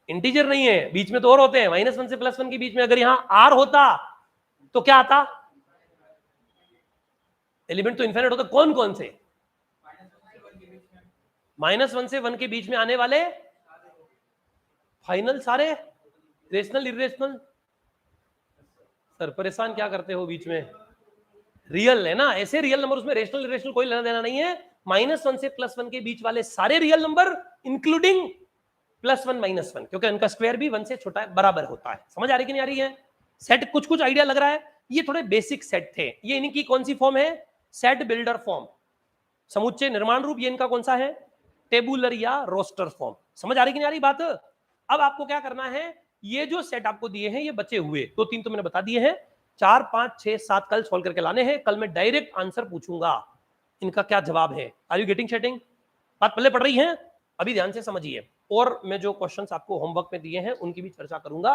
Speaker 1: इंटीजर नहीं है, बीच में तो और होते हैं, -1 से +1 के बीच में अगर यहां आर होता तो क्या आता? एलिमेंट तो इनफिनिट होता। कौन कौन से? -1 से 1 के बीच में आने वाले फाइनल सारे, रेशनल इरेशनल। सर परेशान क्या करते हो बीच में, रियल है ना, ऐसे रियल नंबर, उसमें रेशनल इरेशनल कोई लेना देना नहीं है। -1 से +1 के बीच वाले सारे रियल नंबर इंक्लूडिंग +1 -1, क्योंकि उनका स्क्वायर भी 1 से छोटा है, बराबर होता है। समझ आ रही कि नहीं आ रही है? सेट कुछ कुछ आइडिया लग रहा है? ये थोड़े बेसिक सेट थे। ये इनकी कौन सी फॉर्म है? Set builder form. समुच्चय निर्माण रूप ये इनका कौन सा है? टेबुलर या रोस्टर फॉर्म। समझ आ रही कि नहीं आ रही बात? अब आपको क्या करना है, ये जो सेट आपको दिए हैं, ये बचे हुए 2 3 तो मैंने बता दिए हैं, 4 5 6 7 कल सॉल्व करके लाने हैं। कल मैं डायरेक्ट आंसर पूछूंगा, इनका क्या जवाब है। Are you getting setting? बात पल्ले पड़ रही है? अभी ध्यान से समझिए। और मैं जो क्वेश्चंस आपको होमवर्क में दिए हैं उनकी भी चर्चा करूंगा,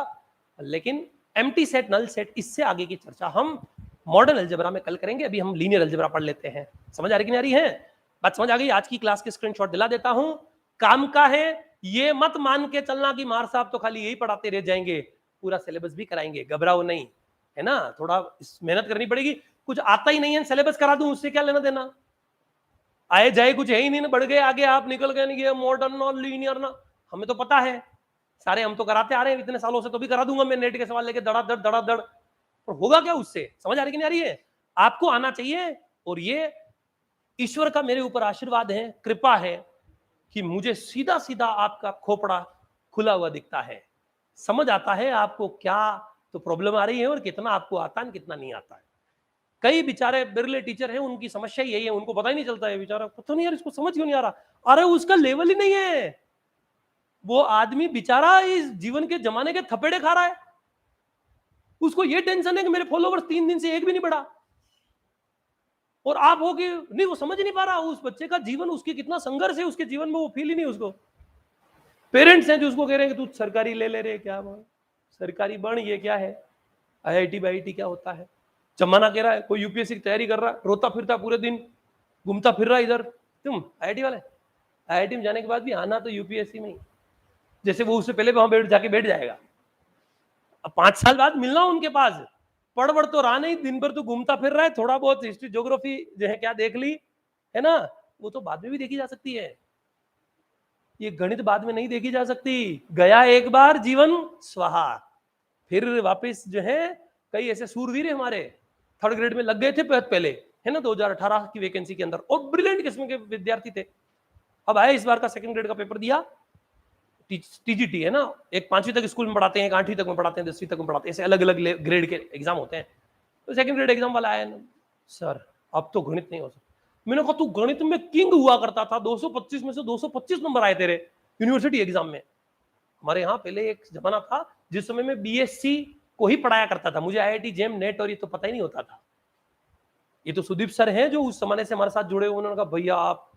Speaker 1: लेकिन एम्प्टी सेट, नल सेट, इससे आगे की चर्चा हम मॉडर्न अलजेब्रा में कल करेंगे। अभी हम लीनियर अलजेब्रा पढ़ लेते हैं। समझ आ रही कि नहीं आ रही है? बात समझ आ गई? आज की क्लास के स्क्रीनशॉट दिला देता हूं, काम का है। ये मत मान के चलना कि मार साहब तो खाली यही पढ़ाते रह जाएंगे, पूरा सिलेबस भी कराएंगे, घबराओ नहीं, है ना? थोड़ा मेहनत करनी पड़ेगी। कुछ आता ही नहीं है, सिलेबस करा दूं, उससे क्या लेना देना? आए जाए कुछ है ही नहीं ना, बढ़ गए आगे, आप निकल गए नहीं, मॉडर्न और लीनियर ना, हमें तो पता है सारे, हम तो कराते आ रहे हैं इतने सालों से, तो भी करा दूंगा मैं नेट के सवाल लेके धड़ाधड़ धड़ाधड़। और होगा क्या उससे? समझ आ रही कि नहीं आ रही है? आपको आना चाहिए। और ये ईश्वर का मेरे ऊपर आशीर्वाद है, कृपा है कि मुझे सीधा सीधा आपका खोपड़ा खुला हुआ दिखता है, समझ आता है आपको क्या तो प्रॉब्लम आ रही है और कितना आपको आता है, कितना नहीं आता है। कई बेचारे बिरले टीचर हैं, उनकी समस्या यही है, उनको पता ही नहीं चलता है, बेचारा पता नहीं यार इसको समझ क्यों नहीं आ रहा। अरे उसका लेवल ही नहीं है, वो आदमी बेचारा इस जीवन के जमाने के थपेड़े खा रहा है, उसको ये टेंशन है कि मेरे फॉलोवर्स 3 दिन से एक भी नहीं बढ़ा, और आप हो कि नहीं, वो समझ नहीं पा रहा उस बच्चे का जीवन, उसकी कितना संघर्ष है उसके जीवन में, वो फील ही नहीं उसको। पेरेंट्स हैं जो उसको कह रहे हैं कि तू सरकारी ले रे, क्या सरकारी बन, ये क्या है, IIT BIT क्या होता है। जमाना कह रहा है, कोई यूपीएससी की तैयारी कर रहा है, रोता फिरता पूरे दिन, घूमता फिर रहा इधर। तुम IIT वाले, IIT में जाने के बाद भी आना तो यूपीएससी में ही, जैसे वो उससे पहले वहां बैठ जाएगा। अब 5 साल बाद मिलना उनके पास, पढ़ तो रहा नहीं, दिन भर तो घूमता फिर रहा है, थोड़ा बहुत हिस्ट्री ज्योग्राफी जो है क्या देख ली, है ना, वो तो बाद में भी देखी जा सकती है। ये गणित बाद में नहीं देखी जा सकती, गया एक बार जीवन स्वाहा। फिर वापस जो है, कई ऐसे सूरवीर हमारे 3rd ग्रेड में लग गए थे पहले, है ना, 2018 की वैकेंसी के अंदर, और ब्रिलियंट किस्म के विद्यार्थी थे। अब आए इस बार का 2nd ग्रेड का पेपर दिया, टीजीटी है ना, एक 5वीं तक स्कूल में पढ़ाते हैं, एक 8वीं तक में पढ़ाते हैं, 10वीं तक में पढ़ाते हैं, ऐसे अलग अलग ग्रेड के एग्जाम होते हैं। तो सेकंड ग्रेड एग्जाम वाला आया ना, सर अब तो गणित नहीं हो सकता। मैंने कहा तू गणित में किंग हुआ करता था, 225 में से 225 नंबर आए तेरे यूनिवर्सिटी एग्जाम में। हमारे यहाँ पहले एक जमाना था जिस समय में बीएससी को ही पढ़ाया करता था, मुझे आईआईटी जेम नेट और ये तो पता ही नहीं होता था। ये तो सुदीप सर हैं जो उस जमाने से हमारे साथ जुड़े हुए, उन्होंने कहा भैया आप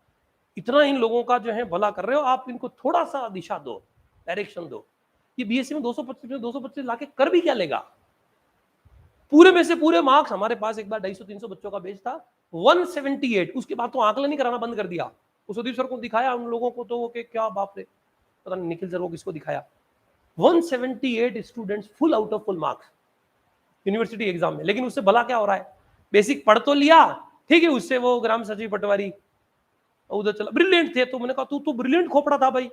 Speaker 1: इतना इन लोगों का जो है भला कर रहे हो, आप इनको थोड़ा सा दिशा दो, डायरेक्शन दो। ये बीएससी में 225 लाके कर भी क्या लेगा? पूरे में से पूरे मार्क्स हमारे पास एक बार 250-300 बच्चों का बेच था, 178। उसके बाद तो आंकलन ही कराना बंद कर दिया। उस सुदीप सर को दिखाया उन लोगों को, तो कि क्या बाप रे, पता नहीं निखिल सर को किसको दिखाया, 178 students full out of full marks university exam में। लेकिन उससे भला क्या हो रहा है? बेसिक पढ़ तो लिया, ठीक है, उससे वो ग्राम सचिव पटवारी उधर चला, ब्रिलियंट थे। तो मैंने कहा तू तो ब्रिलियंट खोपड़ा था भाई,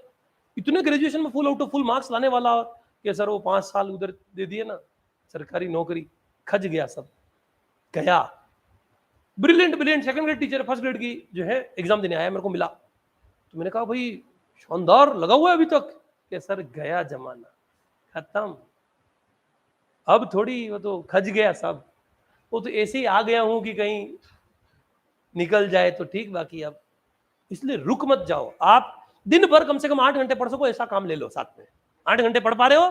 Speaker 1: इतने ग्रेजुएशन में full out of full marks लाने वाला, कि सर वो 5 साल उधर दे दिए ना सरकारी नौकरी, खज गया सब गया। Brilliant second grade teacher, first grade की जो है एग्जाम देने आया, मेरे को मिला। तो मैंने कहा भाई शानदार लगा हुआ है अभी तक, कि सर गया जमाना, खत्म, अब थोड़ी, वो तो खज गया सब, वो तो ऐसे ही आ गया हूं कि कहीं निकल जाए तो ठीक, बाकी अब इसलिए रुक मत जाओ। आप दिन भर कम से कम 8 घंटे पढ़ सको ऐसा काम ले लो साथ में। 8 घंटे पढ़ पा रहे हो,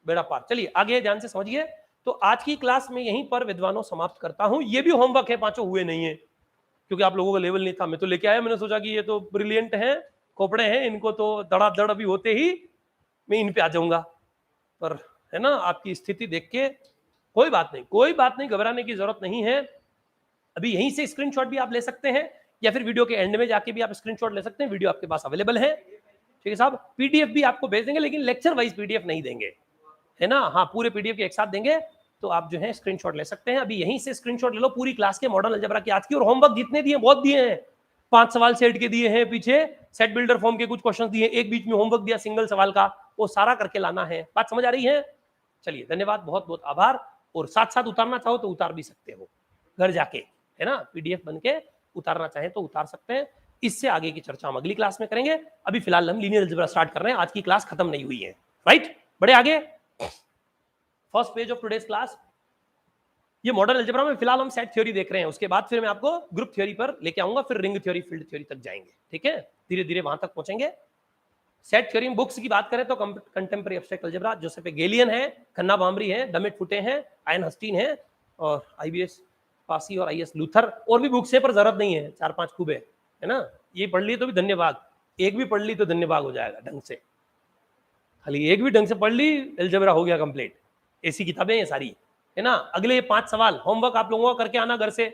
Speaker 1: बेड़ा पार। चलिए आगे ध्यान से समझिए। तो आज की क्लास में यहीं पर विद्वानों समाप्त करता हूं। ये भी होमवर्क है, 5 हुए नहीं है क्योंकि आप लोगों का लेवल नहीं था, मैं तो लेके आया। मैंने सोचा कि ये तो ब्रिलियंट हैं, खोपड़े हैं, इनको तो धड़ाधड़ अभी होते ही मैं इन पे आ जाऊंगा, पर है ना आपकी स्थिति देख के कोई बात नहीं, घबराने की जरूरत नहीं है। अभी यहीं से स्क्रीनशॉट भी आप ले सकते हैं, या फिर वीडियो के एंड में जाके भी आप स्क्रीनशॉट ले सकते हैं, वीडियो आपके पास अवेलेबल है, ठीक है साहब। पीडीएफ भी आपको भेज देंगे, लेकिन लेक्चर वाइज पीडीएफ नहीं देंगे, है ना। हाँ, पूरे पीडीएफ के एक साथ देंगे, तो आप जो है स्क्रीनशॉट ले सकते हैं। अभी यहीं से स्क्रीनशॉट ले लो पूरी क्लास के, मॉडर्न अलजेब्रा की आज की, और होमवर्क जितने दिए बहुत दिए हैं। 5 सवाल सेट के दिए हैं, पीछे सेट बिल्डर फॉर्म के कुछ क्वेश्चन दिए, एक बीच में होमवर्क दिया सिंगल सवाल का, वो सारा करके लाना है। बात समझ आ रही है? चलिए धन्यवाद, बहुत बहुत आभार। और साथ साथ उतारना चाहो तो उतार भी सकते हो घर जाके, है ना, पीडीएफ बन के उतारना चाहें तो उतार सकते हैं। इससे आगे की चर्चा हम अगली क्लास में करेंगे। अभी फिलहाल हम लीनियर अलजेब्रा स्टार्ट कर रहे हैं, आज की क्लास खत्म नहीं हुई है, राइट। बड़े आगे, first page of today's class, ये मॉडर्न अलजेब्रा में फिलहाल हम सेट थ्योरी देख रहे हैं। उसके बाद फिर मैं आपको ग्रुप थ्योरी पर लेके आऊंगा, फिर रिंग थ्योरी, फील्ड थ्योरी तक जाएंगे, ठीक है, धीरे धीरे वहां तक पहुंचेंगे। सेट थ्योरी में बुक्स की बात करें तो कंटेम्पररी एब्स्ट्रैक्ट अलजेब्रा, जोसेफ गेलियन है, खन्ना बामरी है, डमेट फुटे हैं, आयन हस्टीन है, और आईबीएस पासी और आईएस लूथर। और भी बुक्स है पर जरूरत नहीं है, 4-5 खूब है ना। ये पढ़ ली तो भी धन्यवाद, एक भी पढ़ ली तो धन्यवाद हो जाएगा ढंग से, खाली एक भी ढंग से पढ़ ली अलजेब्रा हो गया कंप्लीट। ऐसी किताबें ये सारी, है ना। अगले 5 सवाल होमवर्क आप लोगों का करके आना घर से,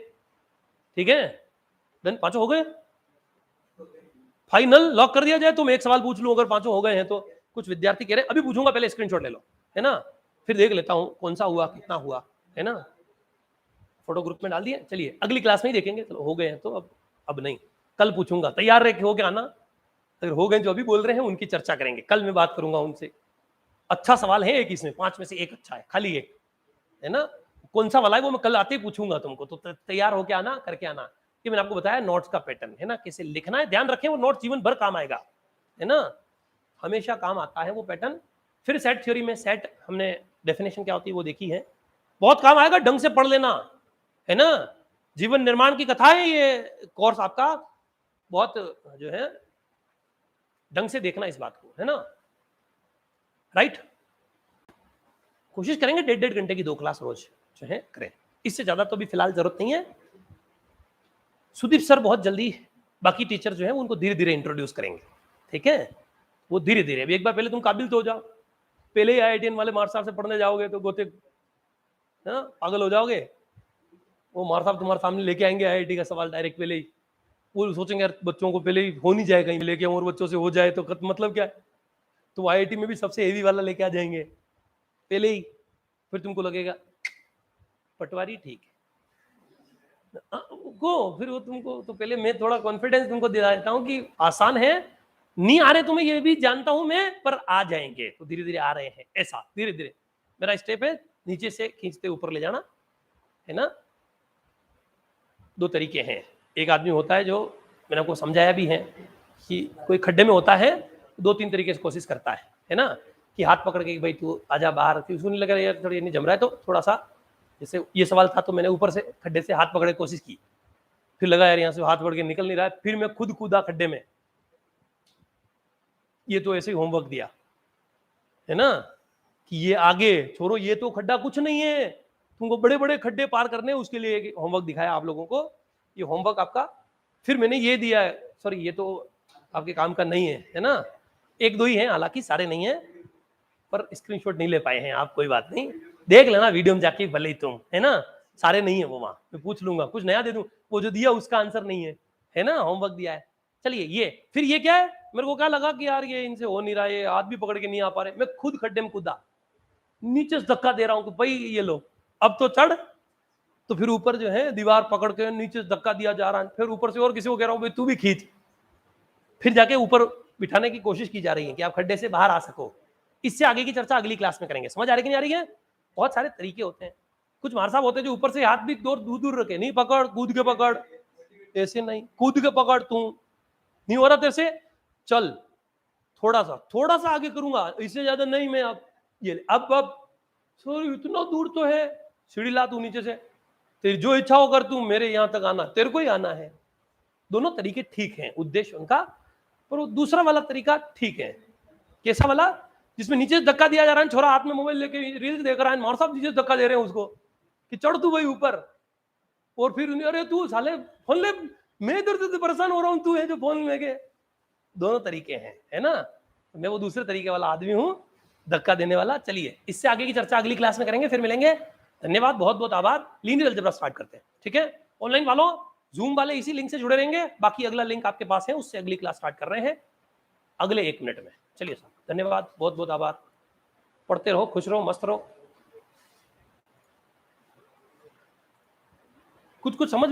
Speaker 1: ठीक है। डन, 5 हो गए, फाइनल लॉक कर दिया जाए। तुम एक सवाल पूछ लो अगर 5 हो गए हैं तो। कुछ विद्यार्थी कह रहे हैं अभी पूछूंगा, पहले स्क्रीनशॉट ले लो, है ना, फिर देख लेता हूं कौन सा हुआ, कितना हुआ, है ना। फोटो ग्रुप में डाल दिए। चलिए अगली क्लास में ही देखेंगे, चलो हो गए हैं तो अब नहीं, कल पूछूंगा, तैयार रह के हो के आना। अगर हो गए जो अभी बोल रहे हैं उनकी चर्चा करेंगे, कल मैं बात करूंगा उनसे। अच्छा सवाल है एक इसमें, 5 में से एक अच्छा है, खाली एक, है ना। कौन सा वाला है वो मैं कल आते ही पूछूंगा तुमको, तो तैयार होके आना, करके आना। कि मैंने आपको बताया नोट्स का पैटर्न, है ना, कैसे लिखना है, ध्यान रखें, वो नोट जीवन भर काम आएगा, है ना, हमेशा काम आता है वो पैटर्न। फिर सेट थ्योरी में सेट हमने डेफिनेशन क्या होती है वो देखी है, बहुत काम आएगा, ढंग से पढ़ लेना, है ना। जीवन निर्माण की कथा है ये कोर्स आपका, बहुत जो है ढंग से देखना इस बात को, है ना, राइट। कोशिश करेंगे 1.5 घंटे की 2 क्लास रोज जो है करें, इससे ज्यादा तो अभी फिलहाल जरूरत नहीं है। सुदीप सर बहुत जल्दी बाकी टीचर जो है उनको धीरे धीरे इंट्रोड्यूस करेंगे, ठीक है, वो धीरे धीरे। अभी एक बार पहले तुम काबिल तो हो जाओ, पहले ही आईआईटीएन वाले मार साहब से पढ़ने जाओगे तो गोते पागल हो जाओगे। वो मार साहब तुम्हारे सामने लेके आएंगे आईआईटी का सवाल डायरेक्ट, पहले ही वो सोचेंगे यार बच्चों को पहले ही हो नहीं जाए, कहीं लेके और बच्चों से हो जाए तो मतलब क्या है। तो आईआईटी में भी सबसे हेवी वाला लेके आ जाएंगे पहले ही, फिर तुमको लगेगा पटवारी ठीक है को, फिर वो तुमको, तो पहले मैं थोड़ा कॉन्फिडेंस तुमको दिला देता हूँ कि आसान है, नहीं आ रहे तुम्हें ये भी जानता हूं मैं, पर आ जाएंगे, तो धीरे धीरे आ रहे हैं, ऐसा धीरे धीरे मेरा स्टेप है, नीचे से खींचते ऊपर ले जाना, है ना। 2 तरीके हैं, एक आदमी होता है जो मैंने आपको समझाया भी है कि कोई खड्डे में होता है 2-3 तरीके से कोशिश करता है ना, कि हाथ पकड़ के भाई तू आजा बाहर, कि उसको नहीं लग रहा यार थोड़ी नहीं जम रहा है, तो थोड़ा सा जैसे ये सवाल था तो मैंने ऊपर से खड्डे से हाथ पकड़ने की कोशिश की, फिर लगा यार यहाँ से हाथ पकड़ के निकल नहीं रहा है, फिर मैं खुद कूदा खड्डे में। ये तो ऐसे ही होमवर्क दिया है ना, कि ये आगे छोड़ो, ये तो खड्डा कुछ नहीं है, तुमको बड़े बड़े खड्डे पार करने, उसके लिए एक होमवर्क दिखाया आप लोगों को, ये होमवर्क आपका। फिर मैंने ये दिया है, सॉरी ये तो आपके काम का नहीं है ना, 1-2 ही है, हालांकि सारे नहीं है, पर स्क्रीनशॉट नहीं ले पाए हैं आप, कोई बात नहीं, देख लेना वीडियो में जाके भले ही तुम, है ना, सारे नहीं है वो, वहां मैं पूछ लूंगा, कुछ नया दे दूं, वो जो दिया उसका आंसर नहीं है ना, होमवर्क दिया है। चलिए ये फिर ये क्या है, मेरे को क्या लगा कि यार ये इनसे हो नहीं रहा है, हाथ भी पकड़ के नहीं आ पा रहे, मैं खुद खड्डे में कूदा, नीचे से धक्का दे रहा हूं कि भाई ये लो अब तो चढ़, तो फिर ऊपर जो है दीवार पकड़ के नीचे से धक्का दिया जा रहा है, फिर ऊपर से और किसी को कह रहा हूं भाई तू भी खींच, फिर जाके ऊपर बिठाने की कोशिश की जा रही है कि आप खड्डे से बाहर आ सको। इससे आगे की चर्चा अगली क्लास में करेंगे, समझ आ रही कि नहीं आ रही है। बहुत सारे तरीके होते हैं, कुछ मार साहब होते हैं जो ऊपर से हाथ भी दूर दूर रखे, नहीं पकड़, कूद के पकड़, ऐसे नहीं, कूद के पकड़, तू नहीं हो रहा तेरे से, चल थोड़ा सा आगे करूंगा, इससे ज्यादा नहीं, मैं अब सॉरी इतना दूर तो है, सीढ़ी ला तू नीचे से, तेरी जो इच्छा हो कर, तू मेरे यहां तक आना, तेरे को ही आना है। दोनों तरीके ठीक हैं, उद्देश्य उनका, पर वो दूसरा वाला तरीका ठीक है। कैसा वाला, जिसमें नीचे से धक्का दिया जा रहा है, छोरा हाथ में मोबाइल लेके रील्स देख रहा है, मार साहब नीचे से धक्का दे रहे हैं उसको कि चढ़ तू भाई ऊपर, और फिर अरे तू साले फोन ले, मैं इधर से परेशान हो रहा हूं, तू है जो फोन लेके। दोनों तरीके हैं, है ना, मैं वो दूसरे तरीके वाला आदमी हूं, धक्का देने वाला। चलिए इससे आगे की चर्चा अगली क्लास में करेंगे, फिर मिलेंगे, धन्यवाद, बहुत बहुत आभार। लीनियर अलजेब्रा स्टार्ट करते हैं, ठीक है, ऑनलाइन वालों जूम वाले इसी लिंक से जुड़े रहेंगे, बाकी अगला लिंक आपके पास है, उससे अगली क्लास स्टार्ट कर रहे हैं अगले 1 मिनट में। चलिए साहब, धन्यवाद, बहुत बहुत आभार, पढ़ते रहो, खुश रहो, मस्त रहो, कुछ समझ